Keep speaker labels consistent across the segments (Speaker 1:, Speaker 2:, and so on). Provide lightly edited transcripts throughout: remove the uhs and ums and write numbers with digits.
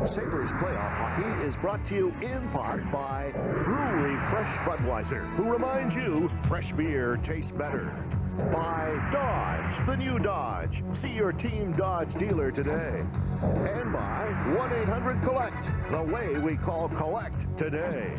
Speaker 1: Sabres playoff hockey is brought to you in part by Brewery Fresh Budweiser, who reminds you fresh beer tastes better. By Dodge, the new Dodge. See your Team Dodge dealer today. And by 1-800-COLLECT, the way we call collect today.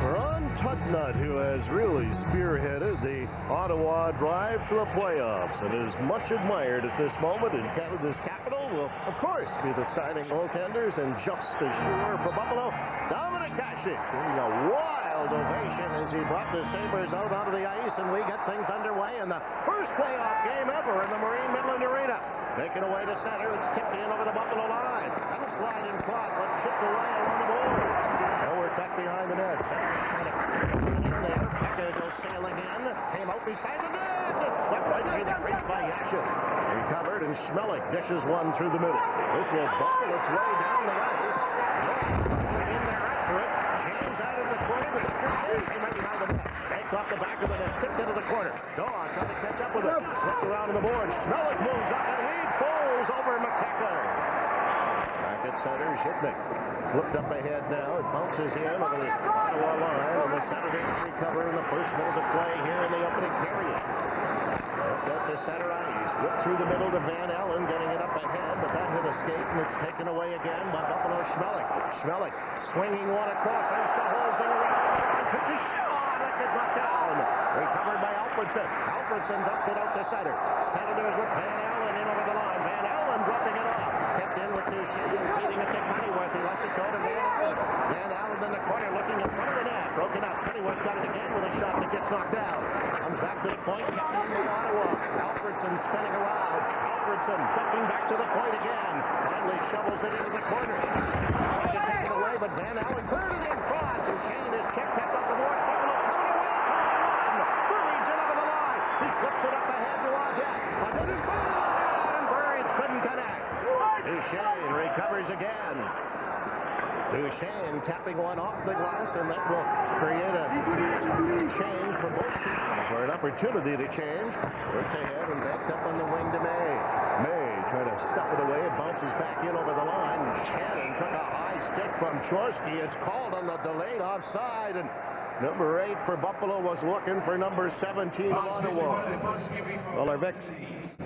Speaker 1: Ron Tutnut, who has really spearheaded the Ottawa drive to the playoffs and is much admired at this moment in Canada's capital, will, of course, be the starting goaltenders, and just as sure for Buffalo, Dominic Hasek giving a wild ovation as he brought the Sabres out onto the ice, and we get things underway in the first playoff game ever in the Marine Midland Arena. Taken away to center, it's tipped in over the Buffalo line. That'll slide in front, but chipped away along the boards. Now we're tucked behind the net. Pekka goes sailing in, came out beside the net. It's swept right through the crease by Yashin. Recovered, and Schmelik dishes one through the middle. This will bobble its way down the ice. In there after it. James out of the corner, but James came right behind the net. Baked off the back of the net, tipped into the corner. Dawn trying to catch up with it. Slipped around on the board. Schmelik moves up and lead falls over McKecker. Back at center, Shipnick. Flipped up ahead now. It bounces in over the Ottawa line, and the Senators recover in the first minute of play here in the opening period. Looked up to center ice. Whipped through the middle to Van Allen, getting it up ahead, but that hit escape, and it's taken away again by Buffalo Schmelik. Schmelik swinging one across, and Stahov's in around. Took a shot. That gets knocked down. Recovered by Alfredson. Alfredson dumped it out to center. Senators with Van Allen in over the line. Van Allen dropping it off. Kept in with Duchesne, feeding it to Pennyworth. He lets it go to Van Allen. Van Allen in the corner looking in front of the net. Broken up. Pennyworth got it again with a shot that gets knocked out. Comes back to the point. Kept into Ottawa. Alfredson spinning around. Alfredson ducking back to the point again. Suddenly shovels it into the corner. Trying to take it away, but Van Allen cleared it in front. Duchesne is checked kept up the board. Buffalo coming away. 2-1. Burridge in over the line. He slips it up ahead to Odette. But it is gone. And Burridge couldn't connect. Duchesne recovers again. Duchesne tapping one off the glass, and that will create a change for both teams, for an opportunity to change. Worked ahead and backed up on the wing to May. May trying to stuff it away. It bounces back in over the line. Shannon took a high stick from Chorsky. It's called on the delayed offside, and number 8 for Buffalo was looking for number 17 Ottawa.
Speaker 2: Well, our Vicks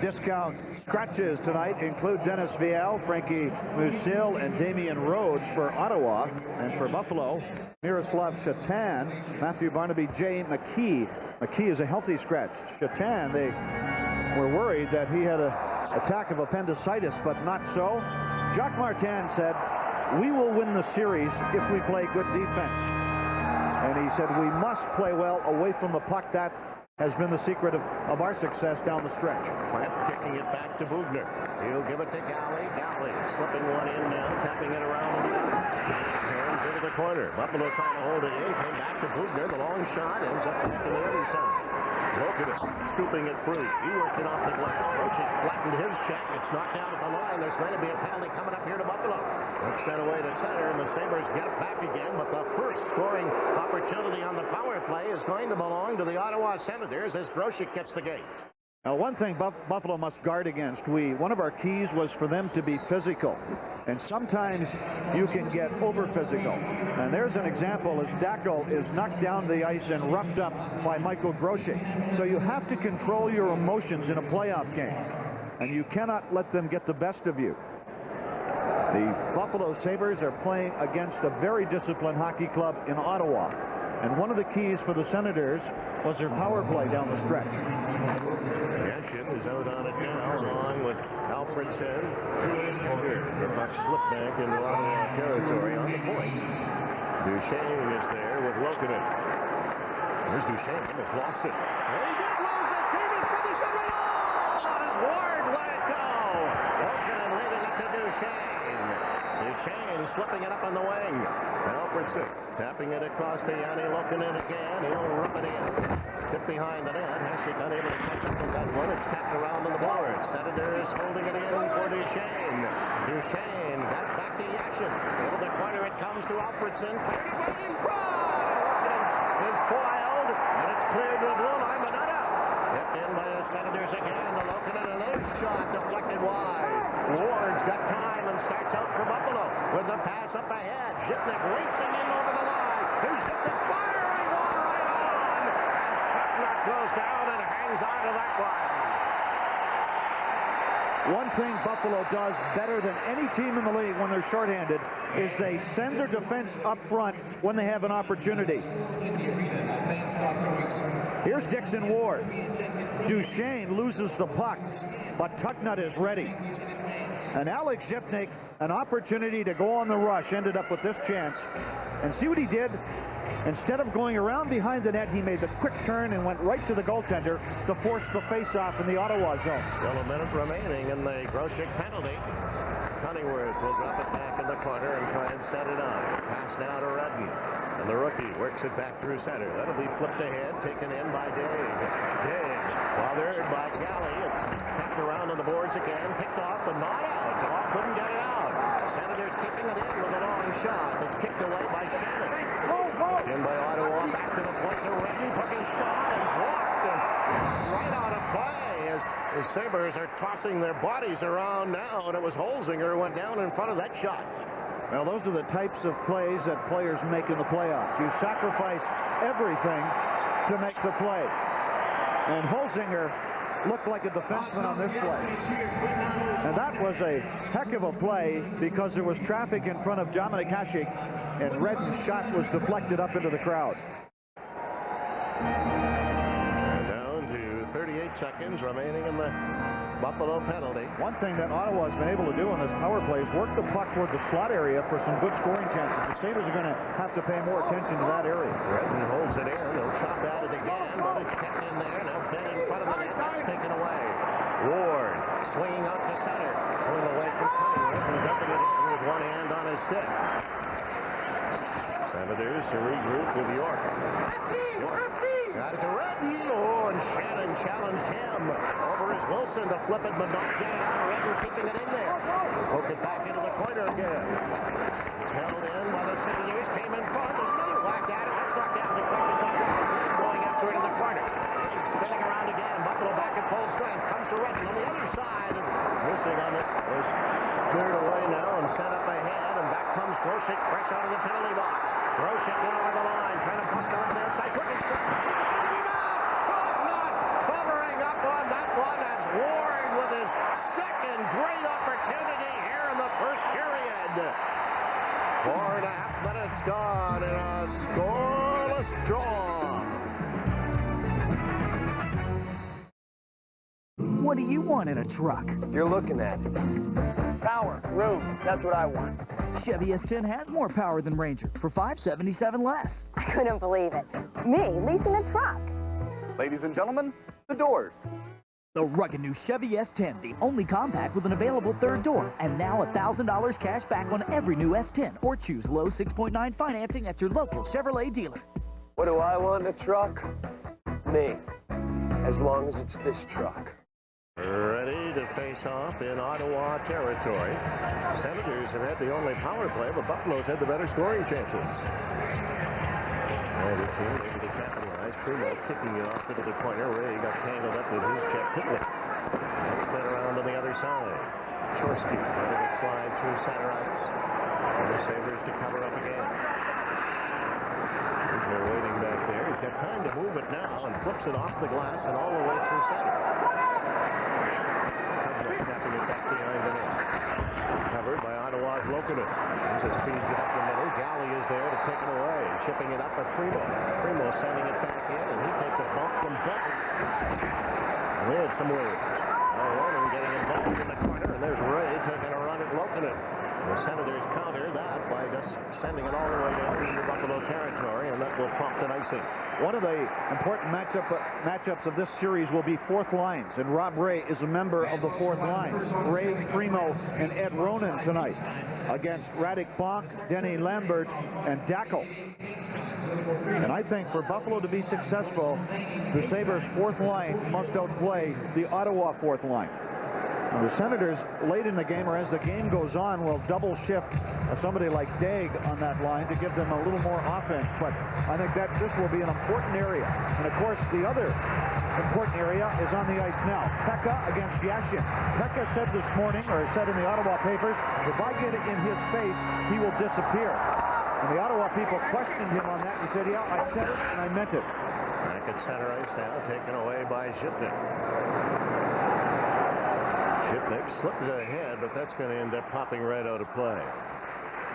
Speaker 2: discount scratches tonight include Dennis Viel, Frankie Musil, and Damian Rhodes for Ottawa. And for Buffalo, Miroslav Shatan, Matthew Barnaby, Jay McKee. McKee is a healthy scratch. Shatan, they were worried that he had an attack of appendicitis, but not so. Jacques Martin said, "We will win the series if we play good defense." And he said, "We must play well away from the puck. That has been the secret of our success down the stretch."
Speaker 1: Plant kicking it back to Bugner. He'll give it to Galley. Galley slipping one in now, tapping it around the ice. Turns into the corner. Buffalo trying to hold it in. Came back to Bugner. The long shot ends up back in the other side. Logan scooping it free. He worked it off the glass. Brosik flattened his check. It's knocked down at the line. There's going to be a penalty coming up here to Buffalo. It's sent away to center, and the Sabres get it back again, but the first scoring opportunity on the power play is going to belong to the Ottawa Senators as Brosik gets the gate.
Speaker 2: Now, one thing Buffalo must guard against, one of our keys was for them to be physical. And sometimes you can get over physical. And there's an example as Dackel is knocked down the ice and roughed up by Michael Grosek. So you have to control your emotions in a playoff game. And you cannot let them get the best of you. The Buffalo Sabres are playing against a very disciplined hockey club in Ottawa. And one of the keys for the Senators was their power play down the stretch.
Speaker 1: Yashin is out on it now, along with Alfredson. The puck slipped back into Ottawa territory on the point. Duchesne is there with Lokinen. There's Duchesne. Almost lost it. And he did lose it. David finished it alone. As Ward let it go. Lokinen leaving it to Duchesne. Duchesne slipping it up on the wing. Alfredson tapping it across to Yanni Lokinen again. He'll rub it in. Tip behind the net. Hasek unable to catch up with that one. It's tapped around on the board. Senators holding it in for Duchesne. Duchesne got it back to Yashin. Over the corner it comes to Alfredson. Cleared it right in front. Lokinen is foiled, and it's cleared to the blue line, but not out. Tipped in by the Senators again. To Lokinen, another shot deflected wide. Ward's got time and starts pass up ahead. Zipnik racing in over the line. Here's Zipnik firing one right on. And Tucknut goes down and hangs on to that one.
Speaker 2: One thing Buffalo does better than any team in the league when they're shorthanded is they send their defense up front when they have an opportunity. Here's Dixon Ward. Duchesne loses the puck, but Tucknut is ready. And Alex Zipnik, an opportunity to go on the rush, ended up with this chance. And see what he did? Instead of going around behind the net, he made the quick turn and went right to the goaltender to force the face-off in the Ottawa zone.
Speaker 1: Still a minute remaining in the Grosek penalty. Cunningworth will drop it back in the corner and try and set it up. Pass now to Redden. And the rookie works it back through center. That'll be flipped ahead, taken in by Digg. Bothered by Galley. It's tapped around on the boards again. Picked off and not out. Dog couldn't get it out. Senators keeping it in with a long shot. It's kicked away by Shannon. In by Ottawa, back to the point to Redden. Took his shot and blocked and right out of play as the Sabres are tossing their bodies around now, and it was Holzinger who went down in front of that shot.
Speaker 2: Well, those are the types of plays that players make in the playoffs. You sacrifice everything to make the play. And Holzinger looked like a defenseman on this play. And that was a heck of a play because there was traffic in front of Dominic Hasek, and Redden's shot was deflected up into the crowd.
Speaker 1: Down to 38 seconds remaining in the Buffalo penalty.
Speaker 2: One thing that Ottawa has been able to do on this power play is work the puck toward the slot area for some good scoring chances. The Sabres are going to have to pay more attention to that area.
Speaker 1: Redden holds it in. They'll chop at it again, but it's kept in there. Now fed in front of the net. That's taken away. Ward swinging out to center. Pulling away from Cunningworth and dumping it in with one hand on his stick. Senators to regroup with York. Got it to Redden. Oh, and Shannon challenged him. Over is Wilson to flip it, but don't get it out. Redden keeping it in there. Poke it back into the corner again. It's held in by the Senators. Came in front. There's another whack at it. That's knocked down. Deflected to Redden. Going after it in the corner. Spinning around again. Buffalo back at full strength. Comes to Redden on the other side. And missing on it. Was cleared away now and sent up ahead. And back comes Grosek fresh out of the penalty box. Grosek now over the line. Trying to bust around the outside. Quick and shot. Covering up on that one as Ward with his second great opportunity here in the first period. 4.5 minutes gone in a scoreless draw.
Speaker 3: What do you want in a truck?
Speaker 4: You're looking at it. Power, room, that's what I want.
Speaker 3: Chevy S10 has more power than Ranger for $577 less.
Speaker 5: I couldn't believe it. Me leasing a truck.
Speaker 4: Ladies and gentlemen, the doors.
Speaker 3: The rugged new Chevy S10, the only compact with an available third door, and now $1,000 cash back on every new S10, or choose low 6.9 financing at your local Chevrolet dealer.
Speaker 4: What do I want in a truck? Me. As long as it's this truck.
Speaker 1: Ready to face off in Ottawa territory. Senators have had the only power play, but Buffalo's had the better scoring chances. Neither team able to capitalize. Primo kicking it off into the corner. Ray got tangled up with his check. Pitlick. Spin around on the other side. Chorsky letting it slide through center ice. And the Sabres to cover up again. They're waiting back there. He's got time to move it now and flips it off the glass and all the way through center. Tapping it back behind the net. Covered by Ottawa's Locomotive. As it feeds it up the middle. Galley is there to take it away. Chipping it up at Primo. Primo sending it back in, and he takes a bump from Buck. And they had some words. Ronan getting involved in the corner, and there's Ray taking a run at Locomotive. The Senators counter that by just sending it all the way down into Buffalo territory, and that will prompt an icing.
Speaker 2: One of the important matchups of this series will be fourth lines, and Rob Ray is a member of the fourth lines. Ray, Primo, and Ed Ronan tonight against Radek Bonk, Denny Lambert, and Dackel. And I think for Buffalo to be successful, the Sabres' fourth line must outplay the Ottawa fourth line. And the Senators, late in the game, or as the game goes on, will double shift somebody like Daig on that line to give them a little more offense. But I think that this will be an important area. And, of course, the other important area is on the ice now. Pekka against Yashin. Pekka said this morning, or said in the Ottawa papers, if I get it in his face, he will disappear. And the Ottawa people questioned him on that. He said, yeah, I said it and I meant it.
Speaker 1: Back at center ice now, taken away by Shipnick. Shipnick slipped it ahead, but that's going to end up popping right out of play.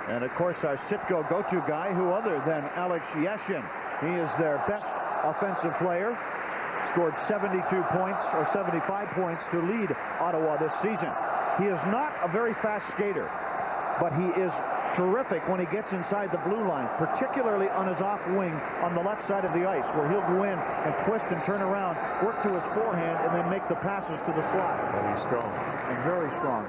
Speaker 2: And of course, our Sitco go-to guy, who other than Alex Yashin. He is their best offensive player. Scored 72 points or 75 points to lead Ottawa this season. He is not a very fast skater, but he is terrific when he gets inside the blue line, particularly on his off wing on the left side of the ice, where he'll go in and twist and turn around, work to his forehand, and then make the passes to the slot.
Speaker 1: And he's strong.
Speaker 2: And very strong.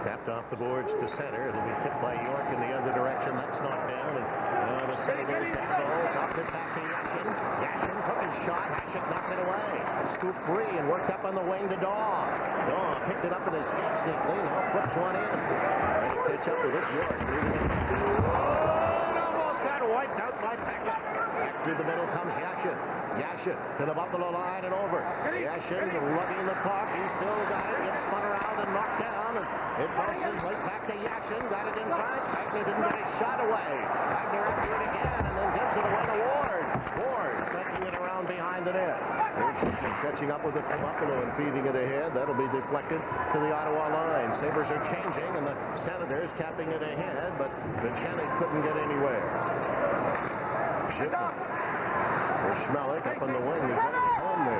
Speaker 1: Tapped off the boards to center. It'll be tipped by York in the other direction. That's knocked down. And the Sabres get goal. Knocked it back to Yashin. Yashin took his shot. Hasek knocked it away. Scooped free and worked up on the wing to Daw. Daw picked it up in his skate sneakily. Now flips one in. Ready to pitch up with it. York. It almost got wiped out by Pekka. Back through the middle comes Yashin. Yashin to the Buffalo line and over. Yashin lugging the puck. He still got it. Gets spun around and knocked down. And it bounces right back to Yashin. Got it in front. Wagner didn't get his shot away. Wagner after it again and then gives it away to Ward. Ward taking it around behind the net. Catching up with it from Buffalo and feeding it ahead. That'll be deflected to the Ottawa line. Sabres are changing and the Senators tapping it ahead, but Vachenik couldn't get anywhere. Shipman. Schmelik up on the wing. He's got it home there.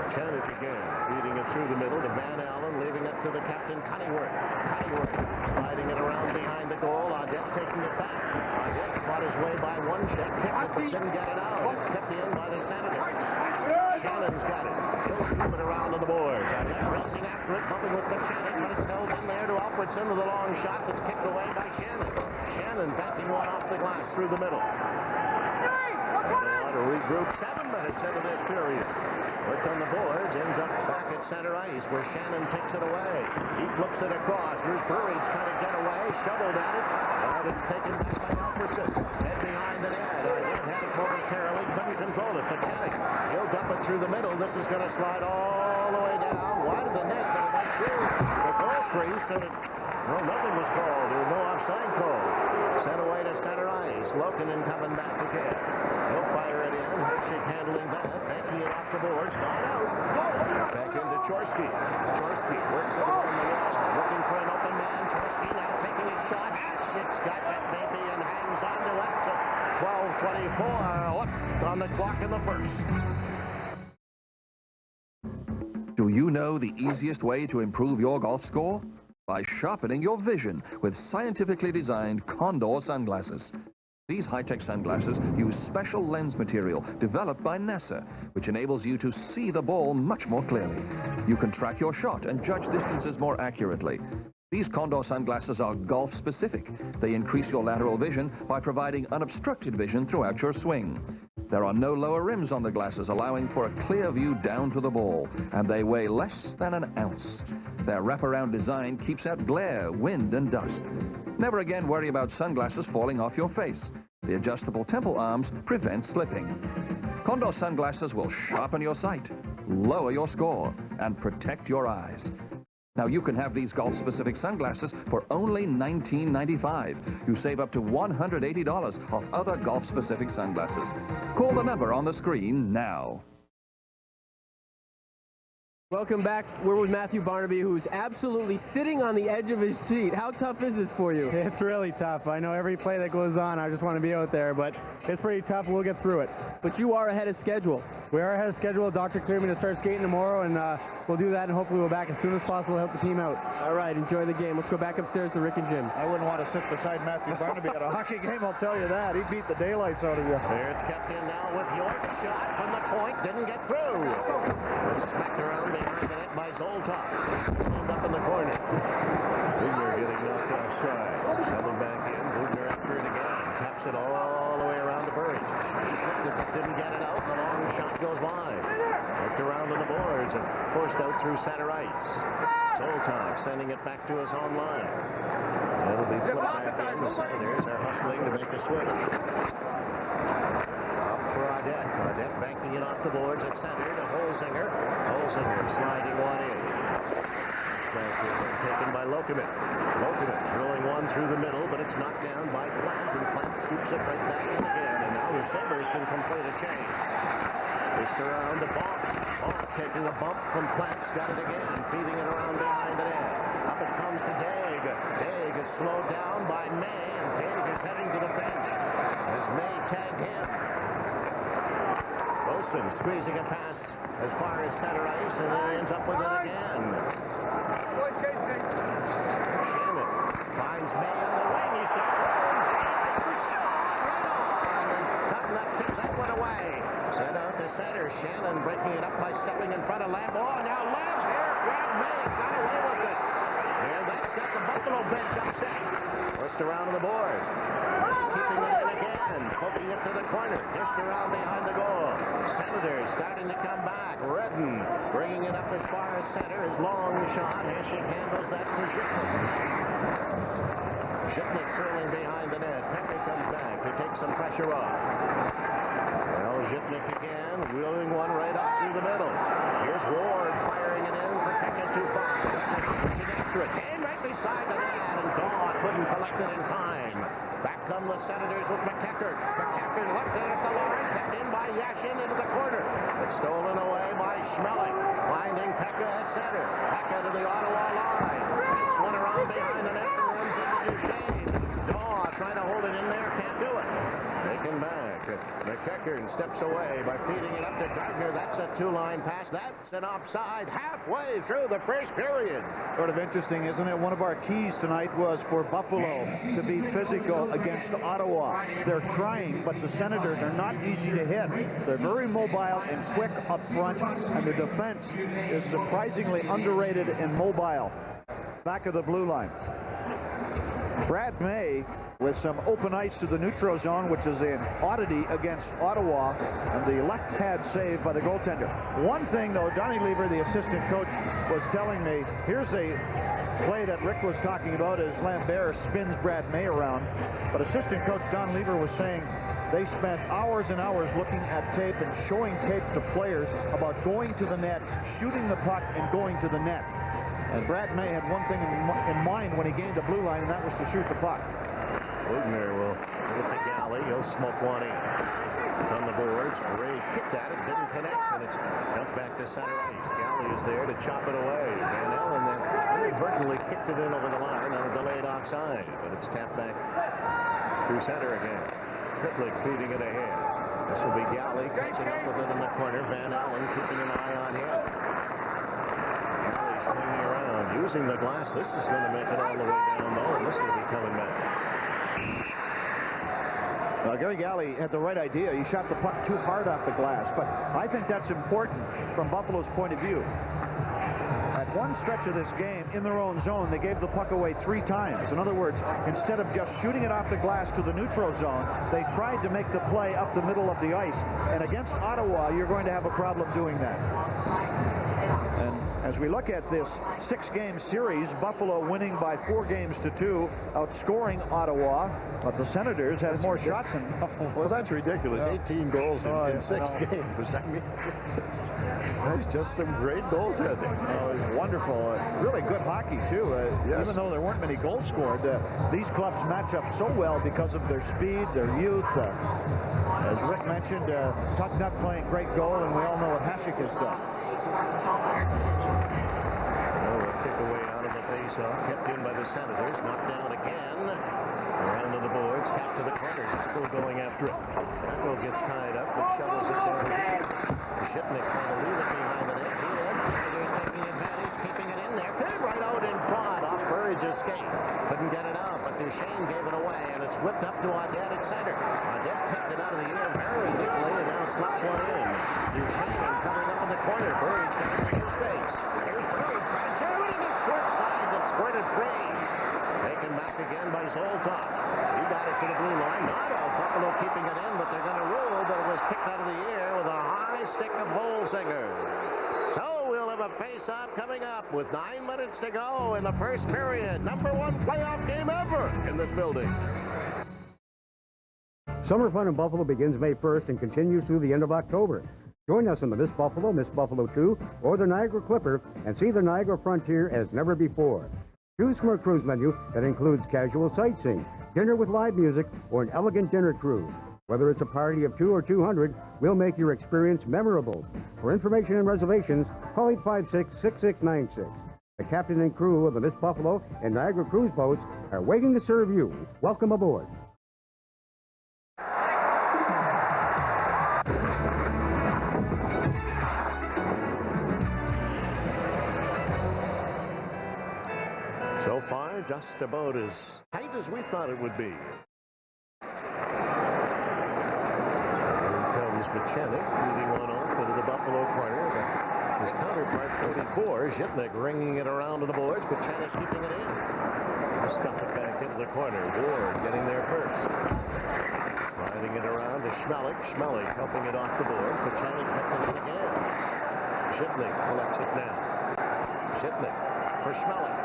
Speaker 1: Vachenik again, feeding it through the middle to Van Allen, leaving it to the captain, Cunningworth. Cunningworth sliding it around behind the goal. Audette taking it back. Audette fought his way by one check, kicked it, but didn't get it out. It's tipped in by the Senators. Shannon's got it. He'll scoop it around to the boards. Audette racing after it, bumping with Vachenik, but it's held in there to Alfredson with a long shot that's kicked away by Shannon. Shannon backing one off the glass through the middle. To regroup 7 minutes into this period. Worked on the boards, ends up back at center ice where Shannon takes it away. He flips it across. Here's Burridge trying to get away, shoveled at it, and it's taken back by Alfredson. Head behind the net. Again, had it momentarily, couldn't control it. Vachenik, he'll dump it through the middle. This is going to slide all the way down, wide of the net, but it went through the goal crease, and nothing was called. There was no offside call. Sent away to center ice. Lokinen coming back again. He'll fire it in. Hasek handling that. Banking it off the boards. Not out. Back into Chorsky. Chorsky works it on the wall. Looking for an open man. Chorsky now taking his shot. Hasek's got that baby and hangs on to it to 12:24 left on the clock in the first.
Speaker 6: Do you know the easiest way to improve your golf score? By sharpening your vision with scientifically designed Condor sunglasses. These high-tech sunglasses use special lens material developed by NASA, which enables you to see the ball much more clearly. You can track your shot and judge distances more accurately. These Condor sunglasses are golf-specific. They increase your lateral vision by providing unobstructed vision throughout your swing. There are no lower rims on the glasses, allowing for a clear view down to the ball, and they weigh less than an ounce. Their wraparound design keeps out glare, wind, and dust. Never again worry about sunglasses falling off your face. The adjustable temple arms prevent slipping. Condor sunglasses will sharpen your sight, lower your score, and protect your eyes. Now, you can have these golf-specific sunglasses for only $19.95. You save up to $180 off other golf-specific sunglasses. Call the number on the screen now.
Speaker 4: Welcome back. We're with Matthew Barnaby, who's absolutely sitting on the edge of his seat. How tough is this for you?
Speaker 7: It's really tough. I know every play that goes on, I just want to be out there, but it's pretty tough. We'll get through it.
Speaker 4: But you are ahead of schedule.
Speaker 7: We are ahead of schedule. Doctor cleared me to start skating tomorrow, and we'll do that, and hopefully we'll back as soon as possible to help the team out.
Speaker 4: All right, enjoy the game. Let's go back upstairs to Rick and Jim.
Speaker 2: I wouldn't want to sit beside Matthew Barnaby at a hockey game, I'll tell you that. He beat the daylights out of you.
Speaker 1: There it's kept in now with York's shot from the point. Didn't get through. It's smacked around behind the net by Zoltar. Cleaned up in the corner. Bugner getting knocked offside. Coming back in. Bugner after it again. Taps it all the way around to Burridge. He flipped it, but didn't get it out. The long shot goes wide. Looked around on the boards and forced out through center ice. Zoltar sending it back to his home line. It'll be flipped back in. The Senators are hustling to make a switch. Up for Audette. Audette banking it off the boards at center to Holzinger. Holzinger sliding one in. Taken by Lokovic. Lokovic drilling one through the middle, but it's knocked down by Plant, and Plant scoops it right back in again. And now the Sabres can complete a change. Just around to Bonk. Bonk taking a bump from Plant's got it again, feeding it around behind the net. Up it comes to Daig. Daig is slowed down by May, and Daig is heading to the bench as May tagged him. Wilson squeezing a pass as far as center ice, and then he ends up with it again. Shannon finds May on the wing. He's got room. Takes the shot right on, and Tugnutt kicks that one away. Sent out to center. Shannon breaking it up by stepping in front of Lamb. Oh, now Lamb here grabbed May, got away with it. And that's got the Buffalo bench upset. First around on the board. Keeping it in again. Poking it to the corner. Dished around behind the goal. Senators starting to come back. Redden bringing it up as far as center. His long shot. Heshik handles that for Zhitnik. Zhitnik curling behind the net. Pekka comes back to take some pressure off. Well, Zhitnik again, wheeling one right up through the middle. Here's Ward firing it in for Pekka to find. Pushing after it. Came right beside the net, and Daw couldn't collect it in time. Back come the Senators with McEachern. McEachern left it at the line, kept in by Yashin into the corner. It's stolen away by Schmeling, finding Pekka at center. Pekka to the Ottawa line. Takes one around behind the net and runs into Duchesne. Daw trying to hold it in there, can't do it. Taken back. McEachern steps away by feeding it up to Gardner. That's a two-line pass. That's an offside halfway through the first period.
Speaker 2: Sort of interesting, isn't it? One of our keys tonight was for Buffalo to be physical against Ottawa. They're trying, but the Senators are not easy to hit. They're very mobile and quick up front, and the defense is surprisingly underrated and mobile. Back of the blue line. Brad May with some open ice to the neutral zone, which is an oddity against Ottawa, and the left pad save by the goaltender. One thing, though, Donnie Lever, the assistant coach, was telling me, here's a play that Rick was talking about as Lambert spins Brad May around, but assistant coach Don Lever was saying they spent hours and hours looking at tape and showing tape to players about going to the net, shooting the puck, and going to the net. And Brad May had one thing in mind when he gained the blue line, and that was to shoot the puck.
Speaker 1: Wagner will give it to Galley. He'll smoke one in. It's on the boards. Ray kicked at it, didn't connect, and it's jumped back to center ice. Galley is there to chop it away. Van Allen then inadvertently kicked it in over the line on a delayed offside, but it's tapped back through center again. Triplick feeding it ahead. This will be Galley catching up with it in the corner. Van Allen keeping an eye on him. Swinging around, using the glass. This is going to make it all the way down low, and this will be coming back.
Speaker 2: Gary Galley had the right idea. He shot the puck too hard off the glass, but I think that's important from Buffalo's point of view. At one stretch of this game, in their own zone, they gave the puck away 3 times. In other words, instead of just shooting it off the glass to the neutral zone, they tried to make the play up the middle of the ice. And against Ottawa, you're going to have a problem doing that. And as we look at this 6-game series, Buffalo winning by 4 games to 2, outscoring Ottawa, but the Senators had more shots than Buffalo.
Speaker 1: Well, that's ridiculous. 18 goals in 6 games. I mean, that's just some great goaltending.
Speaker 2: It's wonderful. Really good hockey, too.
Speaker 1: Yes.
Speaker 2: Even though there weren't many goals scored, these clubs match up so well because of their speed, their youth. As Rick mentioned, Tugnutt playing great goal, and we all know what Heshik has done.
Speaker 1: A kick away out of the face-off, kept in by the Senators, knocked down again. Around to the boards, tapped to the corner. Still going after it. Tackle gets tied up, but shovels it down. Shipnick trying to leave it behind the net. Senators taking advantage, keeping it in there. Came right out in front, off Burridge's skate. Couldn't get it out, but Duchesne gave it away, and it's whipped up to Audette at center. Audette picked it out of the air very neatly, and now slots one in. Duchesne coming up in the corner. Burridge got it to space. Here's Burridge, right there, in the short side that squirted free. Taken back again by Zoltan. He got it to the blue line. Not all Buffalo keeping it in, but they're going to rule that it was picked out of the air with a high stick of Holzinger. So we'll have a face-off coming up with 9 minutes to go in the first period. #1 playoff game ever in this building.
Speaker 8: Summer fun in Buffalo begins May 1st and continues through the end of October. Join us on the Miss Buffalo 2, or the Niagara Clipper, and see the Niagara Frontier as never before. Choose from a cruise menu that includes casual sightseeing, dinner with live music, or an elegant dinner cruise. Whether it's a party of 2 or 200, we'll make your experience memorable. For information and reservations, call 856-6696. The captain and crew of the Miss Buffalo and Niagara Cruise Boats are waiting to serve you. Welcome aboard.
Speaker 1: So far, just about as tight as we thought it would be. Here comes Buchanan, leading one off into the Buffalo corner. His counterpart, 34, Zhitnik, ringing it around to the boards. Buchanan keeping it in. Stuff it back into the corner. Ward getting there first. Sliding it around to Schmelik. Schmelik helping it off the boards. Buchanan kept it in again. Zhitnik collects it now. Zhitnik for Schmelik.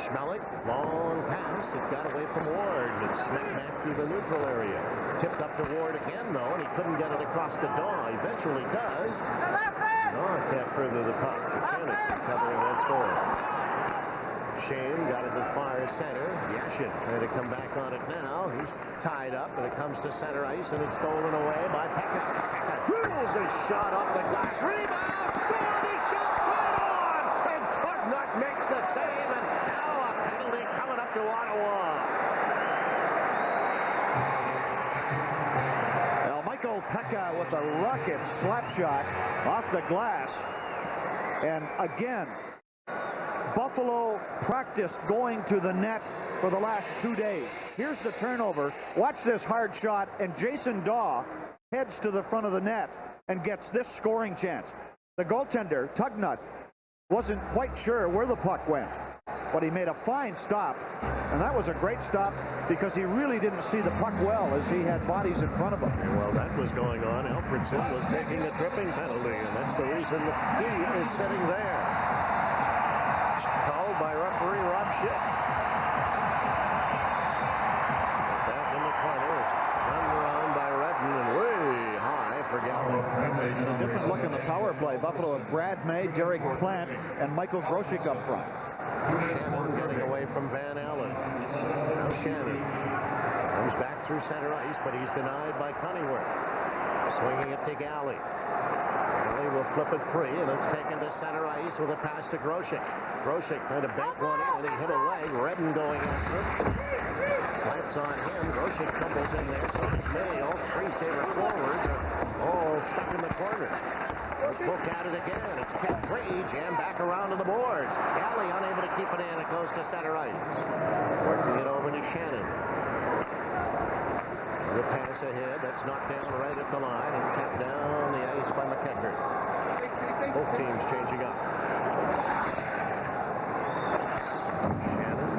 Speaker 1: Schmelik, long pass. It got away from Ward. It smacked back through the neutral area. Tipped up to Ward again, though, and he couldn't get it across the Daw. Eventually does. Not that further the puck. Buchanan covering once more. Shane got it to far center. Yashin trying to come back on it now. He's tied up, and it comes to center ice, and it's stolen away by Pekka. Pekka drills a shot off the glass. Rebound! He shot right on! And Tugnut makes the save, and now a penalty coming up to Ottawa.
Speaker 2: Now, Michael Pekka with a rocket slap shot off the glass. And again, Buffalo practiced going to the net for the last 2 days. Here's the turnover. Watch this hard shot, and Jason Daw heads to the front of the net and gets this scoring chance. The goaltender, Tugnut, wasn't quite sure where the puck went, but he made a fine stop, and that was a great stop because he really didn't see the puck well as he had bodies in front of him.
Speaker 1: And while that was going on, Alfredson was taking a tripping penalty, and that's the reason he is sitting there. Called by referee Rob Schick. Back in the corner, it's run around by Redden and way high for Galley.
Speaker 2: And a different look in the power play. Buffalo with Brad May, Derek Plant, and Michael Grosek up front.
Speaker 1: Shannon getting away from Van Allen. Now Shannon comes back through center ice, but he's denied by Cunneyworth. Swinging it to Galley. Galley will flip it free, and it's taken to center ice with a pass to Grosek. Grosek trying to bank one in, and he hit a leg. Redden going after him. Slants on him. Grosek tumbles in there, so does May. All three Sabre forwards are all stuck in the corner. Look at it again. It's kept free. Jammed back around to the boards. Galley unable to keep it in. It goes to center ice. Working it over to Shannon. The pass ahead. That's knocked down right at the line and tapped down the ice by McEachern. Both teams changing up. Shannon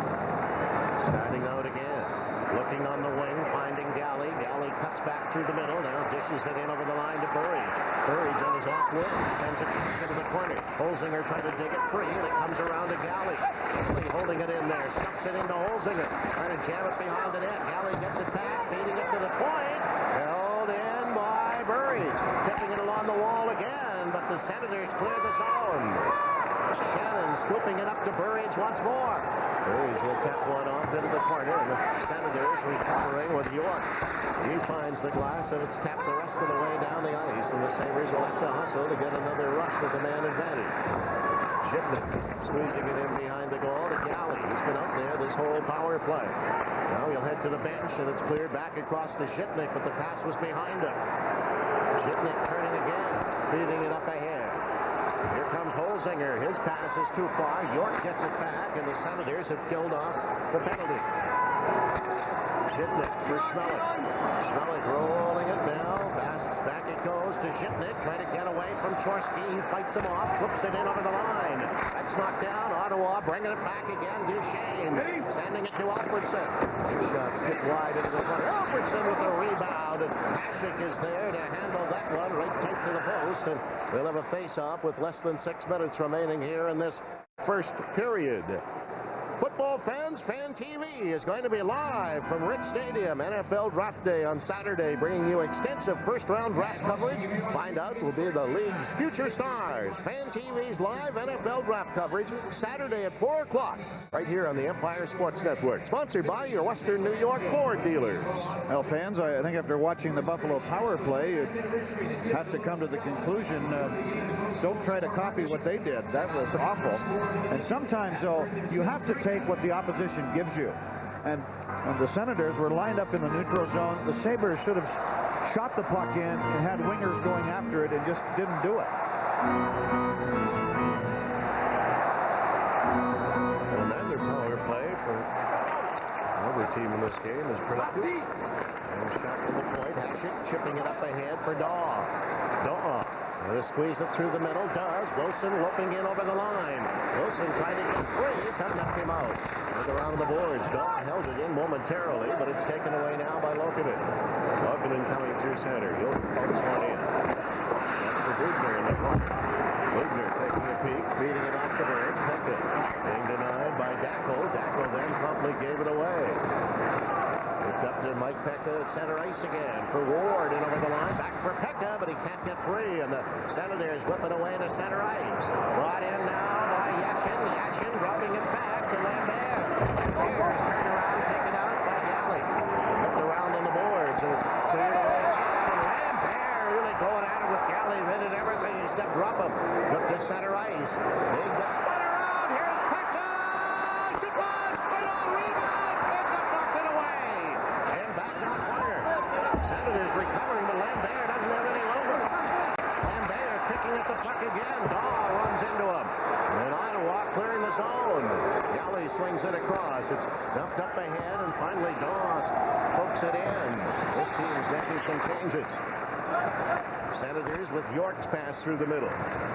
Speaker 1: starting out again. Looking on the wing, finding Galley. Galley cuts back through the middle. Now dishes it in over the line to Burridge. Burridge on his off wing. Sends it back into the corner. Holzinger trying to dig it free, and it comes around to Galley. Galley holding it in there. Stuffs it into Holzinger. Trying to jam it behind the net. Galley gets it back, feeding it to the point. Held in by Burridge. Tipping it along the wall again, but the Senators clear the zone. Shannon scooping it up to Burridge once more. Burridge will tap one off into the corner, and the Senators recovering with York. He finds the glass, and it's tapped the rest of the way down the ice, and the Sabres will have to hustle to get another rush with the man advantage. Zhitnik squeezing it in behind the goal to Galley. He's been up there this whole power play. Now he'll head to the bench, and it's cleared back across to Zhitnik, but the pass was behind him. Zhitnik turning again, feeding it up ahead. Here comes Holzinger. His pass is too far. York gets it back, and the Senators have killed off the penalty. Zhitnik for Schmelik. Schmelik rolling it now. Back it goes to Zhitnik, trying to get away from Chorsky. He fights him off, flips it in over the line. That's knocked down. Ottawa bringing it back again to Shane. Sending it to Alfredson. Two shots get wide into the front. Alfredson with the rebound, and Hasek is there to handle that one right tight to the post. And we'll have a face-off with less than 6 minutes remaining here in this first period. Football fans, Fan TV is going to be live from Rich Stadium. NFL Draft Day on Saturday, bringing you extensive first-round draft coverage. Find out who will be the league's future stars. Fan TV's live NFL Draft coverage, Saturday at 4 o'clock, right here on the Empire Sports Network. Sponsored by your Western New York Ford dealers.
Speaker 2: Well, fans, I think after watching the Buffalo power play, you have to come to the conclusion, don't try to copy what they did. That was awful. And sometimes, though, you have to take what the opposition gives you. And when the Senators were lined up in the neutral zone, the Sabres should have shot the puck in and had wingers going after it and just didn't do it.
Speaker 1: Another power play for another team in this game is productive. And shot from the point, Hatchett chipping it up ahead for Daw. Going to squeeze it through the middle, does. Wilson loping in over the line. Wilson trying to get free, couldn't knock him out. Look around the boards. Daw held it in momentarily, but it's taken away now by Lokinen. Lokinen coming through center. He'll bounce one in. That's for Bugner in the front. Bugner taking a peek, beating it off the boards. Pekka being denied by Dackel. Dackel then promptly gave it away. Picked up to Mike Pekka at center ice again for Ward and over the line. Back for Pekka, but he can't get free. And the Senators whipping away to center ice. Brought in now by Yashin. Yashin dropping it back to Lambert. Here's turned around, taken out by Galley. Whipped around on the boards, and it's cleared away. And Lambert really going at it with Galley. They did everything except drop him. Look to center ice. They get spun around. Here's Pekka. Shoot one. Rebound. Pekka knocked it away. And back to the corner. Senators recovering, but Lambert doesn't have any longer. Lambert kicking at the puck again. Daw runs into him. And Ottawa clearing the zone. Galley swings it across. It's dumped up ahead, and finally Daw pokes it in. Both teams making some changes. Senators with York's pass through the middle.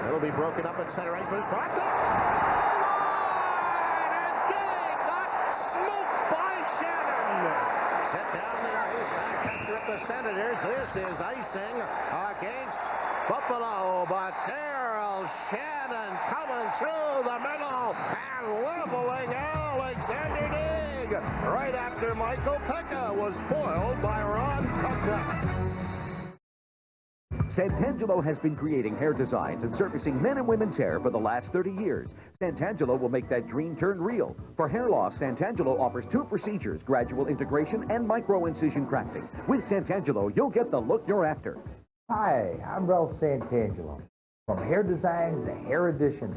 Speaker 1: It'll be broken up at center ice, but it's brought down. And Gay got smoked by Shannon. Set down the ice, back after it the Senators. This is icing against Buffalo, but Daryl Shannon coming through the middle and leveling Alexander Digg right after Michael Pekka was foiled by Ron Tucker.
Speaker 9: Santangelo has been creating hair designs and servicing men and women's hair for the last 30 years. Santangelo will make that dream turn real. For hair loss, Santangelo offers 2 procedures, gradual integration and micro-incision crafting. With Santangelo, you'll get the look you're after.
Speaker 10: Hi, I'm Ralph Santangelo. From hair designs to hair additions,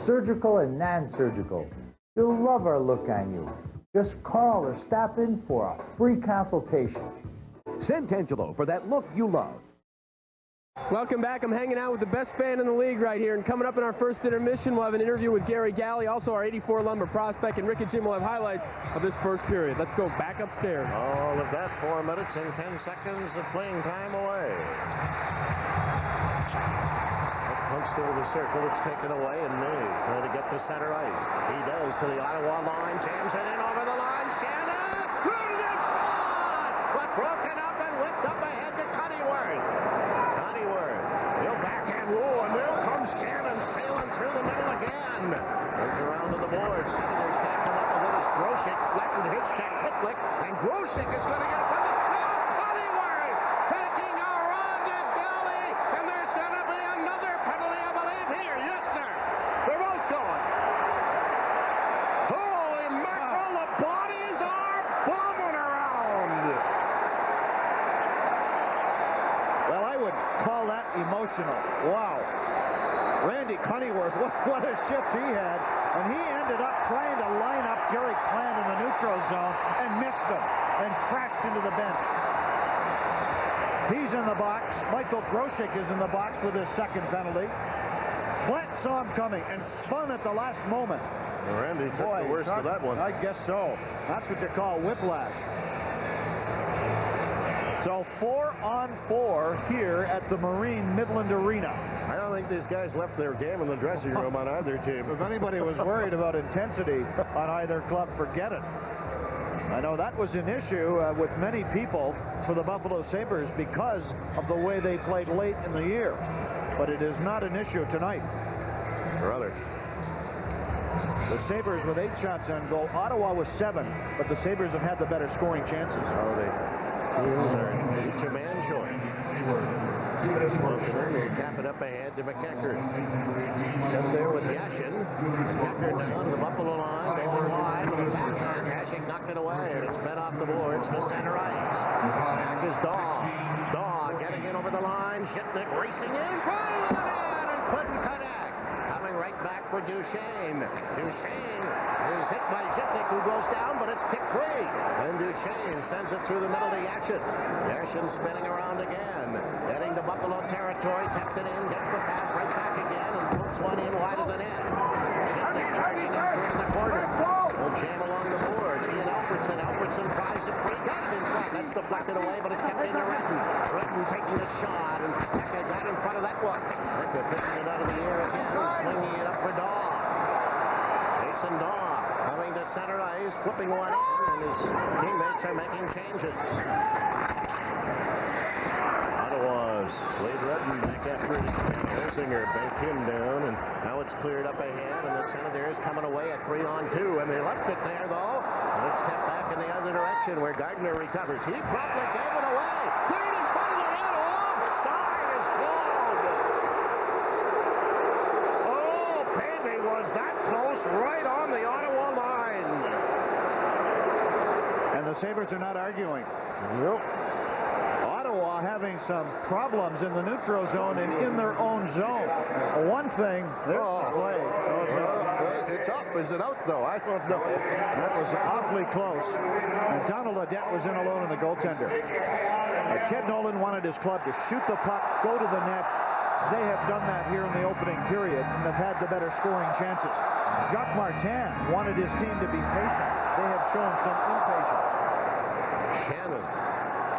Speaker 10: surgical and non-surgical, you'll love our look on you. Just call or stop in for a free consultation.
Speaker 9: Santangelo, for that look you love.
Speaker 4: Welcome back. I'm hanging out with the best fan in the league right here. And coming up in our first intermission, we'll have an interview with Gary Galley, also our 84 Lumber prospect. And Rick and Jim will have highlights of this first period. Let's go back upstairs.
Speaker 1: All of that 4 minutes and 10 seconds of playing time away. Punched into the circle. It's taken away, and May trying to get to center ice. He does to the Ottawa line. Jams it in over the line. Shannon! Rooted in front! But broken up and whipped up ahead to Cuddyworth. He'll backhand rule, and there comes Shannon sailing through the middle again. Goes around to the board. Senators can't come up with it as Grosek flattened his check Pitlick, and Grosek is going to get from the field. Cuddyworth taking a run at Galley, and there's going to be another penalty, I believe, here. Yes, sir. They're both going. Holy mackerel, the bodies are bombing around.
Speaker 2: Well, I would call that emotional. Wow. Randy Cuddyworth, what a shift he had. And he ended up trying to line up Jerry Plant in the neutral zone and missed him and crashed into the bench. He's in the box. Michael Grosek is in the box with his second penalty. Plant saw him coming and spun at the last moment.
Speaker 1: Randy took the worst of that one.
Speaker 2: I guess so. That's what you call whiplash. So 4-on-4 here at the Marine Midland Arena.
Speaker 1: I don't think these guys left their game in the dressing room on either team.
Speaker 2: If anybody was worried about intensity on either club, forget it. I know that was an issue with many people for the Buffalo Sabres because of the way they played late in the year. But it is not an issue tonight.
Speaker 1: Brother.
Speaker 2: The Sabres with 8 shots on goal. Ottawa with 7, but the Sabres have had the better scoring chances.
Speaker 1: Oh, the teams are each a man short. Wilson will tap it up ahead to McEachern. Up there with Yashin. McEachern now to the Buffalo line. Going wide with a backhand. Yashin knocked it away, and it's fed off the boards to center ice. Back is Daw. Daw getting in over the line. Shipnick racing in. Front of the net and couldn't connect. Coming right back for Duchesne. Duchesne is hit by Shipnick, who goes down, but it's kicked free. And Duchesne sends it through the middle to Yashin. Yashin spinning around again. Heading to Buffalo territory, tapped it in, gets the pass right back again, and puts one in wide of the net. Shipnick charging in through to the corner. Will jam along the boards. Ian Alfredson. Alfredson tries it free. Got it in front. That's deflected away, but it's kept into Redden. Redden taking a shot, and Pekka got in front of that one. Pekka picking it out of the air again, swinging it up for Daw. Jason Daw coming to center ice, flipping one in, and his teammates are making changes. Ottawa's Slade Redden back after Holzinger banked him down, and now it's cleared up ahead, and the Senators coming away at 3-on-2, and they left it there, though. And it's stepped back in the other direction where Gardner recovers. He probably gave it away. Cleared in front of the net. Offside is called. Oh, Pavey was that close, right on the Ottawa line.
Speaker 2: And the Sabres are not arguing.
Speaker 1: Nope.
Speaker 2: Ottawa having some problems in the neutral zone and in their own zone. One thing, there's the play.
Speaker 1: It's up. Is it out, though? I don't know.
Speaker 2: That was awfully close. And Donald Audette was in alone in the goaltender. Ted Nolan wanted his club to shoot the puck, go to the net. They have done that here in the opening period and have had the better scoring chances. Jacques Martin wanted his team to be patient. They have shown some impatience.
Speaker 1: Shannon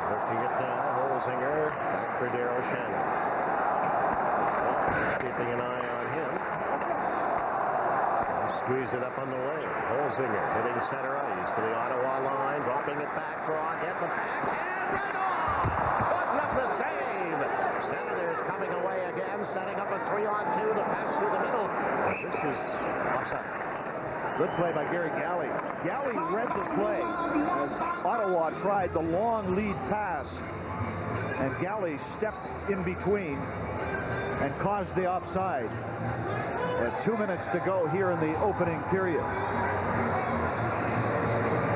Speaker 1: working it down. Holzinger back for Darryl Shannon. Keeping an eye on him. Squeeze it up on the wing. Holzinger hitting center ice to the Ottawa line, dropping it back for Audette. The backhand right on! Couldn't up the save. Senators coming away again, setting up a 3-on-2. The pass through the middle. This is offside.
Speaker 2: Good play by Gary Galley. Galley read the play as Ottawa tried the long lead pass, and Galley stepped in between and caused the offside. And 2 minutes to go here in the opening period.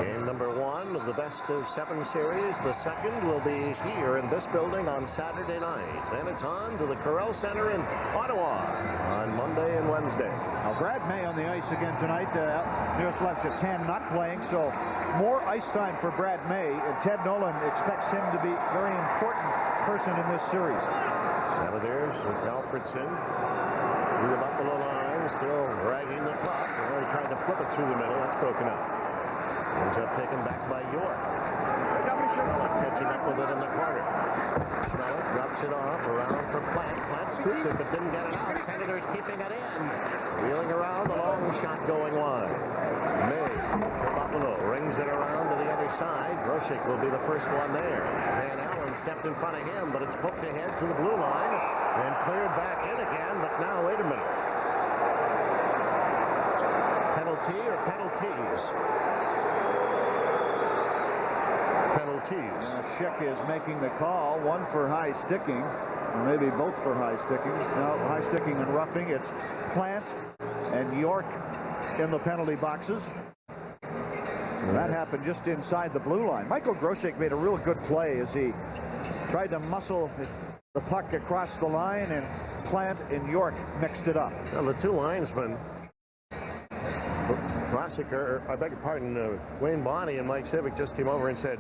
Speaker 1: Game number 1 of the best-of-7 series. The second will be here in this building on Saturday night. Then it's on to the Corel Center in Ottawa on Monday and Wednesday.
Speaker 2: Now Brad May on the ice again tonight. Miroslav Shatan not playing, so more ice time for Brad May. And Ted Nolan expects him to be a very important person in this series.
Speaker 1: Senators with Alfredson through the Buffalo line, still dragging the puck. He tried to flip it through the middle. That's broken up. Ends up taken back by York. Schmellick catching up with it in the corner. Schmellick drops it off around for Plant. Plant scooped it but didn't get it out. Senators keeping it in. Wheeling around, the long shot going wide. May for Buffalo rings it around to the other side. Grosek will be the first one there. Van Allen stepped in front of him, but it's poked ahead to the blue line and cleared back in again. But now, wait a minute. Penalty or penalties? Penalties.
Speaker 2: Schick is making the call. One for high sticking, or maybe both for high sticking. No, high sticking and roughing. It's Plant and York in the penalty boxes. That happened just inside the blue line. Michael Grosek made a real good play as he tried to muscle the puck across the line, and Plant and York mixed it up.
Speaker 1: Well, the two linesmen, I beg your pardon, Wayne Bonney and Mike Civic just came over and said,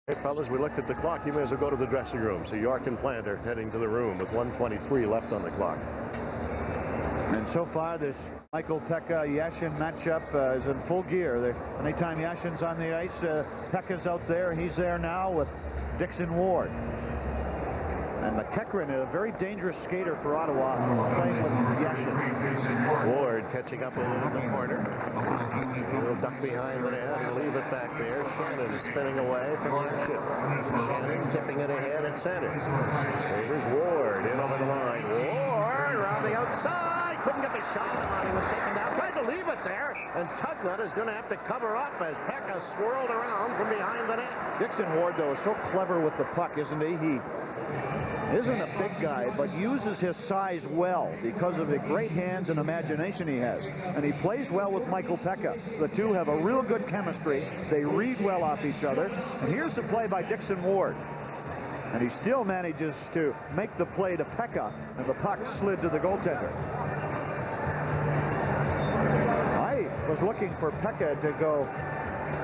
Speaker 1: hey, fellas, we looked at the clock. You may as well go to the dressing room. So York and Plant are heading to the room with 1:23 left on the clock.
Speaker 2: And so far, this Michael Pekka-Yashin matchup is in full gear. Anytime Yashin's on the ice, Pekka's out there. He's there now with Dixon Ward. And McEachern, a very dangerous skater for Ottawa, playing with Yashin.
Speaker 1: Ward catching up with him in the corner. He'll duck behind the net and leave it back there. Shannon spinning away from Yashin. Shannon tipping it ahead at center. Sabres Ward in over the line. Ward around the outside. couldn't get the shot on. He was taken down. Tried to leave it there, and Tugnut is going to have to cover up as Pekka swirled around from behind the net.
Speaker 2: Dixon Ward, though, is so clever with the puck, isn't he? He isn't a big guy, but uses his size well because of the great hands and imagination he has. And he plays well with Michael Pekka. The two have a real good chemistry. They read well off each other. And here's the play by Dixon Ward. And he still manages to make the play to Pekka, and the puck slid to the goaltender. I was looking for Pekka to go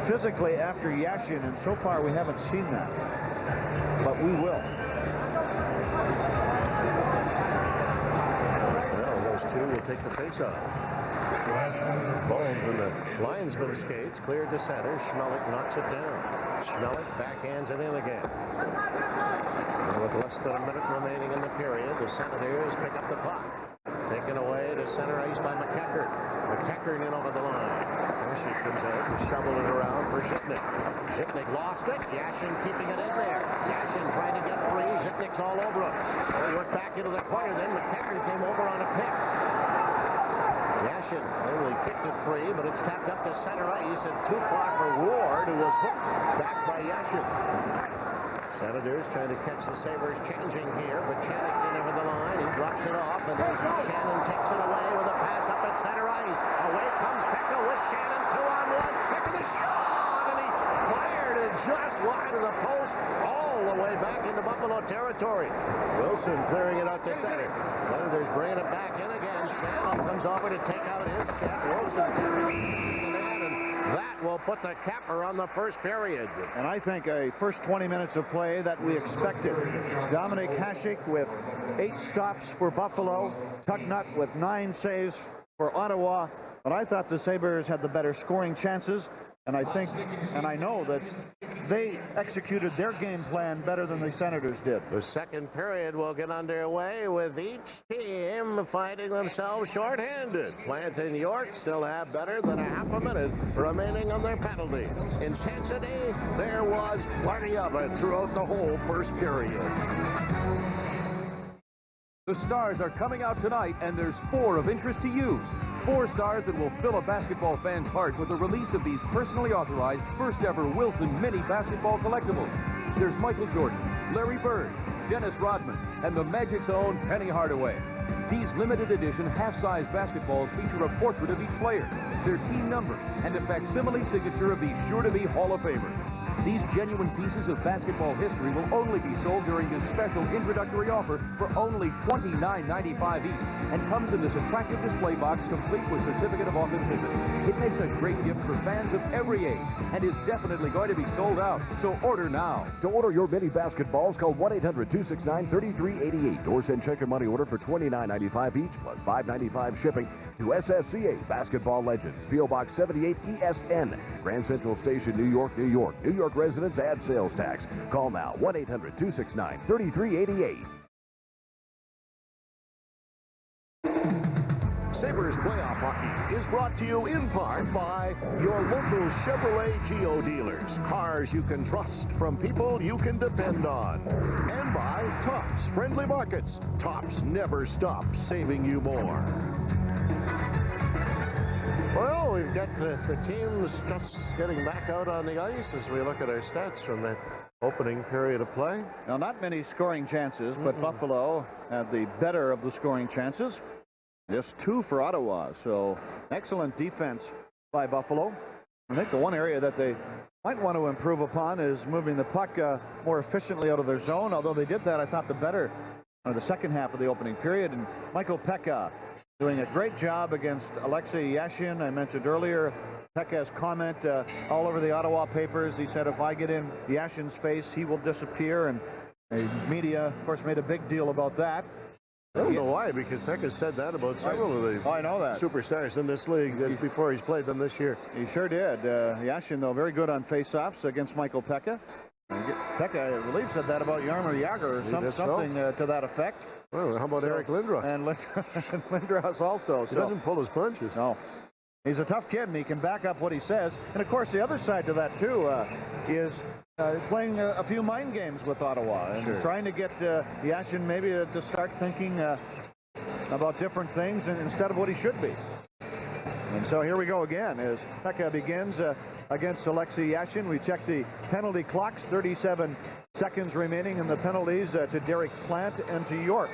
Speaker 2: physically after Yashin, and so far we haven't seen that. But we will.
Speaker 1: Well, those two will take the face-off. Bones in the linesman skates, cleared to center. Schmelik knocks it down. Schmelik backhands it in again. And with less than a minute remaining in the period, the Senators pick up the puck. Taken away to center ice by McEachern. McEachern in over the line. There she comes out and shoveled it around for Zhitnik. Zhitnik lost it. Yashin keeping it in there. Yashin trying to get free. Zhitnik's all over him. He went back into the corner. Then McEachern came over on a pick. Yashin only kicked it free, but it's tapped up to center ice and too far for Ward, who was hooked back by Yashin. Senators trying to catch the Sabres changing here, but Shannon over the line. He drops it off, and then Shannon takes it away with a pass up at center ice. Away comes Pekka with Shannon, 2-on-1. Pekka the shot, and he fired it just wide of the post, all the way back into Buffalo territory. Wilson clearing it out to center. Senators bringing it back in again. Shannon comes over to take out his check. Wilson that will put the capper on the first period.
Speaker 2: And I think a first 20 minutes of play that we expected. Dominic Hasek with 8 stops for Buffalo. Tugnut with 9 saves for Ottawa. But I thought the Sabres had the better scoring chances. And I think, and I know that they executed their game plan better than the Senators did.
Speaker 1: The second period will get underway with each team finding themselves shorthanded. Plant and York still have better than a half a minute remaining on their penalties. Intensity, there was plenty of it throughout the whole first period.
Speaker 6: The stars are coming out tonight, and there's 4 of interest to you. 4 stars that will fill a basketball fan's heart with the release of these personally authorized first-ever Wilson mini basketball collectibles. There's Michael Jordan, Larry Bird, Dennis Rodman, and the Magic's own Penny Hardaway. These limited edition half-size basketballs feature a portrait of each player, their team number, and a facsimile signature of these sure-to-be Hall of Famers. These genuine pieces of basketball history will only be sold during this special introductory offer for only $29.95 each, and comes in this attractive display box complete with certificate of authenticity. It makes a great gift for fans of every age, and is definitely going to be sold out, so order now.
Speaker 9: To order your mini basketballs, call 1-800-269-3388 or send check or money order for $29.95 each plus $5.95 shipping to SSCA Basketball Legends, P.O. Box 78 ESN, Grand Central Station, New York, New York. New York residents add sales tax. Call now 1-800-269-3388.
Speaker 1: Sabres Playoff Hockey is brought to you in part by your local Chevrolet Geo dealers. Cars you can trust from people you can depend on. And by Tops Friendly Markets. Tops never stop saving you more. Well, we've got the teams just getting back out on the ice as we look at our stats from that opening period of play.
Speaker 2: Now, not many scoring chances, but Buffalo had the better of the scoring chances. Just 2 for Ottawa, so excellent defense by Buffalo. I think the one area that they might want to improve upon is moving the puck more efficiently out of their zone, although they did that, I thought, the second half of the opening period. And Michael Pekka doing a great job against Alexei Yashin. I mentioned earlier Pekka's comment all over the Ottawa papers. He said, if I get in Yashin's face, he will disappear. And the media, of course, made a big deal about that.
Speaker 1: I don't know why, because Pekka said that about several of the superstars in this league before he's played them this year.
Speaker 2: He sure did. Yashin, though, very good on face-offs against Michael Pekka. Pekka, I believe, said that about Jaromir Jagr or something to that effect.
Speaker 1: Well, how about Eric Lindros?
Speaker 2: And Lindros also.
Speaker 1: He doesn't pull his punches.
Speaker 2: No. He's a tough kid, and he can back up what he says. And, of course, the other side to that, too, is playing a few mind games with Ottawa and trying to get Yashin maybe to start thinking about different things instead of what he should be. And so here we go again as Pekka begins against Alexei Yashin. We check the penalty clocks. 37 seconds remaining in the penalties to Derek Plant and to York.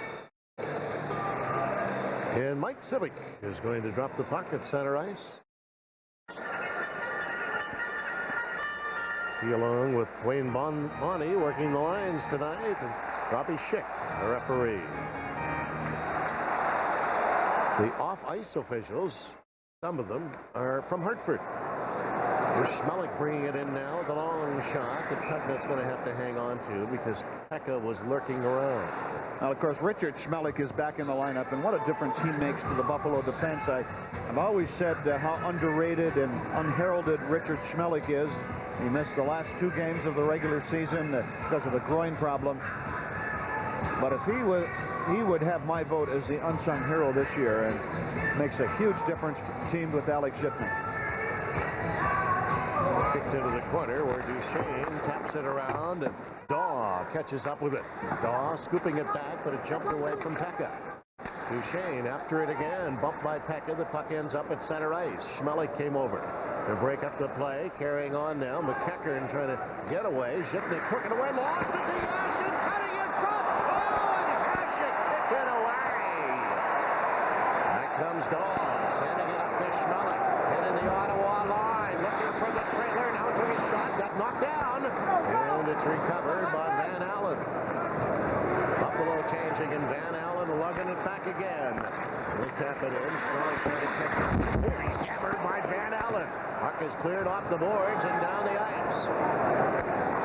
Speaker 1: And Mike Civic is going to drop the puck at center ice. He, along with Wayne Bonney, working the lines tonight, and Robbie Schick, the referee. The off-ice officials, some of them, are from Hartford. There's Schmelik bringing it in now with a long shot that Tugnutt's going to have to hang on to because Pekka was lurking around.
Speaker 2: Now, of course, Richard Schmelik is back in the lineup, and what a difference he makes to the Buffalo defense. I've always said how underrated and unheralded Richard Schmelik is. He missed the last 2 games of the regular season because of a groin problem. But if he would have my vote as the unsung hero this year, and makes a huge difference teamed with Alex Zhitnik.
Speaker 1: Kicked into the corner where Duchesne taps it around, and Daw catches up with it. Daw scooping it back, but it jumped away from Pekka. Duchesne after it again, bumped by Pekka. The puck ends up at center ice. Schmelik came over to break up the play, carrying on now. McEachern trying to get away. Zhitnik took it away, lost it to Yashin, cutting it from. Oh, and Yashin kicked it away. Back comes Daw, sending it up to Schmelik. Hitting the Ottawa line, looking for the trailer. Now took a shot, got knocked down, and it's recovered by Van Allen. Buffalo changing, and Van Allen lugging it back again. He'll tap it in. Schmelik trying to catch it. Oh, he's hammered by Van Allen. Puck is cleared off the boards and down the ice.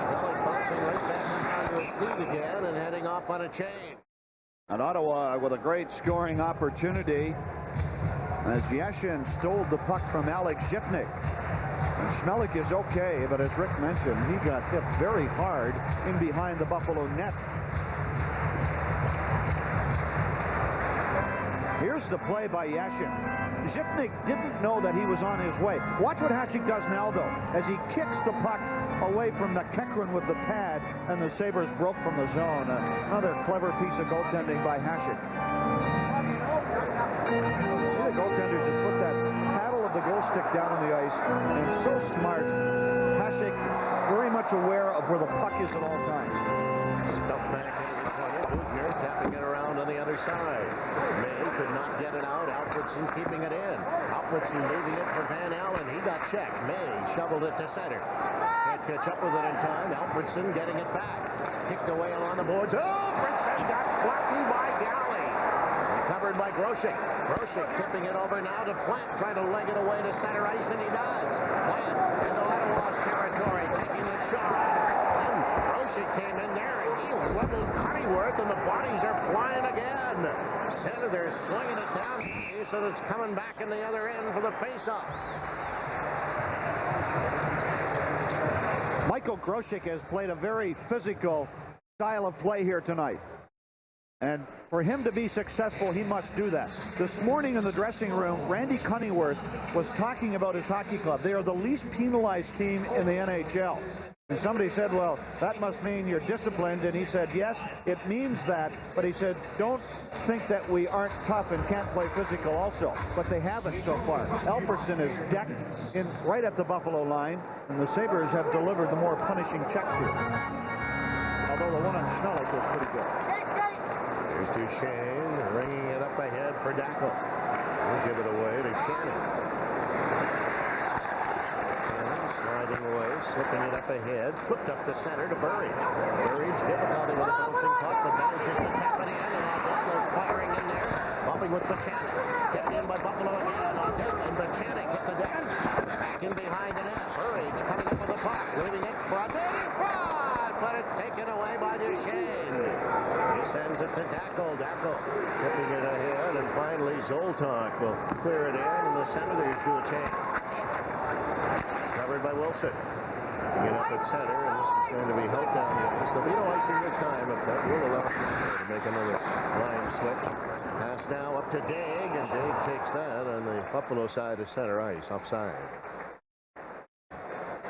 Speaker 1: Schmelik bouncing right back onto his feet again and heading off on a chain.
Speaker 2: And Ottawa with a great scoring opportunity as Yashin stole the puck from Alex Zhitnik. And Schmelik is okay, but as Rick mentioned, he got hit very hard in behind the Buffalo net. Here's the play by Yashin. Zhitnik didn't know that he was on his way. Watch what Hasek does now, though, as he kicks the puck away from McEachern with the pad, and the Sabres broke from the zone. Another clever piece of goaltending by Hasek. The goaltenders have put that paddle of the goal stick down on the ice, and so smart. Hasek very much aware of where the puck is at all times.
Speaker 1: Stuff back in the corner. Bugner tapping it around on the other side. May could not get it out. Alfredson keeping it in. Alfredson leaving it for Van Allen. He got checked. May shoveled it to center. Can't catch up with it in time. Alfredson getting it back. Kicked away along the boards. Alfredson got flattened by Galley. Recovered by Groshek. Groshek tipping it over now to Plant, trying to leg it away to center ice, and he does. Plant into Ottawa's territory, taking the shot. Then Groshek came in there, and he leveled Cunnyworth, and the bodies are flying again. Senators swinging it down, so it's coming back in the other end for the faceoff.
Speaker 2: Michael Groshek has played a very physical style of play here tonight. And for him to be successful, he must do that. This morning in the dressing room, Randy Cunnyworth was talking about his hockey club. They are the least penalized team in the NHL. And somebody said, well, that must mean you're disciplined. And he said, yes, it means that. But he said, don't think that we aren't tough and can't play physical also. But they haven't so far. Alfredson is decked in right at the Buffalo line. And the Sabres have delivered the more punishing checks here. Although the one on Schmelik was pretty good.
Speaker 1: Here's Duchesne ringing it up ahead for Dackel. He'll give it away to Shannon. Sliding away, slipping it up ahead, flipped up the center to Burridge. Burridge, difficulty with a bouncing puck, but manages to tap it in, and Buffalo's firing in there, bumping with Buchanan. Kept in by Buffalo again on deck, and Buchanan hit the deck. Back in behind the net. Burridge coming up with the puck, leaving it front, and in front, but it's taken away by Duchesne. He sends it to Dackel. Dackel tipping it ahead, and finally Zoltok will clear it in, and the Senators do a change. Covered by Wilson. Picking it up at center, and this is going to be helped down the ice. There'll be no icing this time, but that will allow to make another line switch. Pass now up to Daig, and Daig takes that on the Buffalo side of center ice, offside.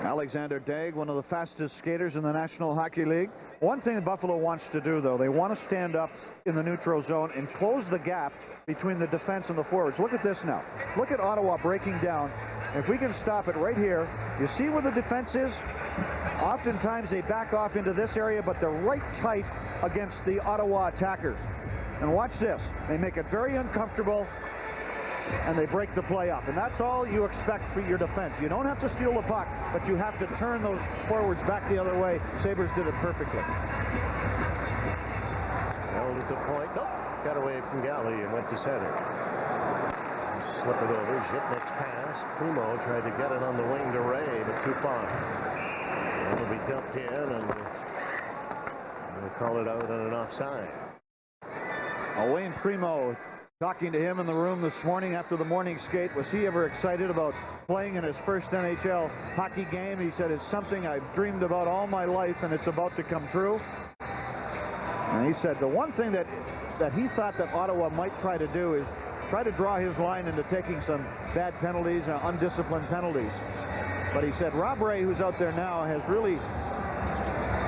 Speaker 2: Alexander Daig, one of the fastest skaters in the National Hockey League. One thing that Buffalo wants to do, though, they want to stand up in the neutral zone and close the gap between the defense and the forwards. Look at this now. Look at Ottawa breaking down. If we can stop it right here, you see where the defense is? Oftentimes they back off into this area, but they're right tight against the Ottawa attackers. And watch this. They make it very uncomfortable, and they break the play up. And that's all you expect for your defense. You don't have to steal the puck, but you have to turn those forwards back the other way. Sabres did it perfectly.
Speaker 1: Held at the point. Nope. Got away from Galley and went to center. Slip it over. Zhipnik's pass. Primo tried to get it on the wing to Ray, but too far. It'll be dumped in, and they call it out on an offside.
Speaker 2: Wayne Primo, talking to him in the room this morning after the morning skate, was he ever excited about playing in his first NHL hockey game? He said, it's something I've dreamed about all my life, and it's about to come true. And he said the one thing that he thought that Ottawa might try to do is try to draw his line into taking some bad penalties, undisciplined penalties. But he said Rob Ray, who's out there now, has really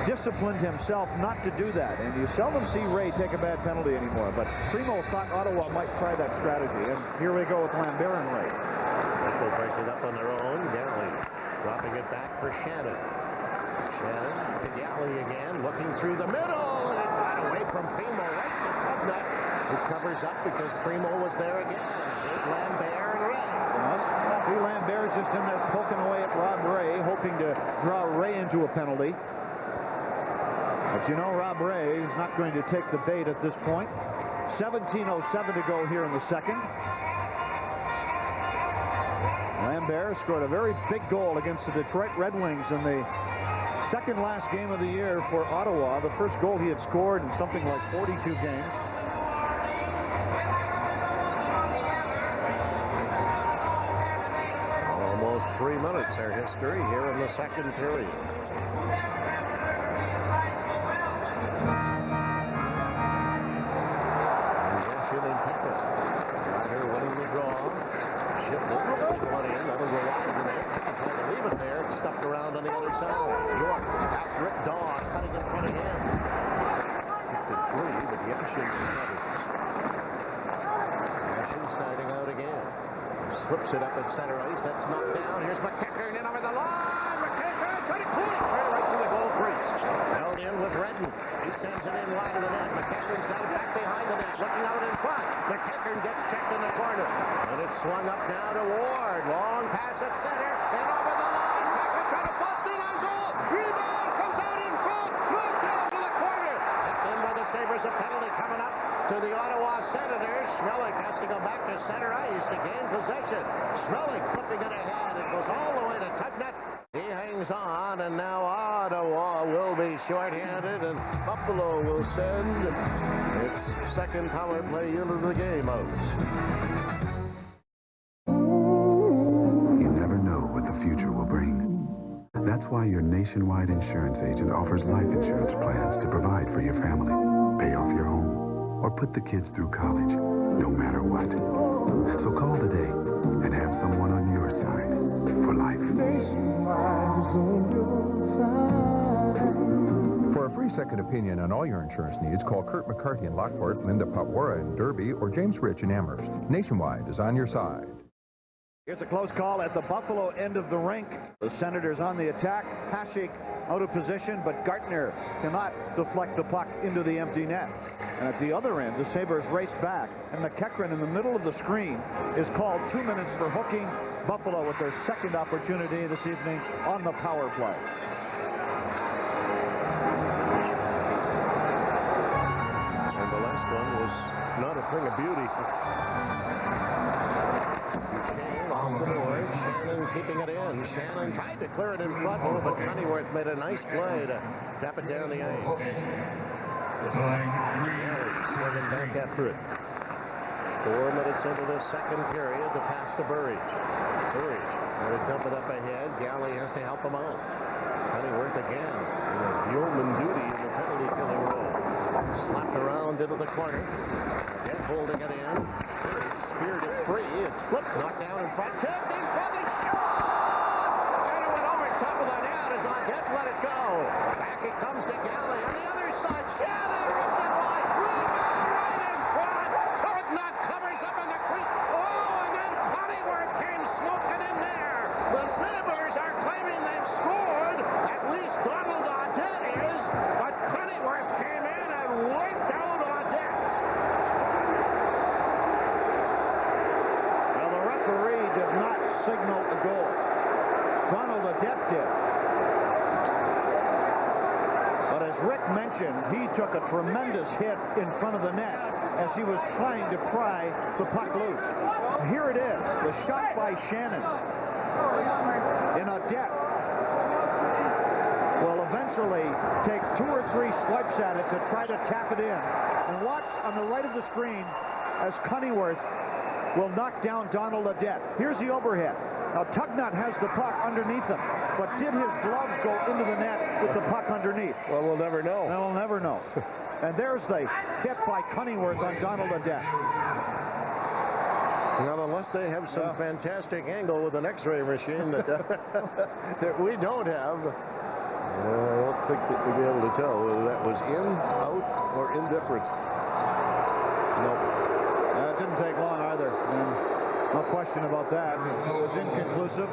Speaker 2: disciplined himself not to do that. And you seldom see Ray take a bad penalty anymore. But Primo thought Ottawa might try that strategy. And here we go with Lambert and Ray.
Speaker 1: They'll break it up on their own. Galley dropping it back for Shannon. Shannon to Galley again, looking through the middle. And it got away from Primo right to Tubnut, who covers up because Primo was there again. There's Lambert and Ray.
Speaker 2: Lee Lambert's just in there poking away at Rob Ray, hoping to draw Ray into a penalty. But you know Rob Ray is not going to take the bait at this point. 17:07 to go here in the second. Lambert scored a very big goal against the Detroit Red Wings in the second last game of the year for Ottawa. The first goal he had scored in something like 42 games.
Speaker 1: Almost 3 minutes their history here in the second period. Injection and Pickett. Ryder winning the draw. Ships it. One in. That'll go wide of the net. Trying to leave it there. It's stuffed around on the other side. York after it. Daw cutting in front of him. Kicked it free, but Yashin's covered. Yashin starting out again. Slips it up at center ice. That's knocked down. Here's McEachern in over the line. McEachern trying to pull it right to the goal crease. Held in with Redden. He sends it in wide of the net. McEachern's got it back behind the net. Looking out in front. McEachern gets checked in the corner. And it's swung up now to Ward. Long pass at center. And over the line. Packer trying to bust in on goal. Rebound comes out in front. Look down to the corner. Left in by the Sabres. A penalty coming up to the Ottawa Senators. Schmelik has to go back to center ice to gain possession. Schmelik flipping it ahead. It goes all the way to Tugnutt. He hangs on, and now Ottawa will be shorthanded, and Buffalo will send its second power play unit of the game out.
Speaker 11: You never know what the future will bring. That's why your nationwide insurance agent offers life insurance plans to provide for your family, pay off your home, or put the kids through college, no matter what. So call today and have someone on your side for life.
Speaker 12: For a free second opinion on all your insurance needs, call Kurt McCarty in Lockport, Linda Patwara in Derby, or James Rich in Amherst. Nationwide is on your side.
Speaker 2: Here's a close call at the Buffalo end of the rink. The Senators on the attack. Hasek out of position, but Gartner cannot deflect the puck into the empty net. And at the other end, the Sabres race back, and McEachern in the middle of the screen is called 2 minutes for hooking Buffalo with their second opportunity this evening on the power play.
Speaker 1: And the last one was not a thing of beauty. Off the board. Shannon keeping it in. Shannon tried to clear it in front, but Honeyworth made a nice play to tap it down the ice. Swinging back after it. 4 minutes into the second period, the pass to Burridge. Burridge going to dump it up ahead. Galley has to help him out. Honeyworth again. Yeoman duty in the penalty killing role. Slapped around into the corner. Again holding it in. Speared it free. It's flipped, knocked down in front. Tipped in front. The shot! And it went over top of the net as Audette let it go. Back it comes to Galley on the other side. Shannon ripped it wide. Rebound!
Speaker 2: Ledet did. But as Rick mentioned, he took a tremendous hit in front of the net as he was trying to pry the puck loose. Here it is, the shot by Shannon. And Ledet will eventually take 2 or 3 swipes at it to try to tap it in. And watch on the right of the screen as Cunningworth will knock down Donald Ledet. Here's the overhead. Now Tugnut has the puck underneath him, but did his gloves go into the net with the puck underneath?
Speaker 1: Well, we'll never know.
Speaker 2: Well, we'll never know. And there's the hit by Cunningworth on Donald Ledet.
Speaker 1: Well, unless they have some fantastic angle with an X-ray machine that, that we don't have, I don't think that we'll be able to tell whether that was in, out, or indifferent. Nope.
Speaker 2: It didn't take long either. And no question about that. It was inconclusive.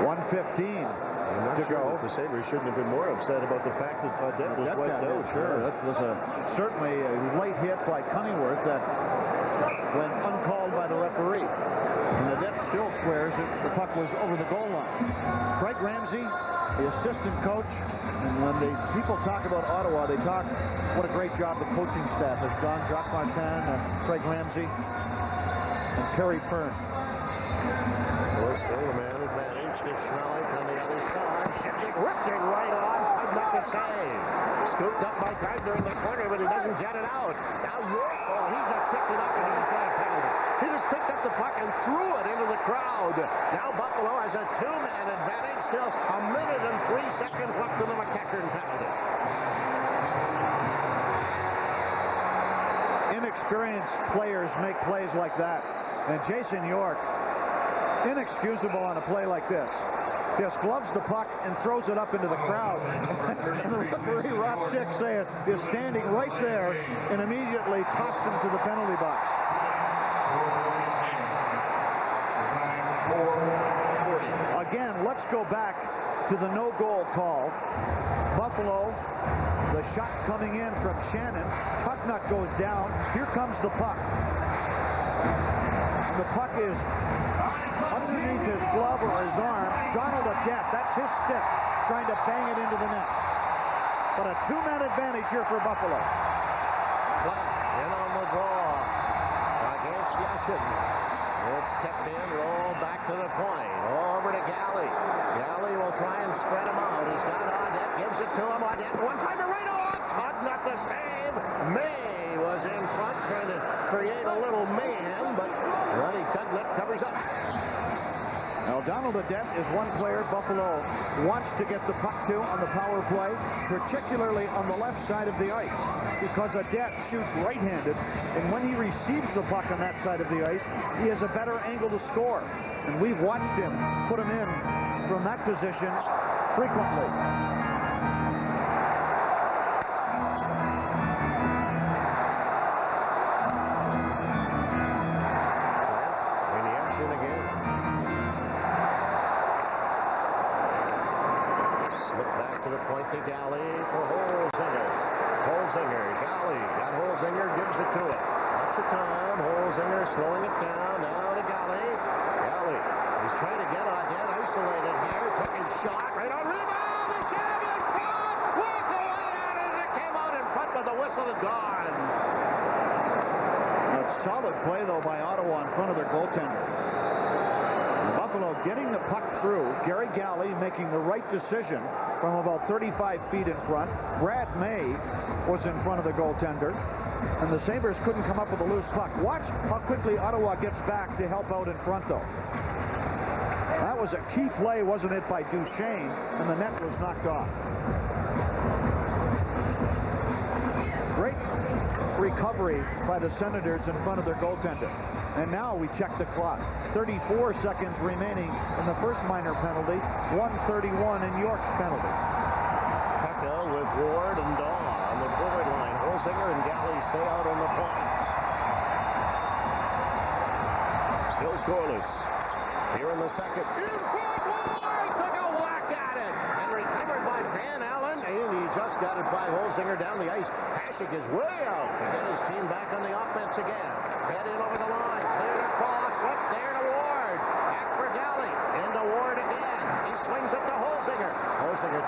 Speaker 2: 1:15 to go.
Speaker 1: The Sabres shouldn't have been more upset about the fact that Ledet was wiped out.
Speaker 2: Sure, that was certainly a late hit by Cunningworth that went uncalled by the referee. And Ledet still swears that the puck was over the goal line. Craig Ramsey, the assistant coach, and when the people talk about Ottawa, they talk what a great job the coaching staff has done. Jacques Martin and Craig Ramsey and Kerry Fern.
Speaker 1: Well, still the man advantage to Schmelik on the other side. Shifting, ripping right on. Not the save. Scooped up by Gardner in the corner, but he doesn't get it out. Now York, he just picked it up and he's got a penalty. He just picked up the puck and threw it into the crowd. Now Buffalo has a 2-man advantage. Still 1 minute and 3 seconds left in the McEachern penalty.
Speaker 2: Inexperienced players make plays like that. And Jason York, inexcusable on a play like this. Just gloves the puck and throws it up into the crowd. And the referee, Rob Chick, is standing right there and immediately tossed him to the penalty box. Again, let's go back to the no-goal call. Buffalo, the shot coming in from Shannon. Tugnut goes down. Here comes the puck. And the puck is underneath his glove or his arm. Donald Ledet, that's his stick, trying to bang it into the net. But a 2-man advantage here for Buffalo.
Speaker 1: In on the draw against Yashin. It's kept in, rolled back to the point. Over to Galley. Galley will try and spread him out. He's got Ledet, gives it to him. Ledet, one-timer right off. Not the save. May was in front trying to create a little man, but Ronnie Tugnut covers up.
Speaker 2: Now, Donald Ledet is one player Buffalo wants to get the puck to on the power play, particularly on the left side of the ice, because Ledet shoots right-handed, and when he receives the puck on that side of the ice, he has a better angle to score. And we've watched him put him in from that position frequently.
Speaker 1: To Galley for Holzinger. Galley got Holzinger, gives it to it. Lots of time. Holzinger slowing it down. Now to Galley. He's trying to get Ledet isolated here. Took his shot right on rebound. The jab in front. Walk away at it. It came out in front, but the whistle is gone.
Speaker 2: A solid play, though, by Ottawa in front of their goaltender. Buffalo getting the puck through. Gary Galley making the right decision from about 35 feet in front. Brad May was in front of the goaltender, and the Sabres couldn't come up with a loose puck. Watch how quickly Ottawa gets back to help out in front, though. That was a key play, wasn't it, by Duchesne, and the net was knocked off. Great recovery by the Senators in front of their goaltender. And now we check the clock. 34 seconds remaining in the first minor penalty, 1:31 in York's penalty.
Speaker 1: Pekka with Ward and Daw on the forward line. Holzinger and Galley stay out on the point. Still scoreless. Here in the second. Ward took a whack at it. And recovered by Van Allen. And he just got it by Holzinger down the ice. Hasek is way out to get his team back on the offense again. Head in over the line. Cleared across. Left there to Ward. Back for Galley.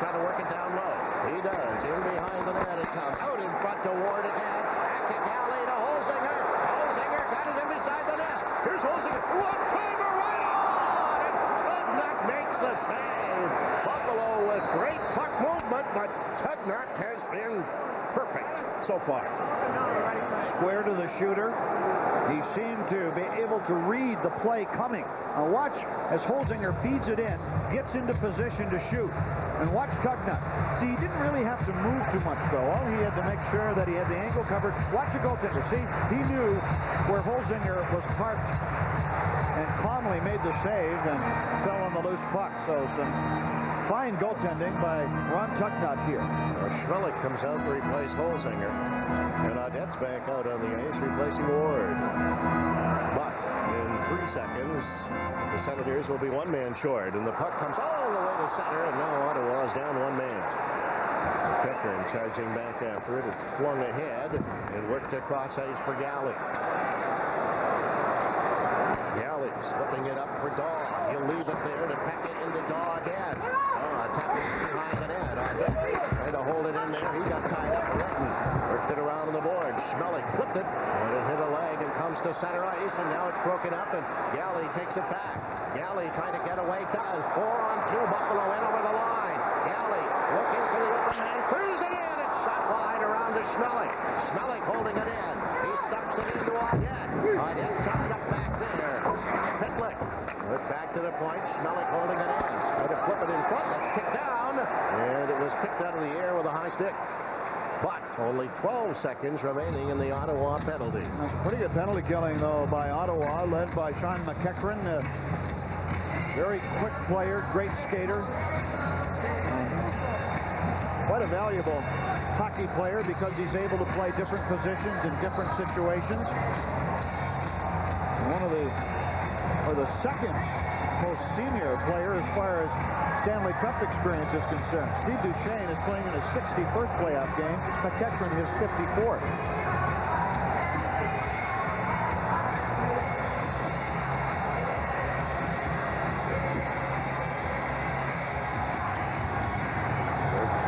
Speaker 1: try to work it down low. He does. In behind the net. It comes out in front to Ward again. Back to Galley to Holzinger. Holzinger got it in beside the net. Here's Holzinger. One-timer right on! And Tugnutt makes the save. Buffalo with great puck movement, but Tugnutt has been perfect so far.
Speaker 2: Square to the shooter. He seemed to be able to read the play coming. Now watch as Holzinger feeds it in, gets into position to shoot. And watch Tugnutt. See, he didn't really have to move too much, though. All he had to make sure that he had the angle covered. Watch the goaltender. See, he knew where Holzinger was parked and calmly made the save and fell on the loose puck. So some fine goaltending by Ron Tugnutt here.
Speaker 1: Schmelik comes out to replace Holzinger. And Audette's back out on the ice replacing Ward. But in 3 seconds, the Senators will be one man short. And the puck comes all the way to center. And now Ottawa is down one man. Pickering charging back after it. It's flung ahead and worked across ice for Galley. Galley slipping it up for Daw. He'll leave it there to peck it into Daw again. Tapping behind the net. Trying to hold it in there. He got tied up. Redden worked it around the board. Schmelik flipped it, and it hit a leg and comes to center ice, and now it's broken up, and Galley takes it back. Galley trying to get away, does. 4-on-2, Buffalo in over the line. Galley looking for the open man, clears it in. It's shot wide around to Schmelik. Schmelik holding it in. He stuffs it into Audette. Audette tied up back there. Pitlick. Look back to the point. Schmelik holding it in. Trying to flip it in front. That's kicked down. And it was picked out of the air with a high stick. But only 12 seconds remaining in the Ottawa penalty.
Speaker 2: That's pretty good penalty killing, though, by Ottawa, led by Sean McEachran. Very quick player, great skater. Quite a valuable hockey player because he's able to play different positions in different situations. One of the, or the second most senior player as far as Stanley Cup experience is concerned. Steve Duchesne is playing in his 61st playoff game. McEachran his 54th.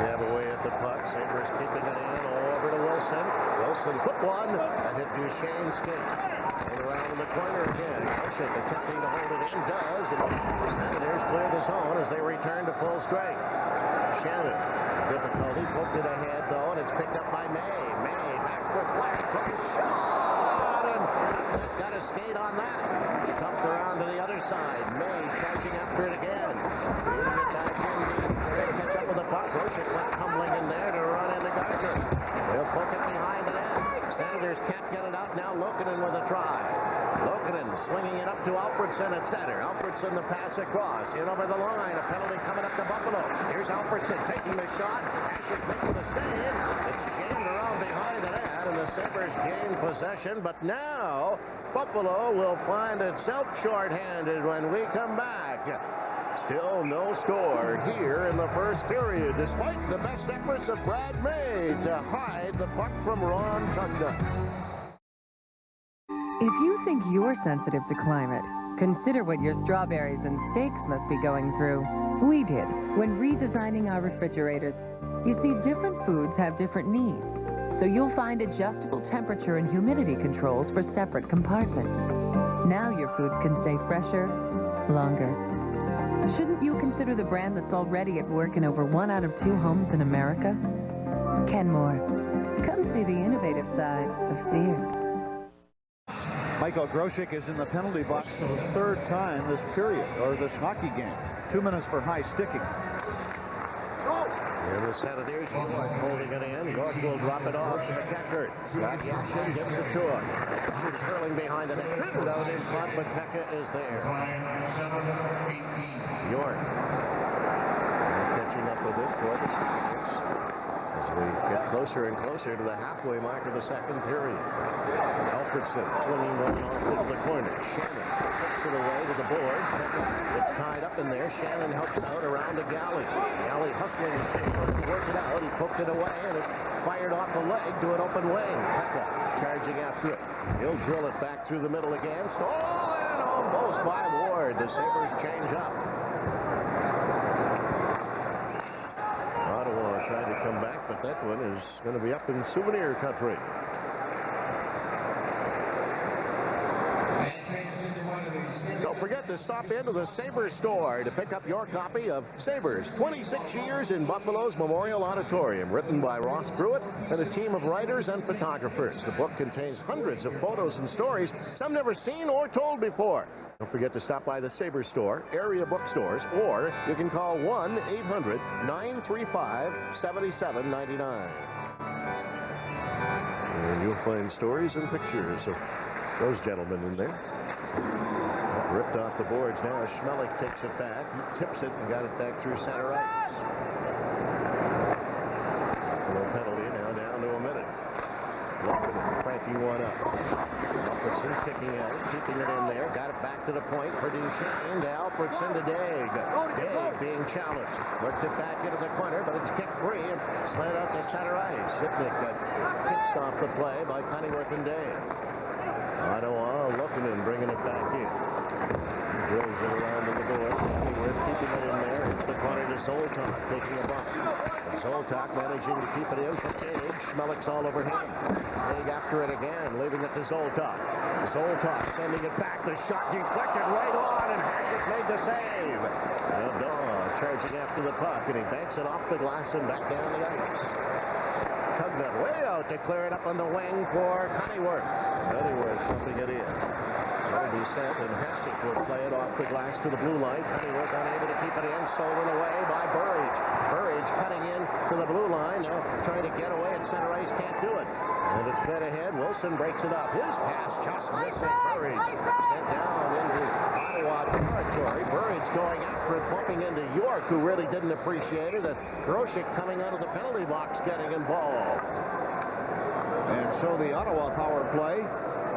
Speaker 1: Jab away at the puck. Sabres keeping it in all over to Wilson. Wilson put one and hit Duchesne's skate. And around in the corner again. Groshek attempting to hold it in. Does. And the Senators clear the zone as they return to full strength. Shannon, difficulty. Poked it ahead, though, and it's picked up by May. May, back foot flash. Took a shot. And got a skate on that. Stumped around to the other side. May charging after it again. Here to get back in. They're catch up with the puck. Groshek went tumbling in there to run into Gardner. They'll poke it behind the net. Senators can't get it out now. Lokinen with a try. Lokinen slinging it up to Alfredson at center. Alfredson the pass across. In over the line. A penalty coming up to Buffalo. Here's Alfredson taking the shot. Asher Quick with a save. It's jammed around behind the net, and the Sabres gain possession. But now Buffalo will find itself shorthanded when we come back. Still no score here in the first period, despite the best efforts of Brad May to hide the puck from Ron Tugnutt.
Speaker 13: If you think you're sensitive to climate, consider what your strawberries and steaks must be going through. We did when redesigning our refrigerators. You see, different foods have different needs, so you'll find adjustable temperature and humidity controls for separate compartments. Now your foods can stay fresher, longer. Shouldn't you consider the brand that's already at work in over 1 out of 2 homes in America? Kenmore. Come see the innovative side of Sears.
Speaker 2: Michael Groshek is in the penalty box for the 3rd time this period, or this hockey game. 2 minutes for high sticking.
Speaker 1: And the Senators, York holding it in. York will drop it off to McEachran. Got Yashin, gives it to him. Yashin curling behind the net. Ripped out in front, but Pekka is there. York catching up with it for the Senators as we get closer and closer to the halfway mark of the second period. Alfredson swinging one off into the corner. Shannon puts it away to the board. It's tied up in there. Shannon helps out around to Galley. Galley hustling to work it out. He poked it away, and it's fired off the leg to an open wing. Pekka charging after it. He'll drill it back through the middle again. Stolen almost by Ward. The Sabres change up. come back, but that one is going to be up in souvenir country. Don't forget to stop into the Sabres store to pick up your copy of Sabres, 26 Years in Buffalo's Memorial Auditorium, written by Ross Pruitt and a team of writers and photographers. The book contains hundreds of photos and stories, some never seen or told before. Don't forget to stop by the Sabres store, area bookstores, or you can call 1-800-935-7799. And you'll find stories and pictures of those gentlemen in there. Ripped off the boards now. Schmelik takes it back. He tips it and got it back through center ice. No penalty now, down to a minute. Frankie one up. Alfredson kicking at it, keeping it in there. Got it back to the point for Duchesne. To Alfredson to Daig. Daig being challenged. Worked it back into the corner, but it's kicked free and slid out to center ice. Sipnick got pitched off the play by Cunneyworth and Daig. Ottawa looking and bringing it back in. Drills it around to the board. Cunneyworth keeping it in there. It's the corner to Zoltok, taking a bump. Zoltok managing to keep it in for Daig. Schmelik's all over him. Daig after it again, leaving it to Zoltok. Zoltok sending it back. The shot deflected right on, and Hasek made the save. And Daw charging after the puck, and he banks it off the glass and back down the ice. Tugnutt way out to clear it up on the wing for Cunneyworth. Cunneyworth pumping it in. Well descent, and Hasek will play it off the glass to the blue line. Cunneyworth unable to keep it in, stolen away by Burridge. Burridge cutting in to the blue line, now trying to get away at center ice, can't do it. And it's fed ahead. Wilson breaks it up. His pass just missing. Burridge sent down into Ottawa territory. Burridge going after it, bumping into York, who really didn't appreciate it. And Grosek coming out of the penalty box getting involved.
Speaker 2: And so the Ottawa power play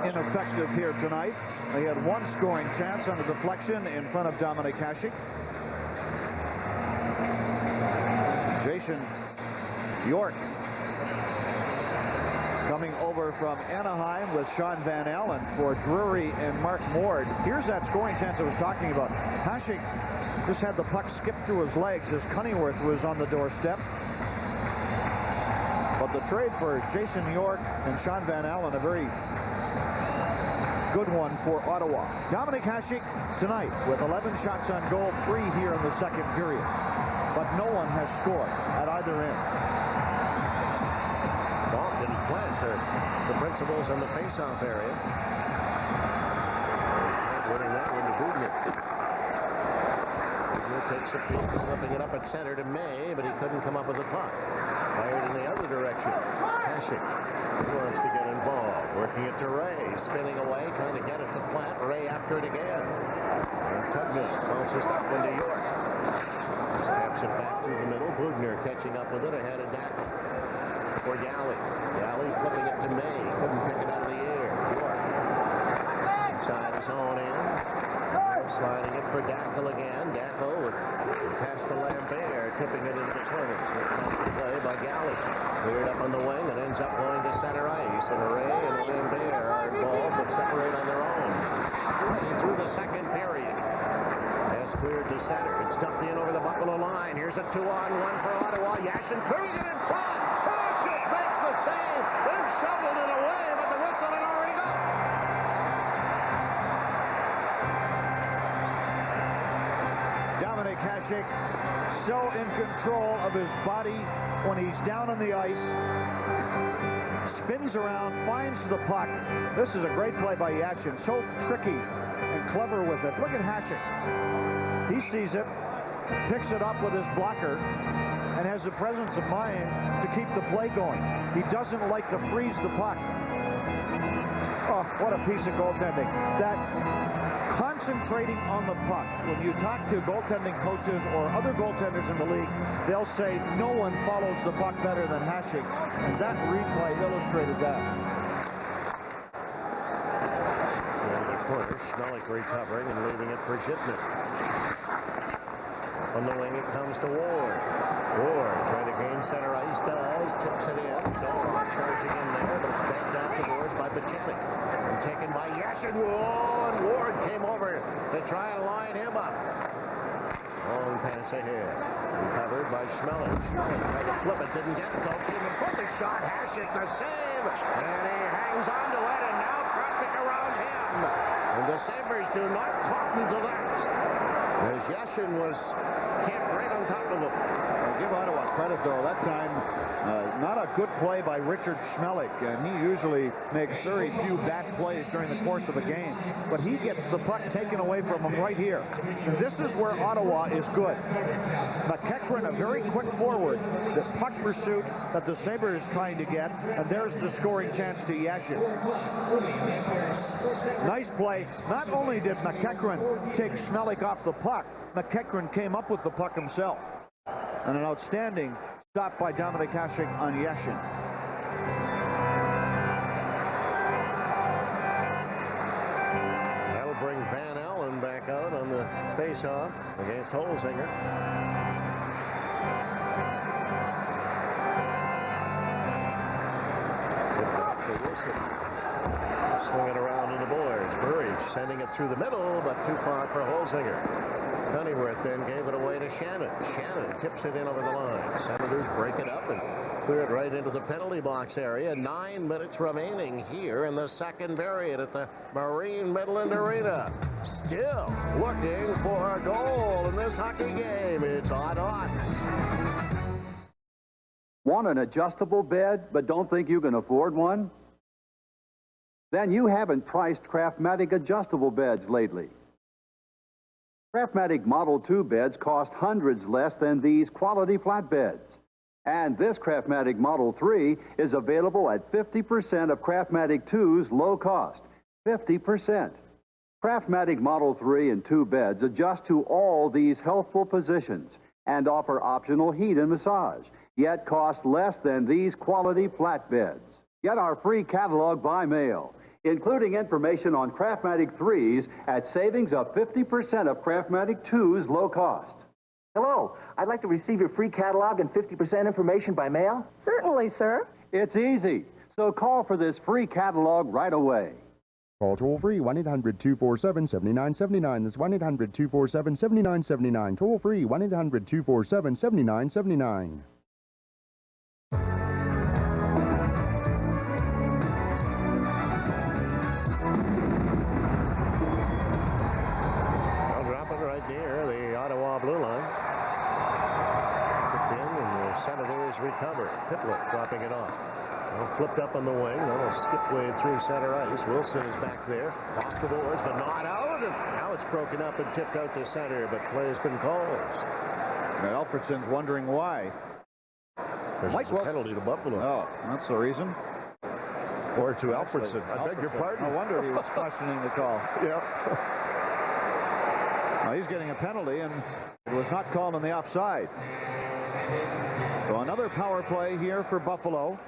Speaker 2: ineffective here tonight. They had one scoring chance on a deflection in front of Dominic Hasek. Jason York coming over from Anaheim with Sean Van Allen for Drury and Mark Mord. Here's that scoring chance I was talking about. Hasek just had the puck skip through his legs as Cunneyworth was on the doorstep. But the trade for Jason York and Sean Van Allen, a very good one for Ottawa. Dominic Hasek tonight with 11 shots on goal, 3 here in the second period. But no one has scored at either end.
Speaker 1: Dalton Plant are the principals in the face-off area. Winning that one to Bugner. Bugner takes a peek, slipping it up at center to May, but he couldn't come up with the puck. Fired in the other direction. Hasek wants to get involved. Working it to Ray. Spinning away, trying to get it to Platt. Ray after it again. And Tugnutt bounces that one to York. Taps it back through the middle. Bugner catching up with it ahead of Dackle. For Galley. Galley flipping it to May. Couldn't pick it out of the air. York. Inside his own end. Sliding it for Dackle again. Dackle past to Lambert, tipping it into the corner. Play by Galley. Cleared up on the wing and ends up going to center ice. And Ray and Lambert are involved but separate on their own. Through the second period. Pass cleared to center. It's dumped in over the Buffalo line. Here's a 2-on-1 for Ottawa. Yashin clearing it in front. Hasek makes the save. Then shoveled it away, but the whistle had already gone.
Speaker 2: Dominic Hasek so in control of his body when he's down on the ice. Spins around, finds the puck. This is a great play by Yashin. So tricky and clever with it. Look at Hasek. He sees it, picks it up with his blocker, and has the presence of mind to keep the play going. He doesn't like to freeze the puck. Oh, what a piece of goaltending. That concentrating on the puck. When you talk to goaltending coaches or other goaltenders in the league, they'll say no one follows the puck better than Hasek. And that replay illustrated that.
Speaker 1: In the corner, Schmelik recovering and leaving it for Shipman. On the wing, it comes to Ward. Ward trying to gain center ice, does, tips it in. Daw charging in there, but it's backed off the boards by Pacific. And taken by Yashin. Whoa, and Ward came over to try and line him up. Long pass ahead. Recovered by Schmeller. Schmeller tried to flip it, didn't get it. Goalkeeper put the shot. Hasek the save. And he hangs on to it, and now traffic around him. And the Sabres do not cotton to that. As Yashin was camped right on top of him.
Speaker 2: Give Ottawa credit, though. That time, not a good play by Richard Schmelik. And he usually makes very few back plays during the course of a game. But he gets the puck taken away from him right here. And this is where Ottawa is good. McEachran, a very quick forward. The puck pursuit that the Sabres is trying to get. And there's the scoring chance to Yashin. Nice play. Not only did McEachran take Schmelik off the puck, McEachran came up with the puck himself. And an outstanding stop by Dominic Hasek on Yashin.
Speaker 1: That'll bring Van Allen back out on the face-off against Holzinger. Tipped off to Wilson. Swing it around to the boards. Burridge sending it through the middle, but too far for Holzinger. Cunninworth then gave it away to Shannon. Shannon tips it in over the line. Senators break it up and clear it right into the penalty box area. 9 minutes remaining here in the second period at the Marine Midland Arena. Still looking for a goal in this hockey game. It's odd odds.
Speaker 14: Want an adjustable bed but don't think you can afford one? Then you haven't priced Craftmatic adjustable beds lately. Craftmatic Model 2 beds cost hundreds less than these quality flatbeds. And this Craftmatic Model 3 is available at 50% of Craftmatic 2's low cost. 50%. Craftmatic Model 3 and 2 beds adjust to all these healthful positions and offer optional heat and massage, yet cost less than these quality flatbeds. Get our free catalog by mail, including information on Craftmatic 3s at savings of 50% of Craftmatic 2's low cost.
Speaker 15: Hello, I'd like to receive your free catalog and 50% information by mail.
Speaker 16: Certainly, sir.
Speaker 14: It's easy, so call for this free catalog right away.
Speaker 17: Call toll-free 1-800-247-7979. That's 1-800-247-7979. Toll-free 1-800-247-7979.
Speaker 1: Near the Ottawa blue line. Kicked in and the Senators recover. Pitlick dropping it off. Well, flipped up on the wing. That'll skip way through center ice. Wilson is back there. Off the boards, but not out. And now it's broken up and tipped out to center, but play has been called.
Speaker 2: And Alfredson's wondering why.
Speaker 1: There's a penalty to Buffalo.
Speaker 2: Oh, that's the reason.
Speaker 1: Or to Alfredson. I beg your pardon.
Speaker 2: No wonder he was questioning the call.
Speaker 1: Yep.
Speaker 2: Now he's getting a penalty, and it was not called on the offside. So another power play here for Buffalo.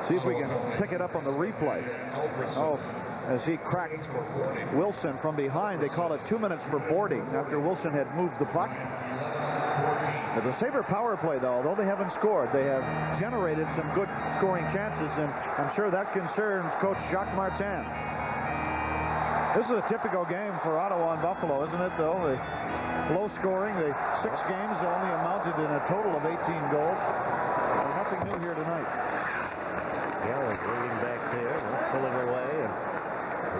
Speaker 2: See if we can pick it up on the replay. Oh, as he cracked Wilson from behind. They call it 2 minutes for boarding after Wilson had moved the puck. But the Sabre power play, though, although they haven't scored, they have generated some good scoring chances, and I'm sure that concerns Coach Jacques Martin. This is a typical game for Ottawa and Buffalo, isn't it, though? The low scoring, the 6 games only amounted in a total of 18 goals. There's nothing new here tonight.
Speaker 1: Galley bringing back there, pulling away, and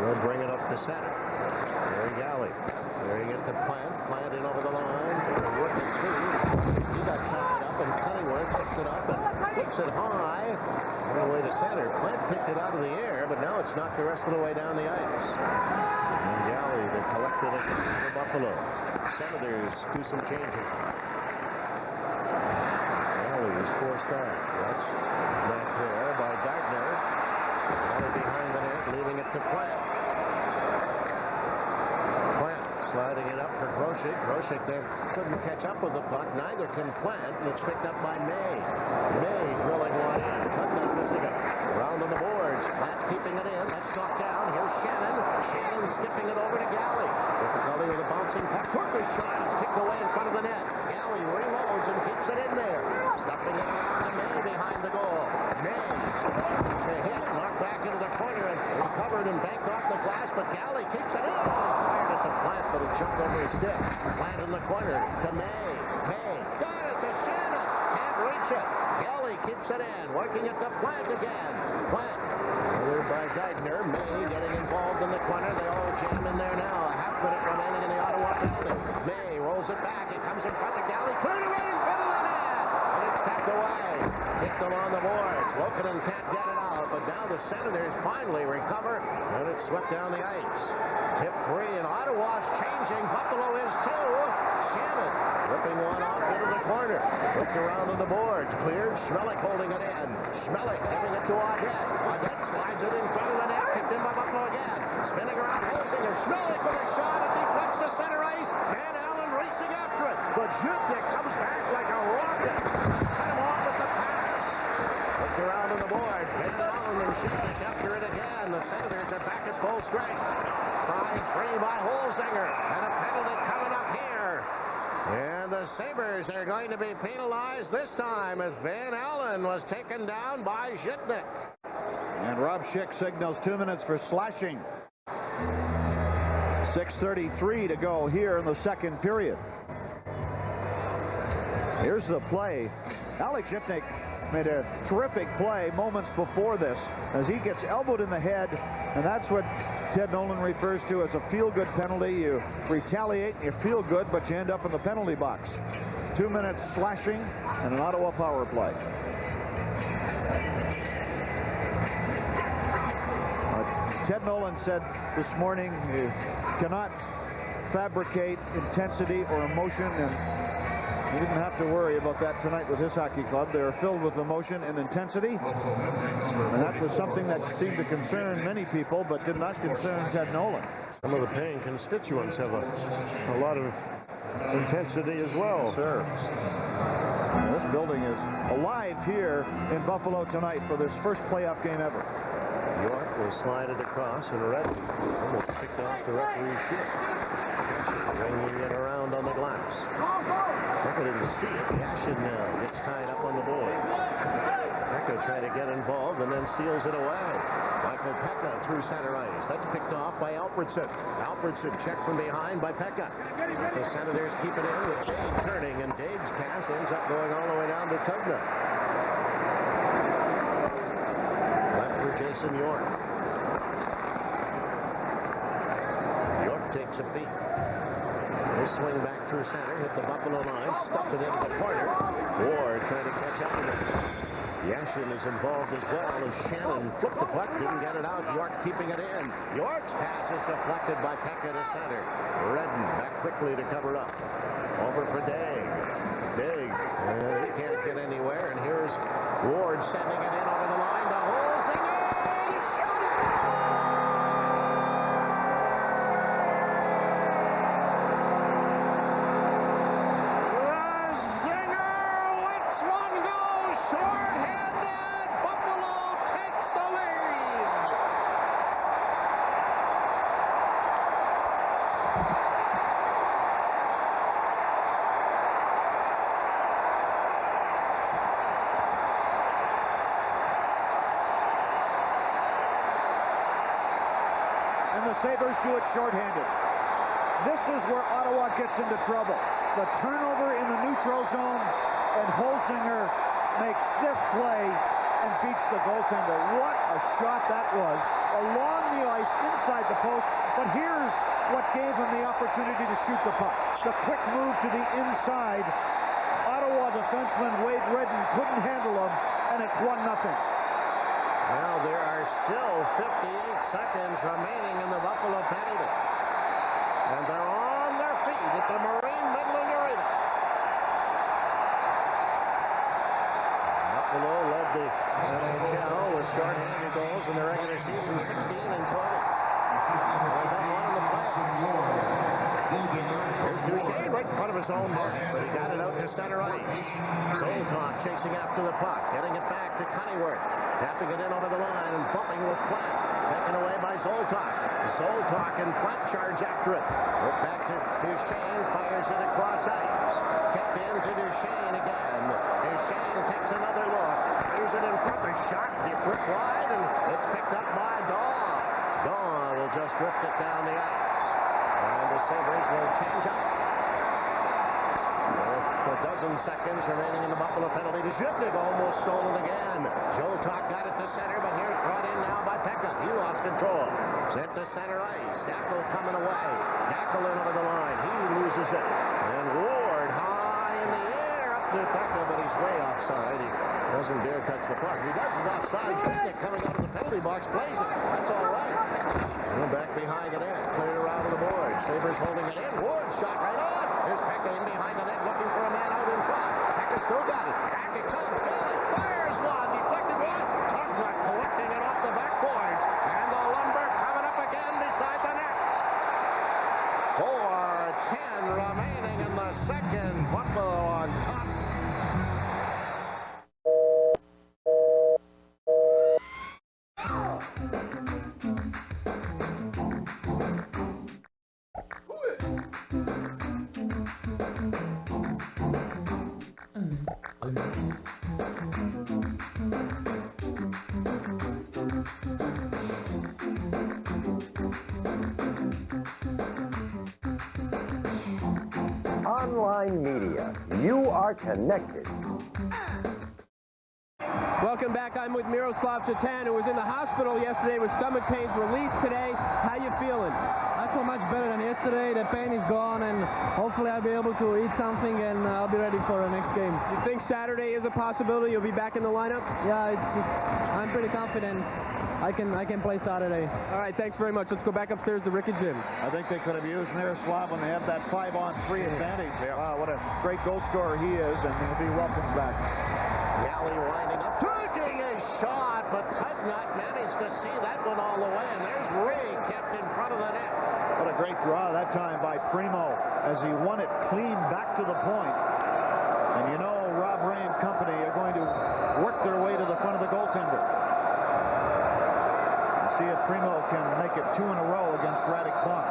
Speaker 1: they'll bring it up to center. Gary Galley, there he gets the plant in over the line, looking through. He got tied up, and Cunningworth picks it up and puts it high. All the way to center. Plant picked it out of the air, but now it's knocked the rest of the way down the ice. And Galley, they collected it for Buffalo. Senators do some changing. Galley is forced back. That's back there by Gardner. Galley behind the net, leaving it to Plant. Plant sliding it up for Grosek. Grosek then couldn't catch up with the puck. Neither can Plant, and it's picked up by May. May drilling one in. Tugnutt missing it. Around on the boards. Plant keeping it in. That's knocked down. Here's Shannon. Shannon skipping it over to Galley. Difficulty with a bouncing puck. Turkish shot. It's kicked away in front of the net. Galley reloads and keeps it in there. Stuffing it around to May behind the goal. May. The hit. Knocked back into the corner and recovered and banked off the glass, but Galley keeps it in. Fired at the Plant, but it jumped over his stick. Plant in the corner to May. May got it to Shannon. Can't reach it. Kelly keeps it in. Working it to Plant again. Plant. Another by Gardner. May getting involved in the corner. They all jam in there now. A half minute remaining in the Ottawa building. May rolls it back. It comes in front of Galley. Cleared away in front of the net. And it's tapped away. Picked along the boards. Lokinen can't get it out. But now the Senators finally recover. And it's swept down the ice. Tip free. And Ottawa's changing. Buffalo is too. Shannon ripping one off into the corner. Looked around on the boards. Cleared. Schmelik holding it in. Schmelik giving it to Audette. Audette slides it in front of the net. Kicked in by Buffalo again. Spinning around Holzinger. Schmelik with a shot. It deflects to center ice. Van Allen racing after it. But Jutnik comes back like a rocket. Cut him off with the pass. Looked around on the board. Van Allen and Jutnik after it again. The Senators are back at full strength. Tried free by Holzinger. And a penalty coming up here. And the Sabres are going to be penalized this time as Van Allen was taken down by Jutnik.
Speaker 2: And Rob Schick signals 2 minutes for slashing. 6:33 to go here in the second period. Here's the play. Alex Jutnik made a terrific play moments before this as he gets elbowed in the head, and that's what Ted Nolan refers to as a feel-good penalty. You retaliate, you feel good, but you end up in the penalty box. 2 minutes slashing and an Ottawa power play. Ted Nolan said this morning you cannot fabricate intensity or emotion, and he didn't have to worry about that tonight with his hockey club. They are filled with emotion and intensity, and that was something that seemed to concern many people but did not concern Ted Nolan.
Speaker 1: Some of the paying constituents have a lot of intensity as well.
Speaker 2: Sure. This building is alive here in Buffalo tonight for this first playoff game ever.
Speaker 1: York will slide it across, and Redden almost picked off the referee's shit. Ringing it around on the glass. Pekka didn't see it. Yashin now gets tied up on the board. Pekka trying to get involved and then steals it away. Michael Pekka through center ice. That's picked off by Alfredson. Alfredson checked from behind by Pekka. The Senators keep it in with Dave turning, and Dave's pass ends up going all the way down to Tugna. Jason York. York takes a beat. He'll swing back through center, hit the Buffalo line, stuffed it into the corner. Ward trying to catch up with it. Yashin is involved as well, and Shannon flipped the puck, didn't get it out. York keeping it in. York's pass is deflected by Pekka to center. Redden back quickly to cover up. Over for Dag. Dag, he can't get anywhere, and here's Ward sending it in over the line to Holzinger.
Speaker 2: Sabres do it shorthanded. This is where Ottawa gets into trouble. The turnover in the neutral zone, and Holzinger makes this play and beats the goaltender. What a shot that was. Along the ice, inside the post, but here's what gave him the opportunity to shoot the puck. The quick move to the inside. Ottawa defenseman Wade Redden couldn't handle him, and it's 1-0.
Speaker 1: Well, there are still 58 seconds remaining in the Buffalo penalty. And they're on their feet at the Marine Midland Arena. Buffalo led the NHL with shorthanded goals in the regular season, 16 and 20. They got one in the playoffs. Here's Duchesne right in front of his own net, but he got it out to center ice. Zoltok chasing after the puck, getting it back to Cunningham. Tapping it in over the line and bumping with Platt. Taken away by Zoltok. Zoltok and Platt charge after it. Look back to Duchesne, fires it across ice. Kicked in to Duchesne again. Duchesne takes another look. Here's it in front. The shot, deep rip wide, and it's picked up by Daw. Daw will just drift it down the ice. And the Sabres will change up. With a dozen seconds remaining in the Buffalo penalty. The Shipnick almost stole it again. Joe Talk got it to center, but here's brought in now by Pekka. He lost control. Sent to center ice. Dackel coming away. Dackel in over the line. He loses it. And Ward high in the air up to Pekka, but he's way offside. He doesn't dare touch the puck. He does his offside. Shipnick coming out of the penalty box plays it. That's all right. And back behind the net. Cleared around to the boards. Sabres holding it in. Ward shot right on. Here's Pekka in behind the net looking for a man out in front. Pekka still got it. Back it comes. Bailey fires one. Deflected one. Tugnuck collecting it off the backboards. And the lumber coming up again beside the net. 4:10 remaining in the second. Buffalo on top.
Speaker 15: Online media. You are connected.
Speaker 4: Welcome back. I'm with Miroslav Shatan, who was in the hospital yesterday with stomach pains, released today. How you feeling?
Speaker 7: I feel much better than yesterday. The pain is gone, and hopefully I'll be able to eat something, and I'll be ready for the next game.
Speaker 4: You think Saturday is a possibility? You'll be back in the lineup?
Speaker 7: Yeah, I'm pretty confident I can play Saturday.
Speaker 4: All right, thanks very much. Let's go back upstairs to Rick and Jim.
Speaker 2: I think they could have used Miroslav when they had that 5-on-3 advantage. Wow, what a great goal scorer he is, and he'll be welcomed back.
Speaker 1: Yali winding up, taking a shot, but Tugnuck managed to see that one all the way, and there's Ray kept in front of the net.
Speaker 2: What a great draw that time by Primo as he won it clean back to the point. And you know Rob Ray and company are going to work their way to the front of the goaltender. You see if Primo can make it 2 in a row against Radek Bonk.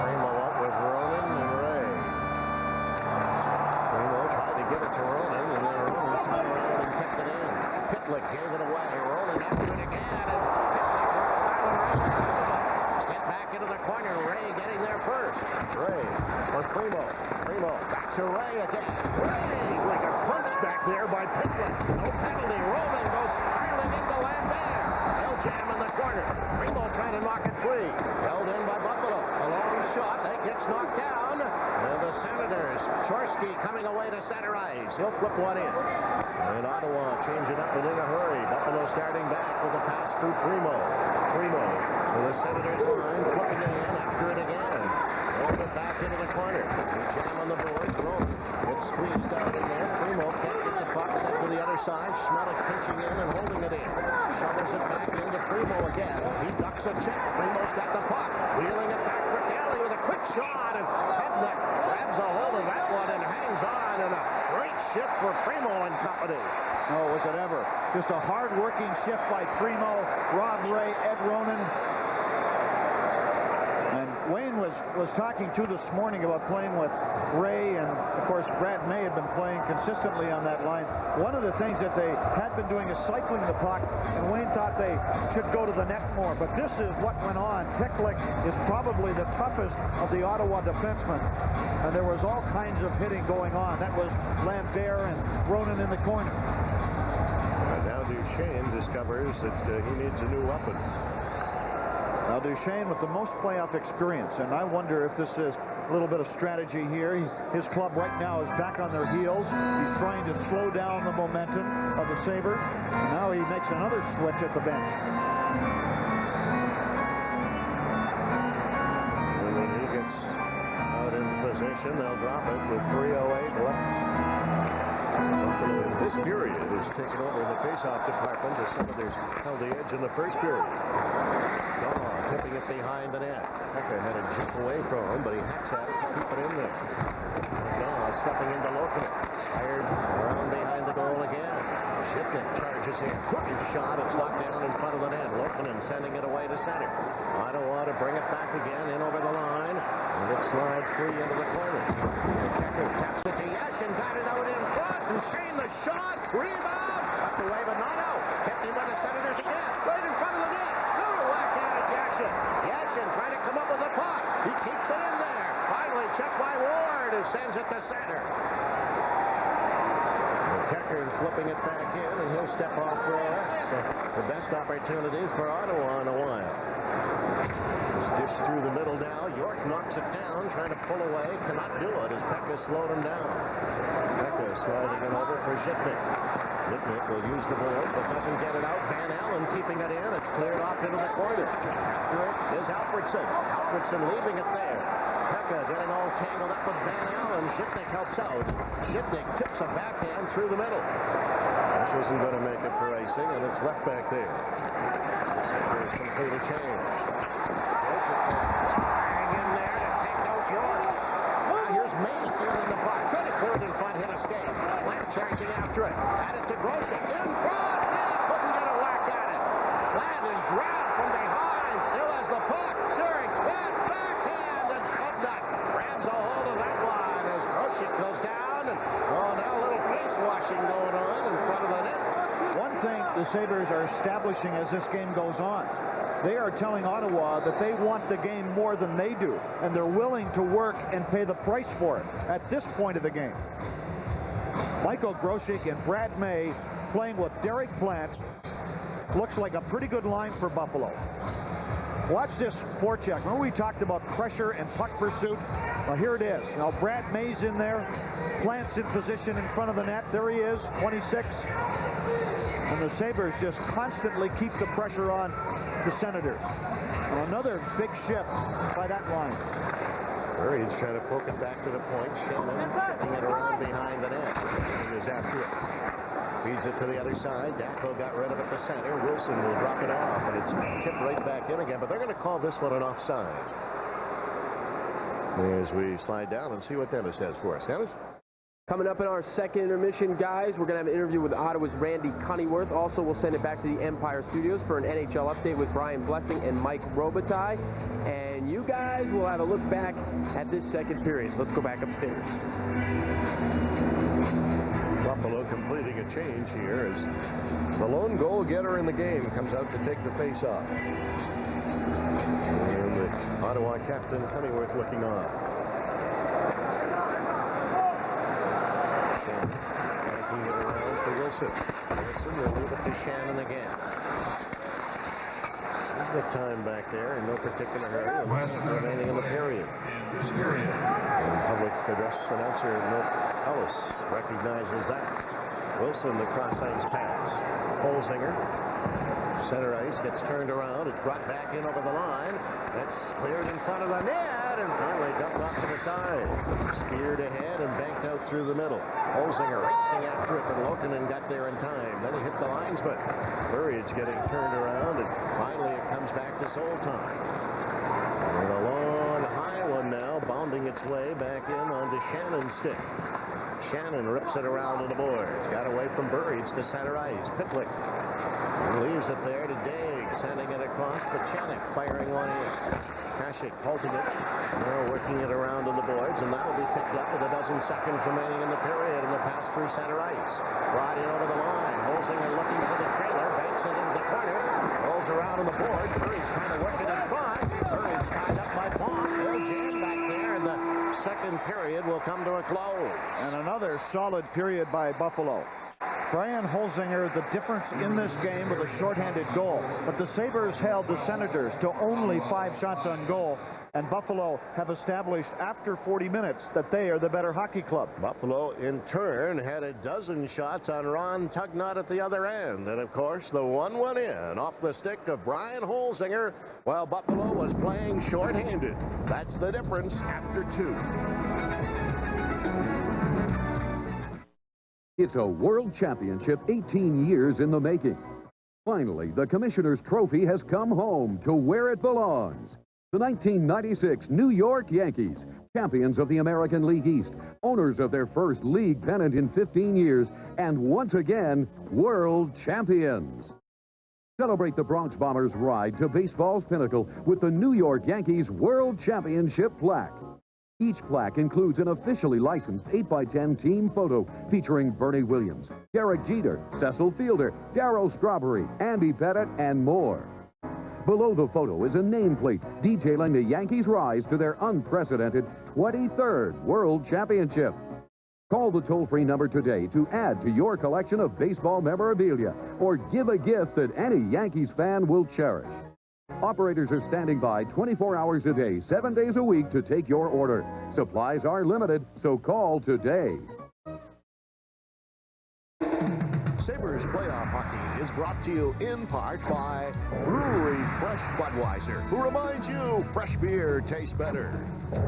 Speaker 1: Primo up with Ronan and Ray. Primo tried to give it to Ronan, and then Ronan spun around and kept it in. Pitlick gave it away. Ronan after it again, and sent back into the corner. Ray getting there first. Ray for Primo. Primo back to Ray again. Ray with a punch back there by Pitlick. No penalty. Roman goes spiraling into Lambert. They'll jam in the corner. Primo trying to knock it free. Held in by Buffalo. A long shot. That gets knocked down. And the Senators. Chorsky coming away to center ice. He'll flip one in. And Ottawa changing up and in a hurry. Buffalo starting back with a pass through Primo. Primo to the Senators line. Flipping it in after it again. Hold it back into the corner. Jam on the boards. Roman gets squeezed out in there. Primo can't get the puck. Sent to the other side. Schmelik pinching in and holding it in. Shovels it back into Primo again. He ducks a check. Primo's got the puck. Wheeling it back for Kelly with a quick shot. And Tednick grabs a hold of that one and hangs on. And a great shift for Primo and company.
Speaker 2: Oh, was it ever. Just a hard-working shift by Primo, Rob Ray, Ed Ronan. And Wayne was talking to this morning about playing with Ray, and of course Brad May had been playing consistently on that line. One of the things that they had been doing is cycling the puck, and Wayne thought they should go to the net more. But this is what went on. Pitlick is probably the toughest of the Ottawa defensemen, and there was all kinds of hitting going on. That was Lambert and Ronan in the corner.
Speaker 1: Now Duchesne discovers that he needs a new weapon.
Speaker 2: Now Duchesne with the most playoff experience, and I wonder if this is a little bit of strategy here. His club right now is back on their heels. He's trying to slow down the momentum of the Sabres. And now he makes another switch at the bench.
Speaker 1: And when he gets out in position, they'll drop it with 3:08 left. In this period has taken over the faceoff department as some of theirs held the edge in the first period. Tipping it behind the net. Pekka had a jump away from him, but he hacks at it to keep it in there. Stepping into Lokinen. Fired around behind the goal again. Shipnick charges in. Quick shot. It's knocked down in front of the net. Lokinen sending it away to center. Ottawa to bring it back again in over the line. And it slides free into the corner. Pekka taps it to Yashin. Got it out in front. And Shane the shot. Rebound. Tucked away but not out. Kept in by the Senators again. Right in front of the net. Another whack at it. Yashin. Yashin trying to come up with the puck. He keeps it in there. Finally checked by Ward, who sends it to center. Keckern flipping it back in, and he'll step off for us. The best opportunities for Ottawa in a while. Dish through the middle now. York knocks it down, trying to pull away. Cannot do it as Pekka slowed him down. Pekka sliding it over for Zhitnik. Zhitnik will use the board, but doesn't get it out. Van Allen keeping it in. It's cleared off into the corner. After it is Alfredson. Alfredson leaving it there. Pekka getting all tangled up with Van Allen. Zhitnik helps out. Zhitnik tips a backhand through the middle. This isn't going to make it for icing, and it's left back there. Sabres complete a change. Flying in there to take out York. Now here's Mays stealing the puck. Good at third in front, hit escape. Plant charging after it. Had it to Grosek. In front. He couldn't get a whack at it. Plant is grabbed from behind. Still has the puck. During that backhand. And Tugnutt grabs a hold of that one as Grosek goes down. And now a little face washing going on in front of the net.
Speaker 2: One thing the Sabres are establishing as this game goes on, they are telling Ottawa that they want the game more than they do, and they're willing to work and pay the price for it at this point of the game. Michael Grosek and Brad May playing with Derek Plant. Looks like a pretty good line for Buffalo. Watch this forecheck. Remember we talked about pressure and puck pursuit? Well, here it is. Now Brad May's in there. Plant's in position in front of the net. There he is, 26. And the Sabres just constantly keep the pressure on the Senators. Well, another big shift by that line.
Speaker 1: Murray's trying to poke it back to the point. Shannon shipping it around behind the net. He is after it. Feeds it to the other side. Dacko got rid of it to center. Wilson will drop it off, and it's tipped right back in again. But they're going to call this one an offside. As we slide down and see what Dennis has for us. Dennis?
Speaker 4: Coming up in our second intermission, guys, we're going to have an interview with Ottawa's Randy Cunneyworth. Also, we'll send it back to the Empire Studios for an NHL update with Brian Blessing and Mike Robitaille. And you guys will have a look back at this second period. Let's go back upstairs.
Speaker 1: Buffalo completing a change here as the lone goal getter in the game comes out to take the face off. And the Ottawa captain Cunneyworth looking on. Backing it around for Wilson. Wilson will leave it to Shannon again. He's got time back there in no particular hurry. Remaining in the period. And public address announcer Milt Ellis recognizes that. Wilson, the cross ice pass. Holzinger, center ice, gets turned around. It's brought back in over the line. That's cleared in front of the net and finally dumped off to the side. Speared ahead and banked out through the middle. Holzinger racing after it, but Lokinen got there in time. Then he hit the linesman. Burridge getting turned around, and finally it comes back to Soltan. And a long high one now, bounding its way back in onto Shannon's stick. Shannon rips it around to the boards. Got away from Burridge to center ice. Pitlick leaves it there to Daigle, sending it across. Pachenik firing one in. Kasich halting it. Now working it around on the boards, and that will be picked up with 12 seconds remaining in the period, and the pass through center ice. Brought in over the line. Holzinger looking for the trailer. Banks it into the corner. Rolls around on the board. Burridge trying to work it in front. Burridge tied up by Bond. Bill Jam back there, and the second period will come to a close.
Speaker 2: And another solid period by Buffalo. Brian Holzinger, the difference in this game with a shorthanded goal. But the Sabres held the Senators to only 5 shots on goal. And Buffalo have established after 40 minutes that they are the better hockey club.
Speaker 1: Buffalo, in turn, had 12 shots on Ron Tugnutt at the other end. And, of course, the 1-1 in off the stick of Brian Holzinger while Buffalo was playing shorthanded. That's the difference after 2.
Speaker 16: It's a World Championship 18 years in the making. Finally, the Commissioner's Trophy has come home to where it belongs. The 1996 New York Yankees, champions of the American League East, owners of their first league pennant in 15 years, and once again, world champions. Celebrate the Bronx Bombers' ride to baseball's pinnacle with the New York Yankees World Championship plaque. Each plaque includes an officially licensed 8x10 team photo featuring Bernie Williams, Derek Jeter, Cecil Fielder, Darryl Strawberry, Andy Pettit, and more. Below the photo is a nameplate detailing the Yankees' rise to their unprecedented 23rd World Championship. Call the toll-free number today to add to your collection of baseball memorabilia or give a gift that any Yankees fan will cherish. Operators are standing by 24 hours a day, 7 days a week to take your order. Supplies are limited, so call today.
Speaker 1: Sabres Playoff Hockey is brought to you in part by Brewery Fresh Budweiser, who reminds you fresh beer tastes better.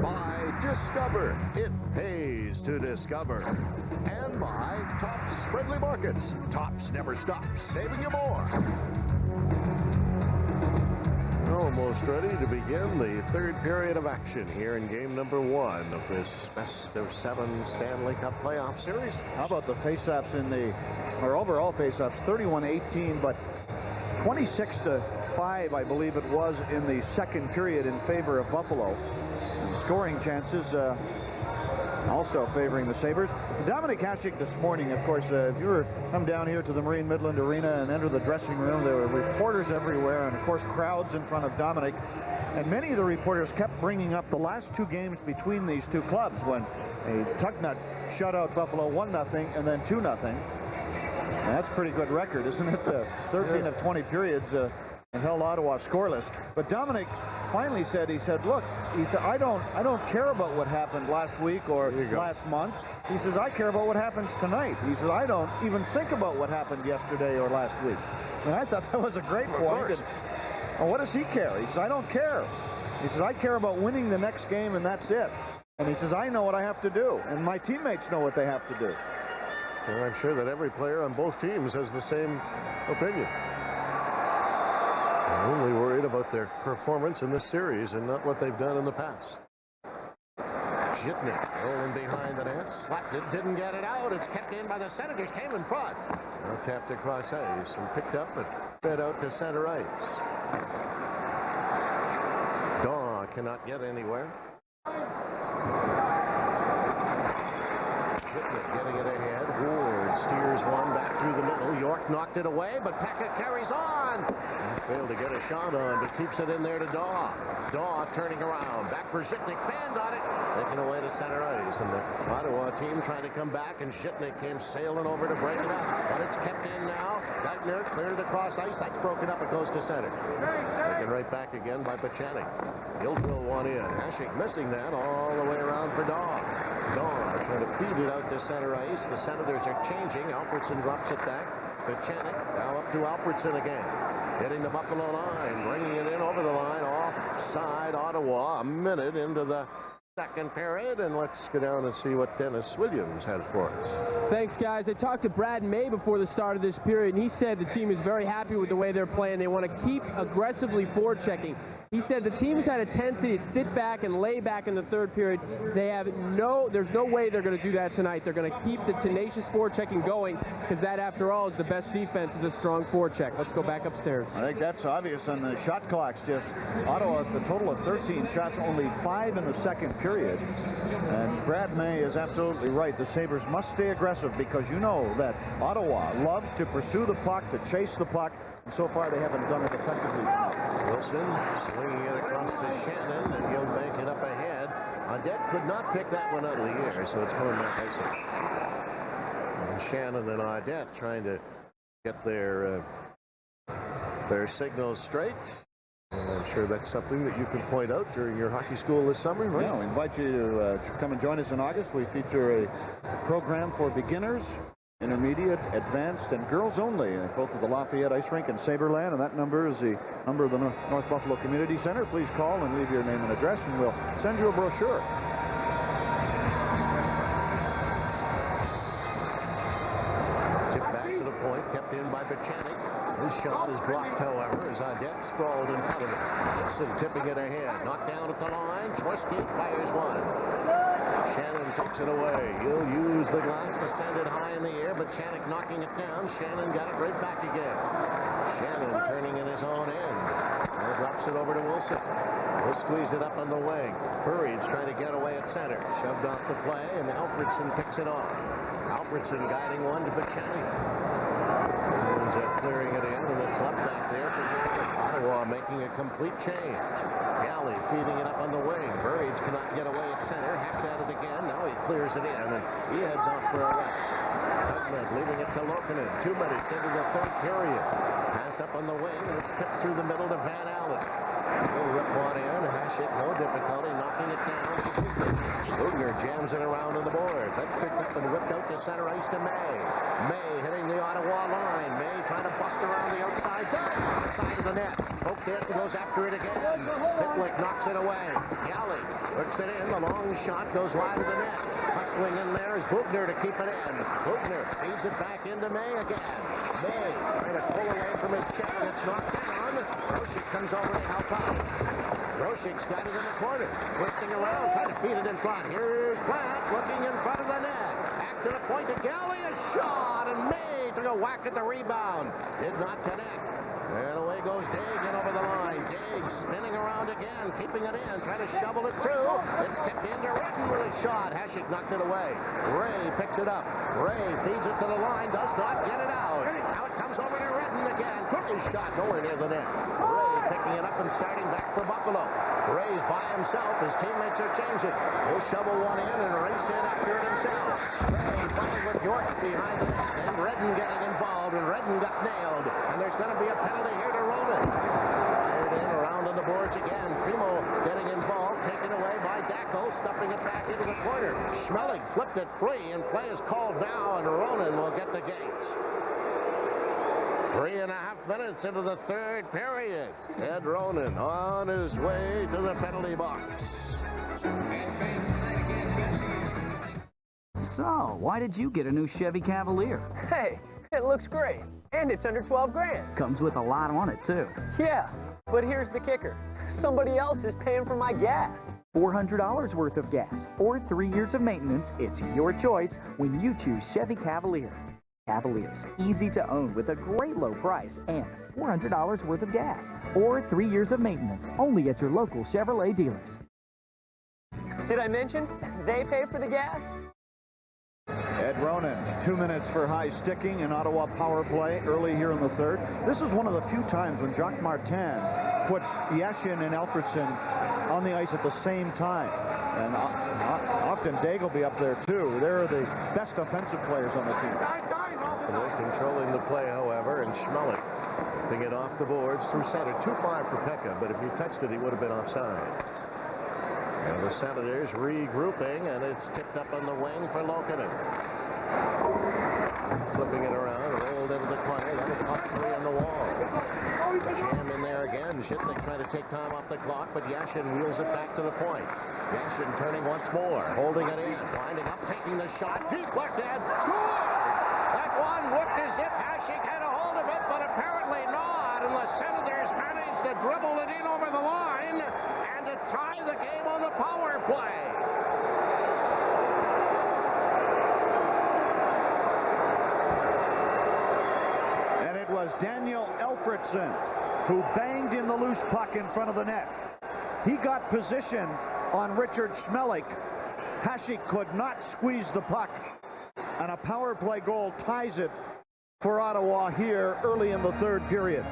Speaker 1: By Discover, it pays to discover. And by Tops Friendly Markets. Tops never stops saving you more. Almost ready to begin the third period of action here in game number 1 of this best of 7 Stanley Cup playoff series.
Speaker 2: How about the faceoffs overall faceoffs, 31-18, but 26-5, I believe it was, in the second period in favor of Buffalo. And scoring chances also favoring the Sabres. Dominic Hasek this morning, of course, if you were come down here to the Marine Midland Arena and enter the dressing room, there were reporters everywhere and, of course, crowds in front of Dominic. And many of the reporters kept bringing up the last 2 games between these 2 clubs when a Tugnut shut out Buffalo 1-0 and then 2-0. And that's a pretty good record, isn't it? 13 of 20 periods and held Ottawa scoreless. But Dominic finally said, look, I don't care about what happened last week or last month. He says, I care about what happens tonight. He says, I don't even think about what happened yesterday or last week. And I thought that was a great point. And what does he care? He says, I don't care. He says, I care about winning the next game, and that's it. And he says, I know what I have to do, and my teammates know what they have to do.
Speaker 1: Well, I'm sure that every player on both teams has the same opinion. They're only worried about their performance in this series and not what they've done in the past. Zhitnik rolling behind the net, slapped it, didn't get it out. It's kept in by the Senators, came in front. Now tapped across ice and picked up and fed out to center ice. Daw cannot get anywhere. Zhitnik getting it ahead. Ward steers one back through the middle. York knocked it away, but Pekka carries on. He failed to get a shot on, but keeps it in there to Daw. Daw turning around. Back for Zhitnik. Fanned on it. Taken away to center ice. And the Ottawa team trying to come back, and Zhitnik came sailing over to break it up. But it's kept in now. Geithner cleared it across ice. That's broken up. It goes to center. Taken right back again by Pachanik. He'll drill one in. Hasek missing that all the way around for Daw. Daw trying to feed it out to center ice. The Senators are changing. Alfredsson drops it back. Pachanik now up to Alfredsson again. Hitting the Buffalo line. Bringing it in over the line. Offside Ottawa. A minute into the second period, and let's go down and see what Dennis Williams has for us.
Speaker 4: Thanks, guys. I talked to Brad May before the start of this period, and he said the team is very happy with the way they're playing. They want to keep aggressively forechecking. He said the team's had a tendency to sit back and lay back in the third period. There's no way they're going to do that tonight. They're going to keep the tenacious forechecking going, because that, after all, is the best defense, is a strong forecheck. Let's go back upstairs.
Speaker 2: I think that's obvious on the shot clocks. Just Ottawa, the total of 13 shots, only 5 in the second period. And Brad May is absolutely right. The Sabres must stay aggressive, because you know that Ottawa loves to pursue the puck, to chase the puck. And so far, they haven't done it effectively.
Speaker 1: Wilson swinging it across to Shannon, and he'll bank it up ahead. Audette could not pick that one out of the air, so it's coming back icing. And Shannon and Audette trying to get their signals straight. And I'm sure that's something that you can point out during your hockey school this summer, right?
Speaker 2: Yeah, we invite you to come and join us in August. We feature a program for beginners, intermediate, advanced, and girls only, both at the Lafayette Ice Rink in Saberland, and that number is the number of the North Buffalo Community Center. Please call and leave your name and address, and we'll send you a brochure.
Speaker 1: Tipped back to the point, kept in by Pachanik. His shot is blocked, however, as Audette sprawled in front of him. Wilson tipping it ahead, knocked down at the line. Trisky fires one. Shannon takes it away. He'll use the glass to send it high in the air, but Shannon knocking it down. Shannon got it right back again. Shannon turning in his own end. Now drops it over to Wilson. He'll squeeze it up on the wing. Hurried's trying to get away at center. Shoved off the play, and Alfredsson picks it off. Alfredsson guiding one to Pachanik. Ends up clearing it in, and it's left back there for Gary. Ottawa making a complete change. Galley feeding it up on the wing. Burridge cannot get away at center. Hacked at it again. Now he clears it in, and he heads off for a rest. Tugman leaving it to Lokinen. 2 minutes into the third period. Pass up on the wing, and it's tipped through the middle to Van Allen. He'll rip one in. Hashik, no difficulty, knocking it down. Bugner jams it around on the boards. That's picked up and whipped out to center ice to May. May hitting the Ottawa line. May trying to bust around the outside. Side of the net. Poked it and goes after it again. Pitlick knocks it away. Galley works it in. The long shot goes wide of the net. Hustling in there is Bugner to keep it in. Bugner feeds it back into May again. May trying to pull away from his check. It's knocked down. Roshik comes over to help out. Roshik's got it in the corner. Twisting around, trying to feed it in front. Here's Platt looking in front of the net. Back to the point to Galley. A shot, and May took a whack at the rebound. Did not connect. And away goes Dagan over the line. Dagan spinning around again, keeping it in, trying to shovel it through. It's kicked into Redden with a shot. Hashik knocked it away. Ray picks it up. Ray feeds it to the line, does not get it out. Now it comes over to Redden again. Took his shot, nowhere near the net. Ray picking it up and starting back for Buffalo. Ray's by himself. His teammates are changing. He'll shovel one in and race in after it himself. Ray fighting with York behind the net. And Redden getting involved, and Redden got nailed. And there's going to be a penalty here to Ronan. Fired in around on the boards again. Primo getting involved, taken away by Dacko, stuffing it back into the corner. Schmeling flipped it free, and play is called now, and Ronan will get the gates. 3.5 minutes into the third period. Ed Ronan on his way to the penalty box.
Speaker 3: So, why did you get a new Chevy Cavalier?
Speaker 4: Hey, it looks great. And it's under 12 grand.
Speaker 3: Comes with a lot on it, too.
Speaker 4: Yeah, but here's the kicker. Somebody else is paying for my gas.
Speaker 3: $400 worth of gas or 3 years of maintenance. It's your choice when you choose Chevy Cavalier. Cavalier's easy to own with a great low price and $400 worth of gas or 3 years of maintenance only at your local Chevrolet dealers.
Speaker 4: Did I mention they pay for the gas?
Speaker 2: Ed Ronan, 2 minutes for high sticking in Ottawa power play early here in the third. This is one of the few times when Jacques Martin puts Yashin and Alfredson on the ice at the same time. And often Daig will be up there too. They're the best offensive players on the team.
Speaker 1: Controlling the play, however, and Schmeling picking it off the boards through center. 2-5 for Pekka, but if he touched it, he would have been offside. And the Senators regrouping, and it's tipped up on the wing for Lokinen. Flipping it around, rolled into the corner, then it's puck free on the wall. Jam in there again. Shitnik trying to take time off the clock, but Yashin wheels it back to the point. Yashin turning once more, holding it in, winding up, taking the shot. Deep left hand, score! That one looked as if Hashik had a hold of it, but apparently not. And the Senators managed to dribble it in over the line and to tie the game on the power play.
Speaker 2: And it was Daniel Alfredson who banged in the loose puck in front of the net. He got position on Richard Schmeling. Hashik could not squeeze the puck. And a power play goal ties it for Ottawa here early in the third period.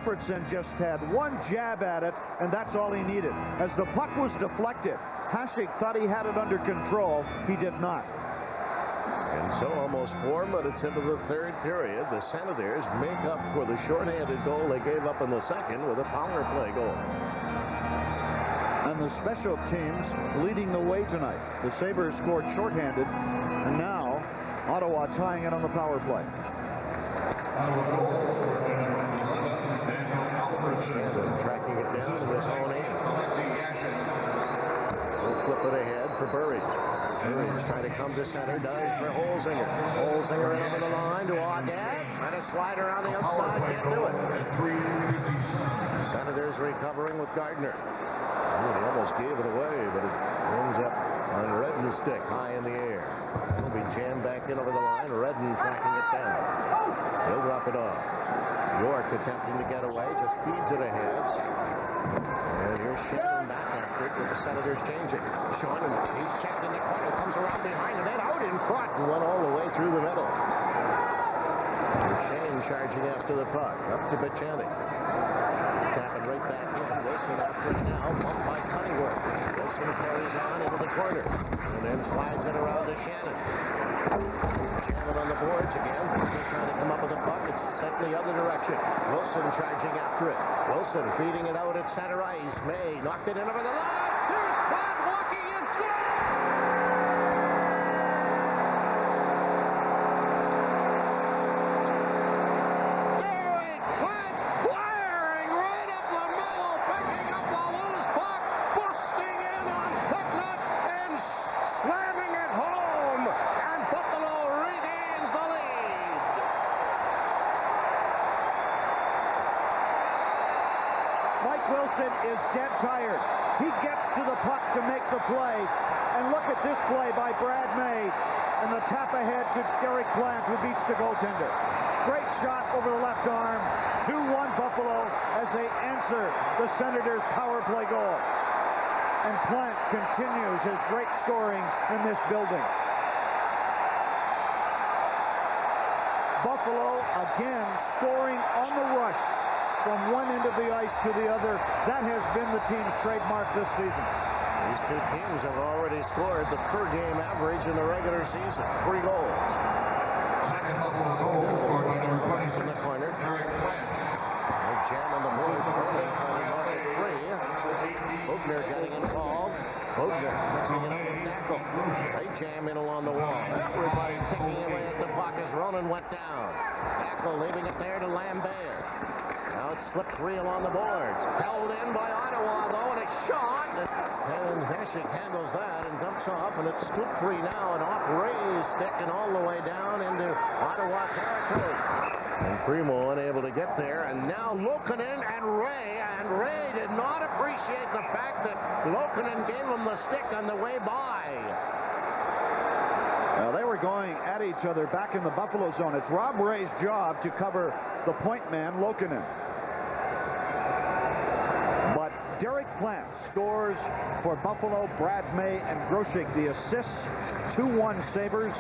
Speaker 2: Alfredson just had one jab at it, and that's all he needed. As the puck was deflected, Hashik thought he had it under control. He did not.
Speaker 1: And so almost 4 minutes into the third period, the Senators make up for the shorthanded goal they gave up in the second with a power play goal.
Speaker 2: And the special teams leading the way tonight. The Sabres scored shorthanded, and now Ottawa tying it on the power play.
Speaker 1: Tracking it down to his own end. We'll flip it ahead for Burridge. Burridge trying to come to center, dives for Holzinger. Holzinger in over the line to Audette. Trying to slide around the outside, can't do it. Senators recovering with Gardner. He almost gave it away, but it ends up on Redden's stick high in the air. He'll be jammed back in over the line. Redden tracking it down. He'll drop it off. York attempting to get away, just feeds it ahead. And here's Shannon back after it with the Senators changing. Sean, he's checked in the corner, comes around behind the net, out in front, and went all the way through the middle. Shane Wilson charging after the puck. Up to Bichanti. Tapping right back in. Wilson after it now. Bumped by Cunningworth. Wilson carries on into the corner. And then slides it around to Shannon. Shannon on the boards again. Wilson trying to come up with a puck. It's sent in the other direction. Wilson charging after it. Wilson feeding it out at center ice. May knocked it in over the line. Here's Platt walking in.
Speaker 2: Wilson is dead tired. He gets to the puck to make the play. And look at this play by Brad May. And the tap ahead to Derek Plant, who beats the goaltender. Great shot over the left arm. 2-1 Buffalo as they answer the Senators' power play goal. And Plant continues his great scoring in this building. Buffalo again scoring on the rush from one end of the ice to the other. That has been the team's trademark this season.
Speaker 1: These two teams have already scored the per-game average in the regular season. 3 goals.
Speaker 17: Second Buffalo goal scored by number 26,
Speaker 1: in the corner.
Speaker 17: Derek Plant.
Speaker 1: They're jamming the boards. Burnley trying to get free. Bogner getting involved. Bogner mixing it up with Tackle. They jam in along the wall. Everybody picking away at the puck as Ronan went down. Tackle leaving it there to Lambert. Now it slips real on the boards. Held in by Ottawa, though, and a shot. And Hessick handles that and dumps off, and it's scoop free now, and off Ray's stick and all the way down into Ottawa territory. And Primo unable to get there, and now Lokkonen and Ray did not appreciate the fact that Lokkonen gave him the stick on the way by.
Speaker 2: Well, they were going at each other back in the Buffalo zone. It's Rob Ray's job to cover the point man, Lokkonen. But Derek Plant scores for Buffalo. Brad May and Grosek the assists. 2-1 Sabres.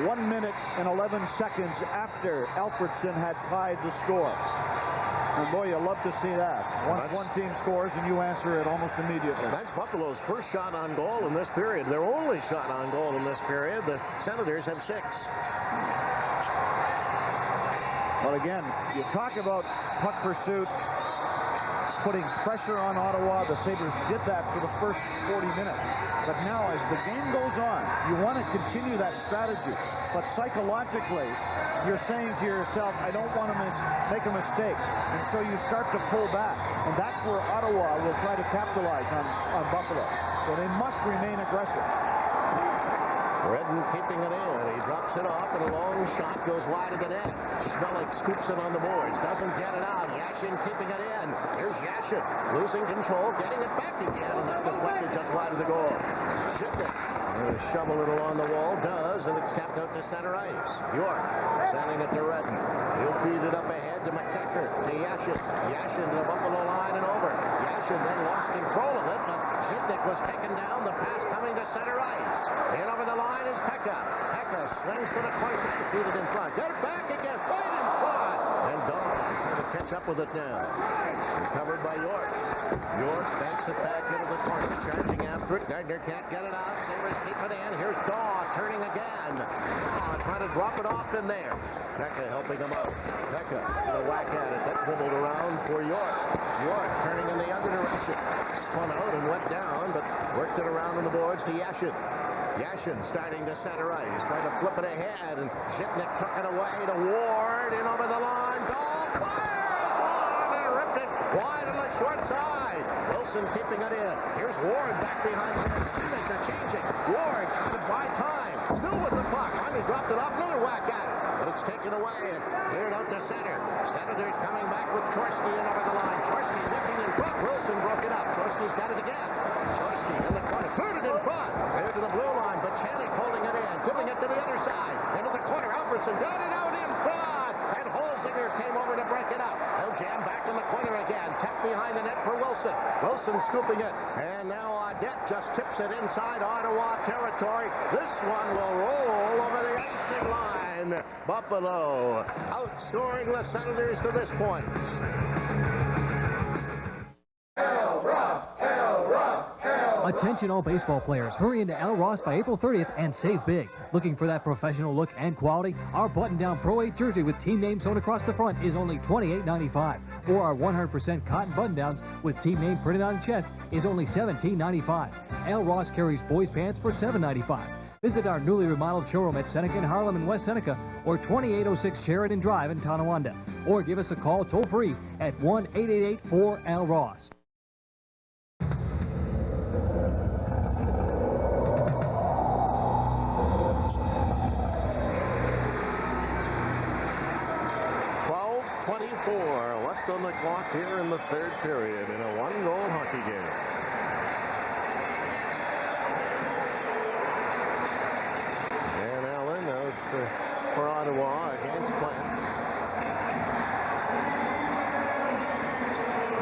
Speaker 2: 1 minute and 11 seconds after Alfredsson had tied the score. And boy, you love to see that. One team scores and you answer it almost immediately.
Speaker 1: That's Buffalo's first shot on goal in this period. Their only shot on goal in this period. The Senators have 6.
Speaker 2: But again, you talk about puck pursuit, putting pressure on Ottawa. The Sabres did that for the first 40 minutes. But now, as the game goes on, you want to continue that strategy. But psychologically, you're saying to yourself, I don't want to make a mistake. And so you start to pull back. And that's where Ottawa will try to capitalize on Buffalo. So they must remain aggressive.
Speaker 1: Redden keeping it in. He drops it off, and a long shot goes wide of the net. Schmelik scoops it on the boards. Doesn't get it out. Yashin keeping it in. Here's Yashin losing control, getting it back again, and that deflected just wide of the goal. Shipton shovel it along the wall. Does, and it's tapped out to center ice. York sending it to Redden. He'll feed it up ahead to McKechnie, to Yashin. Yashin to the Buffalo line and over. Yashin then lost control of it, but Shipton was taken down. The pass coming to center ice. In over the line is Pekka. Pekka slings to the point, defeated in front. Get it back again, right in front. And Dawn trying to catch up with it now. Recovered by York. York banks it back into the corner, charging after it. Gardner can't get it out. Sabres keep it in. Here's Daw turning again. Daw trying to drop it off in there. Pekka helping him out. Pekka with a whack at it. That dribbled around for York. York turning in the other direction. Spun out and went down, but worked it around on the boards to Yashin. Yashin starting to center ice, trying to flip it ahead, and Shipnick took it away to Ward, in over the line. Dahl fires on and ripped it wide on the short side. Wilson keeping it in. Here's Ward back behind the net. Teammates are changing. Ward to buy time. Still with the puck. Finally dropped it off. Another whack at it. But it's taken away and cleared out to center. Senators coming back with Chorsky in over the line. Chorsky looking in front. Wilson broke it up. Chorsky's got it again. Chorsky in the corner. Cleared it in front. Cleared to the blue line. But Channing holding it in. Tipping it to the other side. Into the corner. Alfredsson got it out in front. And Holzinger came over to break it up. They'll jam back in the corner again. Tap behind the net for Wilson. Wilson. Wilson scooping it. And now Audette just tips it inside Ottawa territory. This one will roll over the icing line. Buffalo outscoring the Senators to this point.
Speaker 18: Attention all baseball players. Hurry into L. Ross by April 30th and save big. Looking for that professional look and quality? Our button-down Pro 8 jersey with team name sewn across the front is only $28.95. Or our 100% cotton button-downs with team name printed on the chest is only $17.95. L. Ross carries boys' pants for $7.95. Visit our newly remodeled showroom at Seneca in Harlem and West Seneca or 2806 Sheridan Drive in Tonawanda. Or give us a call toll-free at 1-888-4-L-ROSS.
Speaker 1: Left on the clock here in the third period in a one-goal hockey game. And Allen out for Ottawa against Plant.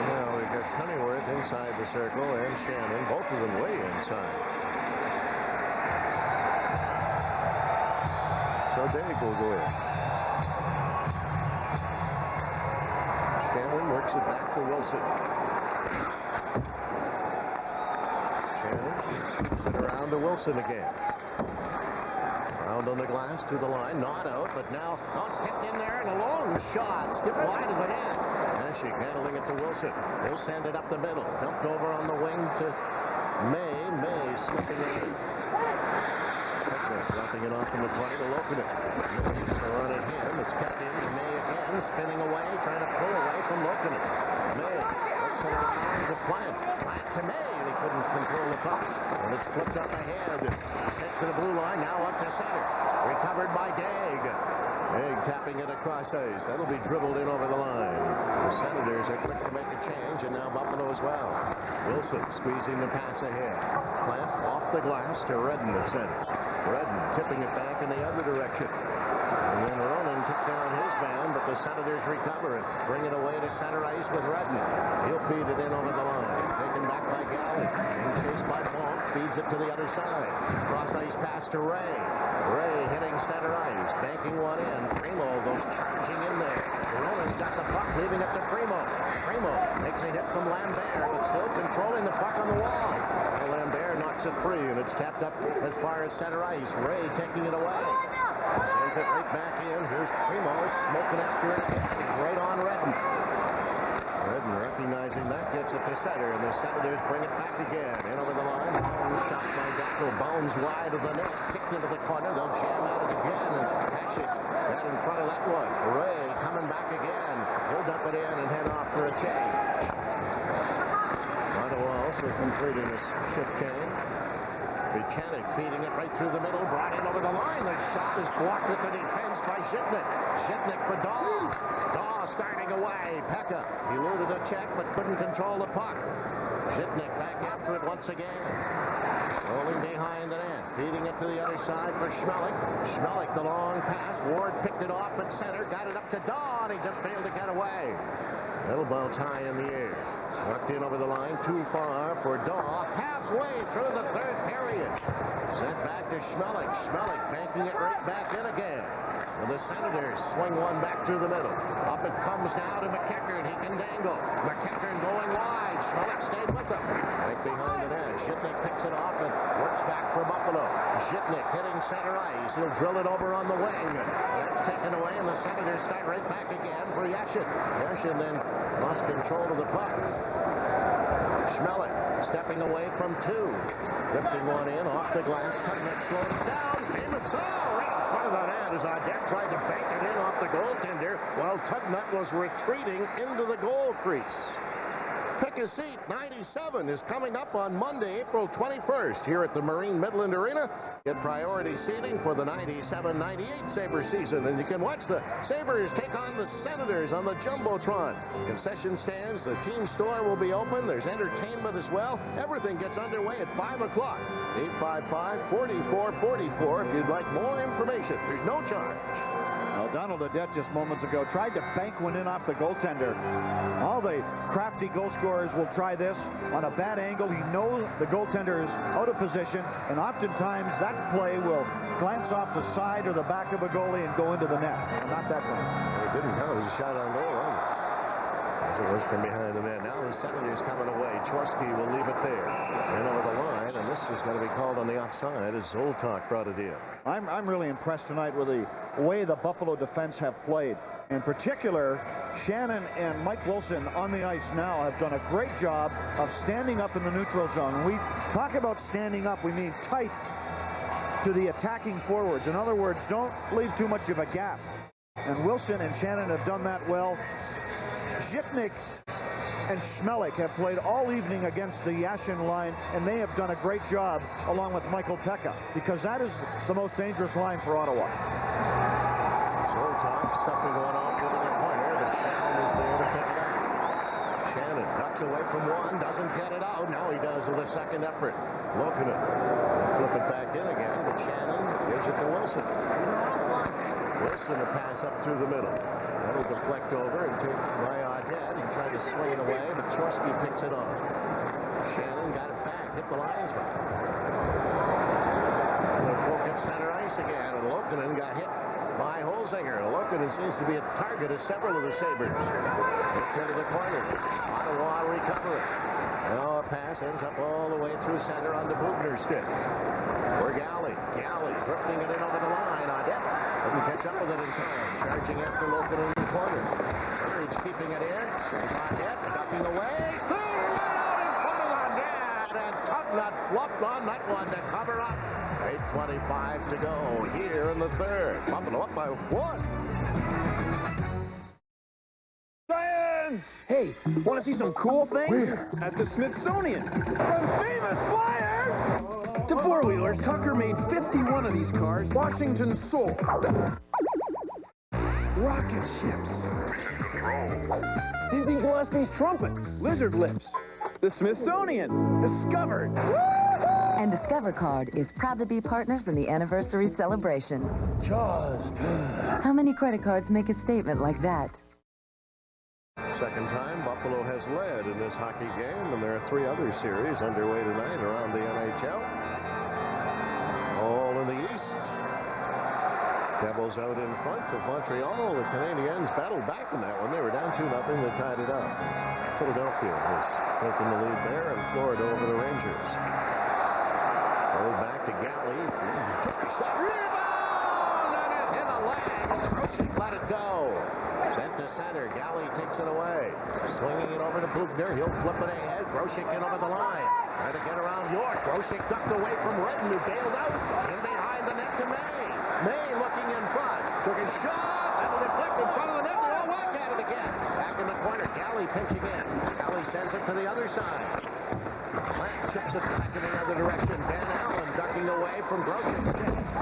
Speaker 1: Now we've got Cunninworth inside the circle and Shannon, both of them way inside. So Dave will go in. Shannon works it back to Wilson. Shannon keeps it around to Wilson again. Round on the glass to the line, not out, but now it's kicked in there and a long shot. Skip wide of the net. Ashe handling it to Wilson. He'll send it up the middle. Dumped over on the wing to May. May slipping it in. Roughing it off in the play to open it. To run at him. It's kept in to May again, spinning away, trying to pull away from Loken. May looks around to Plant. Plant to May, and he couldn't control the puck. And it's flipped up ahead. Sent to the blue line, now up to center. Recovered by Daig. Daig tapping it across ice. That'll be dribbled in over the line. The Senators are quick to make a change, and now Buffalo as well. Wilson squeezing the pass ahead. Plant off the glass to Redden at center. Redden tipping it back in the other direction. And then Ronan took down his man, but the Senators recover it. Bring it away to center ice with Redden. He'll feed it in over the line. Taken back by Galley. And chased by Falk. Feeds it to the other side. Cross ice pass to Ray. Ray hitting center ice. Banking one in. Primo goes charging in there. Ronan's got the puck, leaving it to Primo. Primo makes a hit from Lambert, but still controlling the puck on the wall. Lambert knocks it free, and it's tapped up as far as center ice. Ray taking it away. Sends it right back in. Here's Primo smoking after it again. Right on Redden. Redden recognizing that gets it to center, and the Senators bring it back again. In over the line. Shot by Deco. Bounds wide of the net. Kicked into the corner. They'll jam at it again. And Hashik got in front of that one. Ray coming back again. He'll dump it in and head off for a change. Ottawa also completing a shift change. Buchanan feeding it right through the middle, brought in over the line. The shot is blocked at the defense by Zhitnik. Zhitnik for Daw. Daw starting away. Pekka eluded the check but couldn't control the puck. Zhitnik back after it once again. Rolling behind the net. Feeding it to the other side for Schmelik. Schmelik the long pass. Ward picked it off at center. Got it up to Daw, and he just failed to get away. That'll bounce high in the air. Swept in over the line, too far for Daw. Halfway through the third period. Sent back to Schmelik. Schmelik banking it right back in again. And the Senators swing one back through the middle. Up it comes now to McEachern. He can dangle. McEachern going wide. Schmelik stayed with him. Right behind the net. Zhitnik picks it off and works back for Buffalo. Zhitnik hitting center ice. He'll drill it over on the wing. That's taken away, and the Senators start right back again for Yashin. Yashin then lost control of the puck. Schmelik stepping away from two. Drifting one in off the glass. Tugnutt slowed it down. Famous right in front of the net as Audette tried to bank it in off the goaltender while Tugnutt was retreating into the goal crease. Pick a seat. 97 is coming up on Monday, April 21st here at the Marine Midland Arena. Get priority seating for the 97-98 Sabre season, and you can watch the Sabres take on the Senators on the Jumbotron. Concession stands, the team store will be open. There's entertainment as well. Everything gets underway at 5 o'clock. 855-4444 if you'd like more information. There's no charge.
Speaker 2: Well, Donald Adet just moments ago tried to bank one in off the goaltender. All the crafty goal scorers will try this on a bad angle. He knows the goaltender is out of position, and oftentimes that play will glance off the side or the back of a goalie and go into the net. Well, not that time.
Speaker 1: It didn't count. It was a shot on goal, right? As it was from behind the net. Now the Senators coming away. Chorsky will leave it there. In over the line, and this is going to be called on the offside as Zoltak brought it in.
Speaker 2: I'm really impressed tonight with the way the Buffalo defense have played. In particular, Shannon and Mike Wilson on the ice now have done a great job of standing up in the neutral zone. When we talk about standing up, we mean tight to the attacking forwards. In other words, don't leave too much of a gap. And Wilson and Shannon have done that well. Zhipnik and Schmelik have played all evening against the Yashin line, and they have done a great job along with Michael Pekka, because that is the most dangerous line for Ottawa.
Speaker 1: Zoltak stuffing one off into the corner, but Shannon is there to pick it up. Shannon ducks away from one, doesn't get it out. Now he does with a second effort. Lokinen flip it back in again, but Shannon gives it to Wilson. Wilson to pass up through the middle. That'll deflect over and take by Adet. He tried to swing it away, but Chorsky picks it on. Shannon got it back, hit the linesman. The poke at center ice again, and Lokinen got hit by Holzinger. Lokinen seems to be a target of several of the Sabres. Hit into the corner. Ottawa recover it. Now a pass ends up all the way through center on the Bugner's stick. For Galley. Galley drifting it in over the line. Adet doesn't catch up with it in time. Charging after Lokinen in the corner. Courage keeping it in. Adet ducking away. Right out in front of the net. And Tugnutt flopped on that one to cover up. 8:25 to go here in the third. Buffalo up by 1.
Speaker 4: Science! Hey, want to see some cool things?
Speaker 10: Where?
Speaker 4: At the Smithsonian. From famous flyers to four-wheelers, Tucker made 51 of these cars. Washington sold. Rocket ships. Dizzy Gillespie's trumpet. Lizard lips. The Smithsonian. Discovered.
Speaker 19: And Discover Card is proud to be partners in the anniversary celebration.
Speaker 4: Just.
Speaker 19: How many credit cards make a statement like that?
Speaker 1: Second time Buffalo has led in this hockey game, and there are 3 other series underway tonight around the NHL. All in the East. Devils out in front of Montreal. The Canadiens battled back in that one. They were down 2-0. They tied it up. Philadelphia has taken the lead there, and Florida over the Rangers. Rolled back to Galley. Shot. Rebound! And it hit a leg. Groshek let it go. Sent to center. Galley takes it away. Swinging it over to Bugner. He'll flip it ahead. Groshek in over the line. Trying to get around York. Groshek ducked away from Redden, who bailed out. In behind the net to May. May looking in front. Took a shot. That'll deflect in front of the net. They all whack at it again. Back in the corner. Galley pinching in. Galley sends it to the other side. Plant chips it back in the other direction. Van Allen ducking away from Groshek.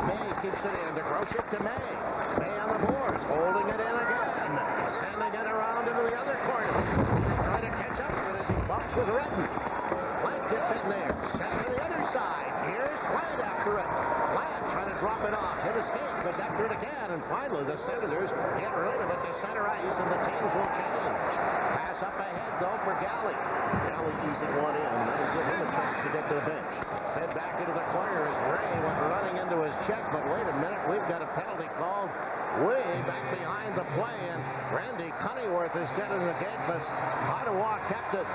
Speaker 1: May keeps it in to Groshek to May. May on the boards. Holding it in again. Sending it around into the other corner. Trying to catch up with it as he bumps with Redden. Plant gets in there. Sent to the other side. Here's Plant after it. Plant trying to drop it off. Hit escape. Goes after it again. And finally the Senators get rid of it to center ice, and the teams will change. Pass up ahead though for Galley. Galley easing one in. That'll give him a chance to get to the bench. Head back into the corner as Ray went running into his check. But wait a minute. We've got a penalty called way back behind the play, and Randy Cunneyworth is getting the gate, but Ottawa kept it.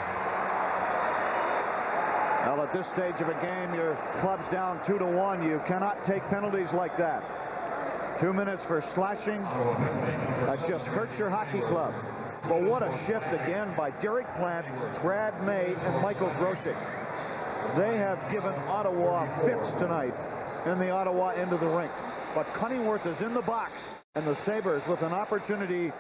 Speaker 2: Well, at this stage of a game, your club's down 2-1. You cannot take penalties like that. 2 minutes for slashing. That just hurts your hockey club. But what a shift again by Derek Plant, Brad May, and Michael Groshek. They have given Ottawa fits tonight in the Ottawa end of the rink. But Cunneyworth is in the box, and the Sabres with an opportunity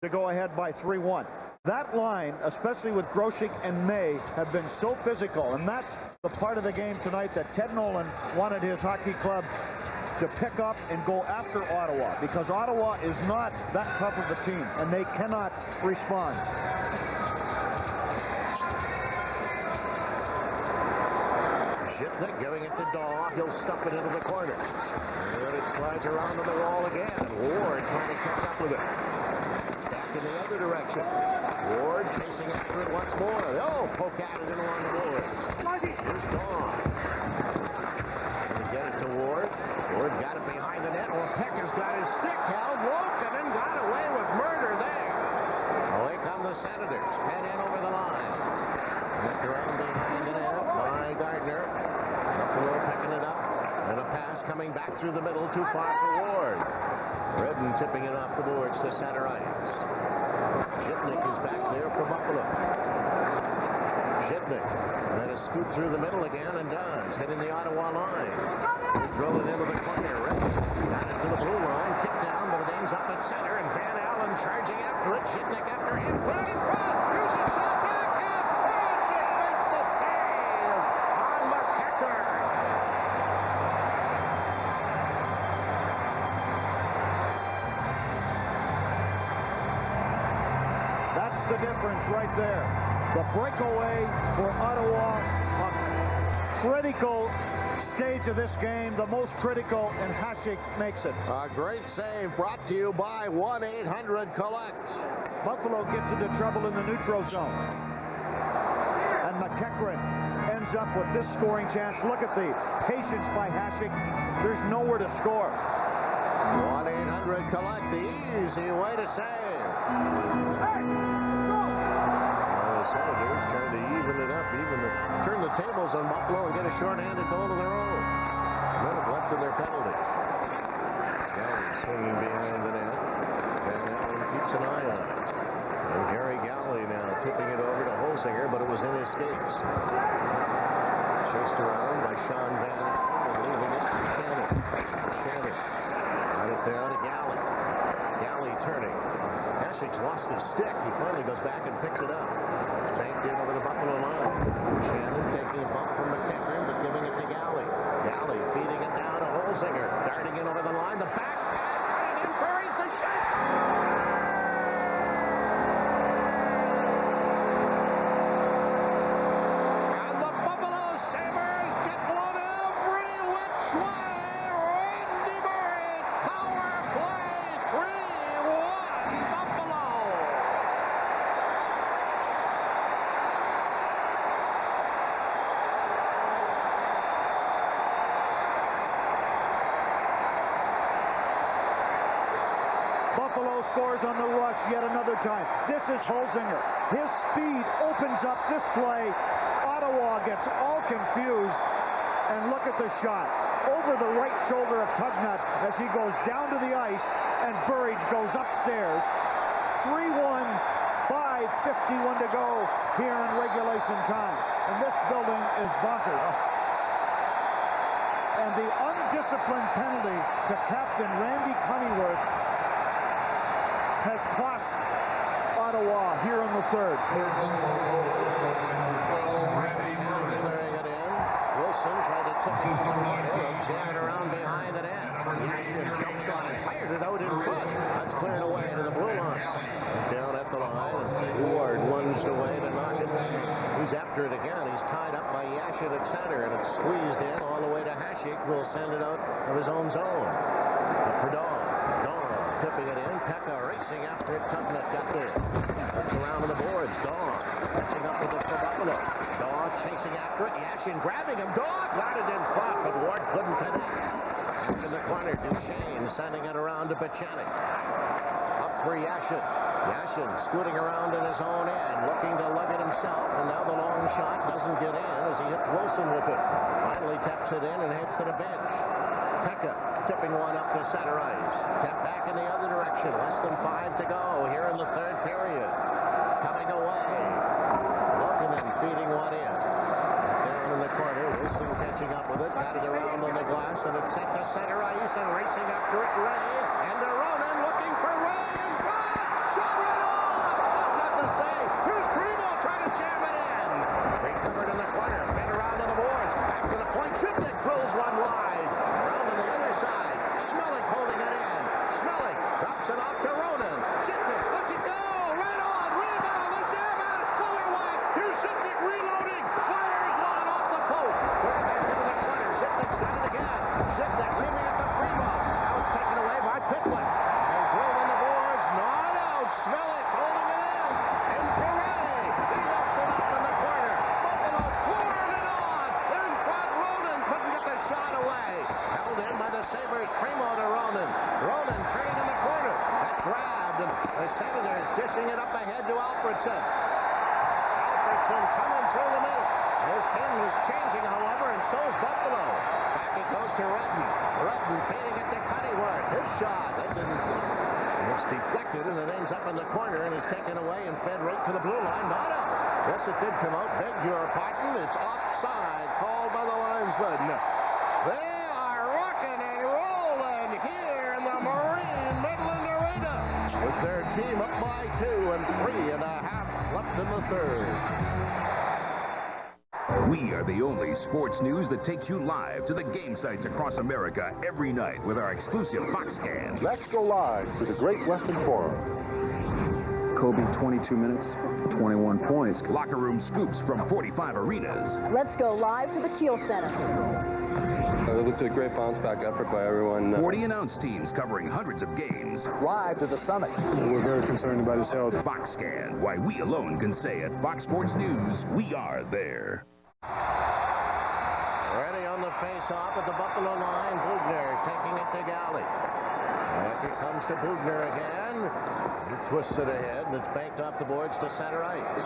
Speaker 2: to go ahead by 3-1. That line, especially with Groshek and May, have been so physical, and that's the part of the game tonight that Ted Nolan wanted his hockey club to pick up and go after Ottawa, because Ottawa is not that tough of a team, and they cannot respond.
Speaker 1: Shipnick giving it to Daw. He'll stuff it into the corner. And then it slides around on the wall again. Ward trying to catch up with it. Back in the other direction. Ward chasing after it once more. Oh, poke at it in along the boards. Here's Daw. Get it to Ward. Ward got it behind the net. Well, Peck has got his stick held. Woken and got away with murder there. Away come the Senators. Head in over the line. Whipped around behind the net by Gardner. Buffalo picking it up. And a pass coming back through the middle. Too far for Ward. Redden tipping it off the boards to center ice. Shipnick is back there for Buffalo. Shipnick let it scoot through the middle again and does. Hitting the Ottawa line. They throw it into the corner. Redden got it to the blue line. Kicked down, but it ends up at center. And Van Allen charging after it. Shipnick after him. Put it in front. Here's a shot backhand. It makes the save on McEachern.
Speaker 2: That's the difference right there. The breakaway for Ottawa, a critical stage of this game, the most critical, and Hasek makes it.
Speaker 1: A great save brought to you by 1-800-COLLECT.
Speaker 2: Buffalo gets into trouble in the neutral zone. And McEachern ends up with this scoring chance. Look at the patience by Hasek. There's nowhere to score.
Speaker 1: 1-800-COLLECT, the easy way to save. The Senators trying to even it up, turn the tables on Buffalo and get a shorthanded goal of their own. A minute left in their penalties. Galley swinging behind the net. Van Allen keeps an eye on it. And Gary Galley now tipping it over to Holzinger, but it was in his skates. Chased around by Sean Van Allen and leaving it to Shannon. Shannon got it down to Galley. Galley turning. Hasek's lost his stick. He finally goes back and picks it up. It's banked in over the Buffalo line. Shannon taking a bump from McEachern, but giving it to Galley. Galley feeding it down to Holzinger. Darting in over the line. The back pass. Cut it in. Buries the shot. And the Buffalo Sabres get one every which way. Randy Burridge. Power play. 3-1 Buffalo.
Speaker 2: Buffalo scores on the rush yet another time. This is Holzinger. His speed opens up this play. Ottawa gets all confused. And look at the shot. Over the right shoulder of Tugnut as he goes down to the ice, and Burridge goes upstairs. 3-1, 5:51 to go here in regulation time. And this building is bonkers. And the undisciplined penalty to Captain Randy Cunneyworth has cost Ottawa here in the third.
Speaker 1: Wilson tried to tip it. Jam it around behind the net. Yashin jumps on it, fired it out in front. That's cleared away to the blue line. Down at the line. Ward lunged away to knock it. He's after it again. He's tied up by Yashin at center, and it's squeezed in all the way to Hasek, who will send it out of his own zone. But for Dawn tipping it in. Pekka racing after it. Tugnut got there. Looks around on the boards. Dawn catching up with it for Buffalo. Dawn chasing after it. Yashin grabbing him. Dawn got it in front, but Ward couldn't pin it. In the corner, Duchesne sending it around to Buchanan. Up for Yashin. Yashin scooting around in his own end, looking to lug it himself, and now the long shot doesn't get in as he hits Wilson with it. Finally taps it in and heads to the bench. Pekka tipping one up to center ice. Tap back in the other direction. Less than 5 to go here in the third period. Coming away. Lokinen feeding one in. Down in the corner. Wilson catching up with it. Got it around on the glass, and it's sent to center ice, and racing after it, Ray. And to Ronan looking for Ray in front. Shot right off. Not the save. Here's Primo trying to jam it in. Recovered in the corner. Fed around on the boards. Back to the point. Shipnick drills one wide. Around on the other side. Schmelik holding it in. Schmelik drops it off to Ronan. Shipnick lets it go. Right on. Rebound. The jam at it. Other wide. Here's Shipnick reloading. Fires one off the post. Quick pass into the to Redden. Redden feeding it to Cunningham. His shot. That didn't. It's deflected, and it ends up in the corner and is taken away and fed right to the blue line. Not out. Yes, it did come out. Beg your pardon. It's offside. Called by the linesman. They are rocking and rolling here in the Marine Midland Arena with their team up by 2 and 3.5 left in the third.
Speaker 20: We are the only sports news that takes you live to the game sites across America every night with our exclusive Fox scans.
Speaker 21: Let's go live to the Great Western Forum.
Speaker 20: Kobe, 22 minutes, 21 points. Locker room scoops from 45 arenas.
Speaker 5: Let's go live to the Kiel Center.
Speaker 22: It was a great bounce-back effort by everyone.
Speaker 20: 40 announced teams covering hundreds of games.
Speaker 21: Live to the summit. We're very concerned about his health.
Speaker 20: Fox Scan, why we alone can say at Fox Sports News, we are there.
Speaker 1: Ready on the face-off at the Buffalo line. Bugner taking it to Galley. Back it comes to Bugner again. He twists it ahead, and it's banked off the boards to center ice.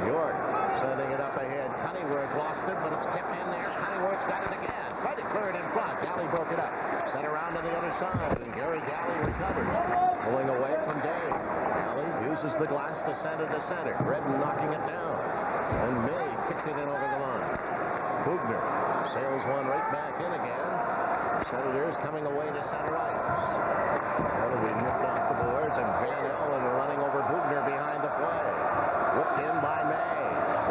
Speaker 1: York sending it up ahead. Cunningworth lost it, but it's kept in there. Cunningworth's got it again. Tried to clear it in front. Galley broke it up. Sent around to the other side, and Gary Galley recovers. Pulling away from Dave. Galley uses the glass to send it to center. Redden knocking it down. And May kicked it in over the line. Bugner sails one right back in again. Senators coming away to center ice. That'll be nipped off the boards, and Van Allen running over Bugner behind the play. Whipped in by May.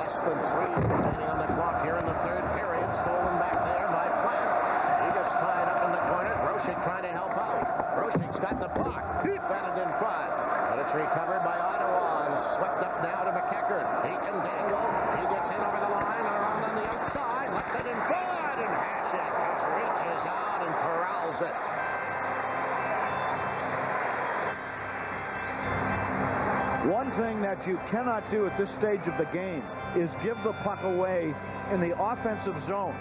Speaker 1: Less than 3 remaining on the clock here in the third period. Stolen back there by Platt. He gets tied up in the corner. Groshek trying to help out. Groshek's got the puck. He fed it in front. But it's recovered by Ottawa and swept up now to McEachern. He can dangle. He gets in over the line and around on the outside. Left it in front, and Hasek just reaches out and corrals it.
Speaker 2: One thing that you cannot do at this stage of the game is give the puck away in the offensive zone.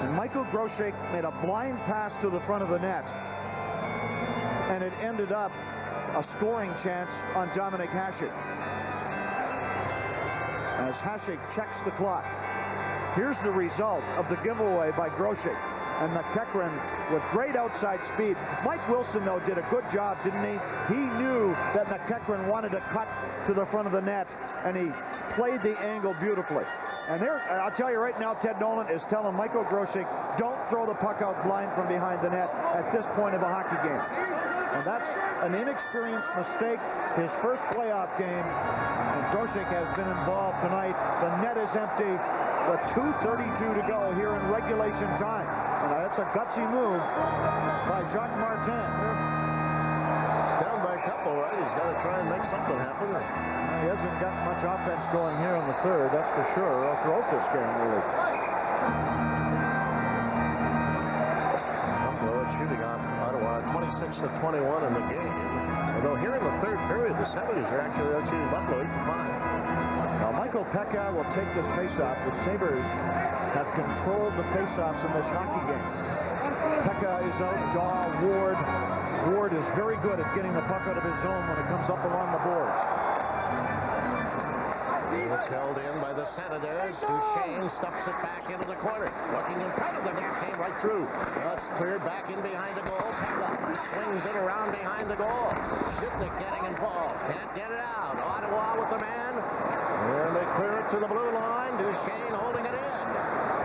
Speaker 2: And Michael Groshek made a blind pass to the front of the net. And it ended up a scoring chance on Dominic Hasek. As Hasek checks the clock. Here's the result of the giveaway by Groshek. And McEachern with great outside speed. Mike Wilson, though, did a good job, didn't he? He knew that McEachern wanted to cut to the front of the net, and he played the angle beautifully. And there, I'll tell you right now, Ted Nolan is telling Michael Groshek, don't throw the puck out blind from behind the net at this point of a hockey game. And that's an inexperienced mistake, his first playoff game. And Groshek has been involved tonight. The net is empty with 2:32 to go here in regulation time. And that's a gutsy move by Jacques Martin.
Speaker 1: He's down by a couple, right? He's got to try and make something happen.
Speaker 2: He hasn't got much offense going here in the third, that's for sure, or throughout this game, really.
Speaker 1: Buffalo shooting off Ottawa 26-21 in the game. Although here in the third period, the Sabres are actually out shooting Buffalo 8-5.
Speaker 2: Now, Michael Pekka will take this faceoff. The Sabres have controlled the faceoffs in this hockey game. Pekka is out, Daw, Ward. Ward is very good at getting the puck out of his zone when it comes up along the boards.
Speaker 1: It's held in by the Senators. Duchesne stuffs it back into the corner. Looking in front of the net, came right through. It's cleared back in behind the goal. Pekka swings it around behind the goal. Shipnick getting involved. Can't get it out. Ottawa with the man. And they clear it to the blue line. Duchesne holding it in.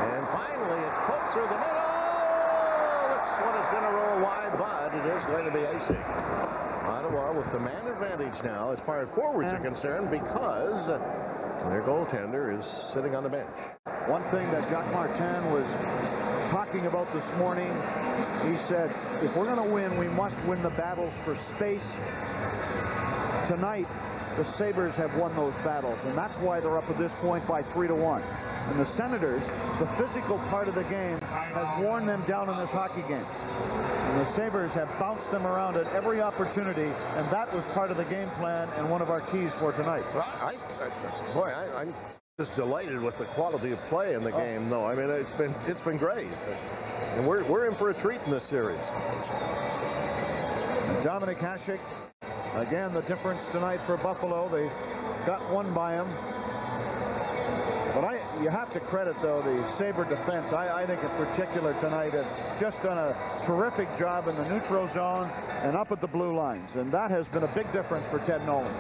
Speaker 1: And finally, it's poked through the middle. This one is going to roll wide, but it is going to be icing. Ottawa with the man advantage now as far as forwards are concerned because their goaltender is sitting on the bench.
Speaker 2: One thing that Jacques Martin was talking about this morning, he said, if we're going to win, we must win the battles for space. Tonight, the Sabres have won those battles, and that's why they're up at this point by 3-1. And the Senators, the physical part of the game, has worn them down in this hockey game. And the Sabres have bounced them around at every opportunity, and that was part of the game plan and one of our keys for tonight.
Speaker 1: I'm just delighted with the quality of play in the game, though. I mean, it's been great, and we're in for a treat in this series.
Speaker 2: And Dominic Hasek, again, the difference tonight for Buffalo. They got one by him. But you have to credit, though, the Sabre defense. I think in particular tonight have just done a terrific job in the neutral zone and up at the blue lines. And that has been a big difference for Ted Nolan.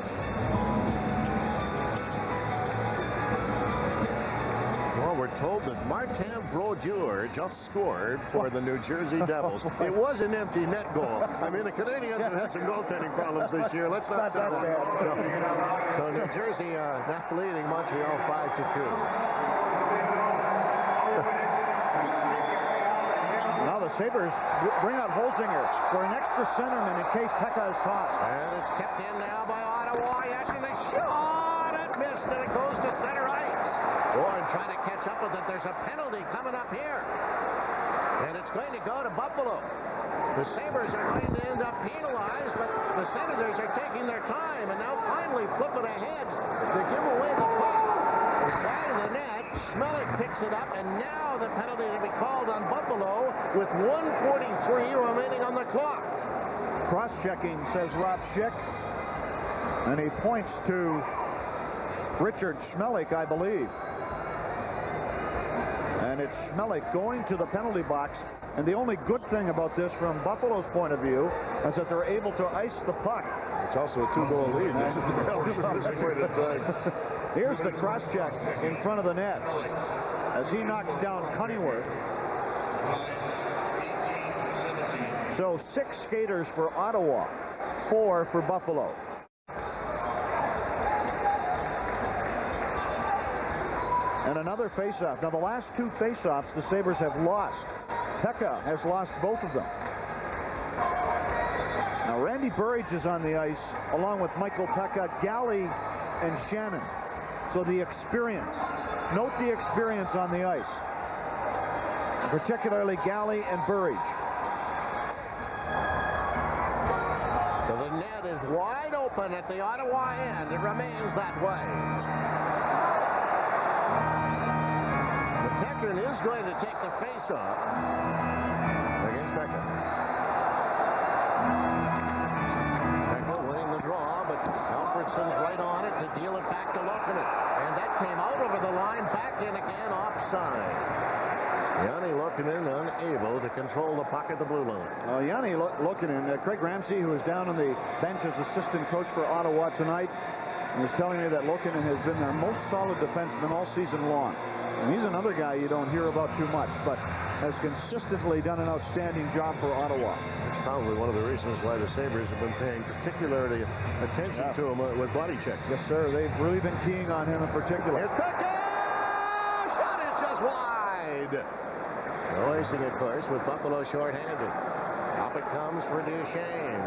Speaker 1: Well, we're told that Martin Brodeur just scored for the New Jersey Devils. It was an empty net goal. I mean, the Canadians have had some goaltending problems this year. Let's not say that. No. So New Jersey now leading Montreal 5-2.
Speaker 2: Now the Sabres bring out Holzinger for an extra centerman in case Pekka is tossed.
Speaker 1: And it's kept in now by Ottawa. Yashin, they shot it, missed, and it goes to center ice. Boy, trying to catch up with it. There's a penalty coming up here. And it's going to go to Buffalo. The Sabres are going to end up penalized, but the Senators are taking their time and now finally flip it ahead to give away the puck. It's by the net. Schmelik picks it up, and now the penalty to be called on Buffalo with 1:43 remaining on the clock.
Speaker 2: Cross-checking, says Rob Schick. And he points to Richard Schmelik, I believe. And it's Schmelik going to the penalty box. And the only good thing about this from Buffalo's point of view is that they're able to ice the puck.
Speaker 1: It's also a 2-goal lead. This is the penalty at this point in time.
Speaker 2: Here's the cross-check in front of the net as he knocks down Cunneyworth. So 6 skaters for Ottawa, 4 for Buffalo. And another face-off. Now, the last 2 face-offs the Sabres have lost. Pekka has lost both of them. Now, Randy Burridge is on the ice, along with Michael Pekka, Galley, and Shannon. So the experience. Note the experience on the ice. Particularly Galley and Burridge.
Speaker 1: So the net is wide open at the Ottawa end. It remains that way. McEachern is going to take the face-off against Pekka. Pekka winning the draw, but Alfredsson's right on it to deal it back to Lokinen. And that came out over the line, back in again, offside. Yanni Lokinen unable to control the puck at the blue line.
Speaker 2: Yanni Lokinen, Craig Ramsey, who is down on the bench as assistant coach for Ottawa tonight, was telling me that Lokinen has been their most solid defenseman all season long. And he's another guy you don't hear about too much, but has consistently done an outstanding job for Ottawa.
Speaker 1: It's probably one of the reasons why the Sabres have been paying particularly attention to him with body checks.
Speaker 2: Yes, sir. They've really been keying on him in particular.
Speaker 1: Here's Pekka! Shot it just wide! No icing, of course, with Buffalo shorthanded. Up it comes for Duchesne.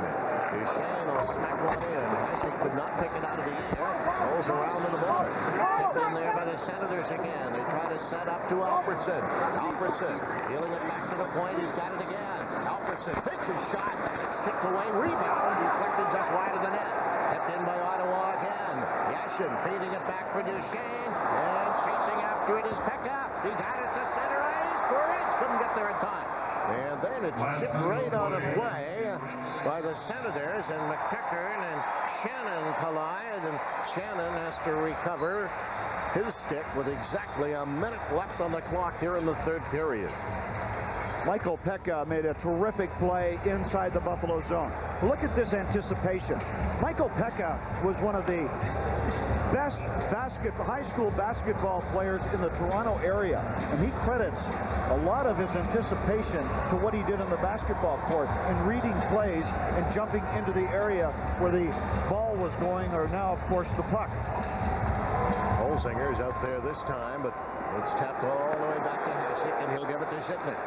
Speaker 1: Duchesne will smack one in. Hasek could not pick it out of the air. Rolls around to the board. Kept in there by the Senators again. They try to set up to Alfredsson. Alfredsson dealing it back to the point. He's got it again. Alfredsson takes his shot. It's kicked away. Rebound. Deflected just wide of the net. Kept in by Ottawa again. Yashin feeding it back for Duchesne. And chasing after it is Pekka. He got it to center ice. Burridge couldn't get there in time. And then it's chipped right out of play by the Senators, and McEachern and Shannon collide, and Shannon has to recover his stick with exactly a minute left on the clock here in the third period.
Speaker 2: Michael Pekka made a terrific play inside the Buffalo zone. Look at this anticipation. Michael Pekka was one of the best high school basketball players in the Toronto area, and he credits a lot of his anticipation to what he did on the basketball court in reading plays and jumping into the area where the ball was going, or now, of course, the puck.
Speaker 1: Holzinger's out there this time, but it's tapped all the way back to Hasek, and he'll give it to Shitnik.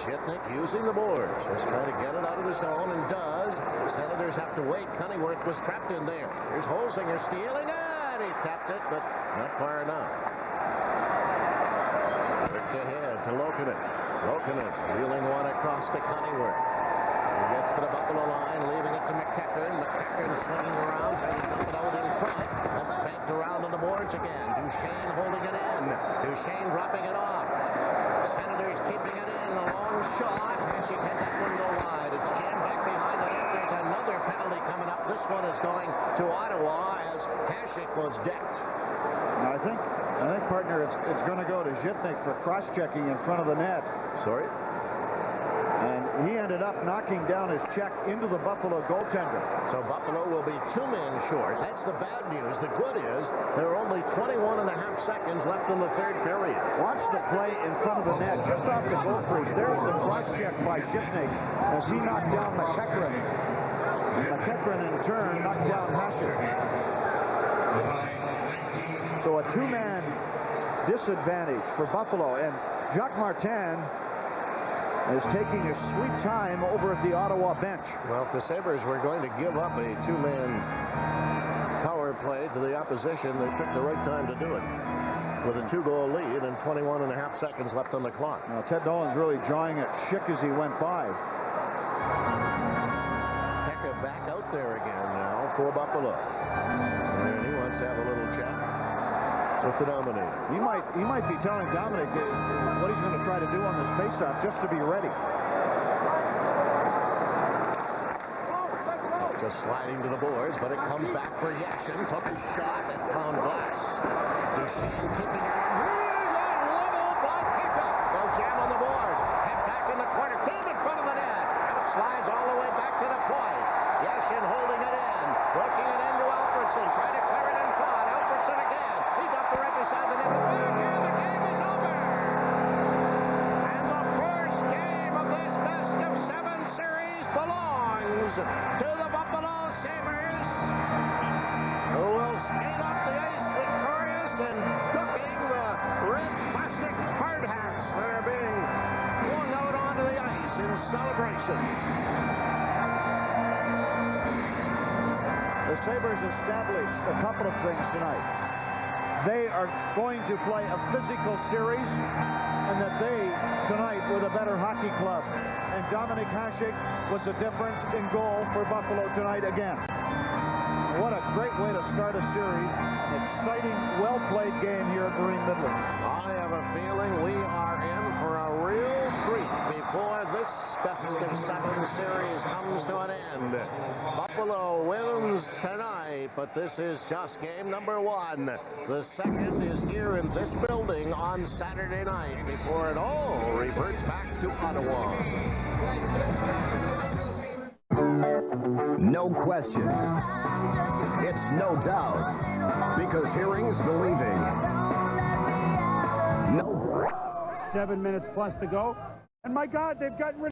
Speaker 1: Shitnik using the boards, just trying to get it out of the zone, and does. The Senators have to wait. Cunneyworth was trapped in there. Here's Holzinger stealing it. He tapped it, but not far enough. Kicked ahead to Lokinen. Lokinen wheeling one across to Cunneyworth. He gets to the Buffalo line, leaving it to McEachern. McEachern swinging around, trying to dump it out in front. That's banked around on the boards again. Duchesne holding it in. Duchesne dropping it off. Senators keeping it in. A long shot. Hasek had that one go wide. It's jammed back behind the net. There's another penalty coming up. This one is going to Ottawa as Hasek was decked.
Speaker 2: Now, I think partner, it's going to go to Zhitnik for cross-checking in front of the net.
Speaker 1: Sorry?
Speaker 2: And he ended up knocking down his check into the Buffalo goaltender.
Speaker 1: So Buffalo will be 2 men short. That's the bad news. The good is there are only 21 and a half seconds left in the third period.
Speaker 2: Watch the play in front of the net, just off the goal crease. There's the cross-check by Zhitnik as he knocked down McEachran. McEachran, in turn, knocked down Hasek. So a 2-man disadvantage for Buffalo. And Jacques Martin is taking a sweet time over at the Ottawa bench.
Speaker 1: Well, if the Sabres were going to give up a 2-man power play to the opposition, they picked the right time to do it. With a 2-goal lead and 21 and a half seconds left on the clock.
Speaker 2: Now, Ted Dolan's really jawing at Schick as he went by.
Speaker 1: Pekka back out there again now for Buffalo. And he wants to have a little chat with the Dominator.
Speaker 2: He might be telling Dominic what he's going to try to do on this faceoff just to be ready.
Speaker 1: Just sliding to the boards, but it comes back for Yashin. Took a shot and found glass. Duchesne keeping it on. Level by Pekka. They'll jam on the boards. Head back in the corner. Came in front of the net. Out slides all the way back to the point. Yashin holding it in. Working it into Alfredson. Trying to clear it in front. Alfredson again. He dumped it right beside the net. And the game is over. And the first game of this best-of-7 series belongs to the Buffalo Sabres, who will skate up the ice victorious and cooking the red plastic hard hats that are being flung out onto the ice in celebration.
Speaker 2: The Sabres established a couple of things tonight. They are going to play a physical series, and that they, tonight, were the better hockey club. And Dominik Hasek was the difference in goal for Buffalo tonight again. What a great way to start a series. An exciting, well-played game here at Marine Midland.
Speaker 1: I have a feeling we are in for a real treat before this best-of-7 series comes to an end. Buffalo wins tonight, but this is just game number 1. The second is here in this building on Saturday night before it all reverts back to Ottawa.
Speaker 6: No question. It's no doubt. Because hearing's believing. No.
Speaker 8: 7 minutes plus to go. And my God, they've gotten rid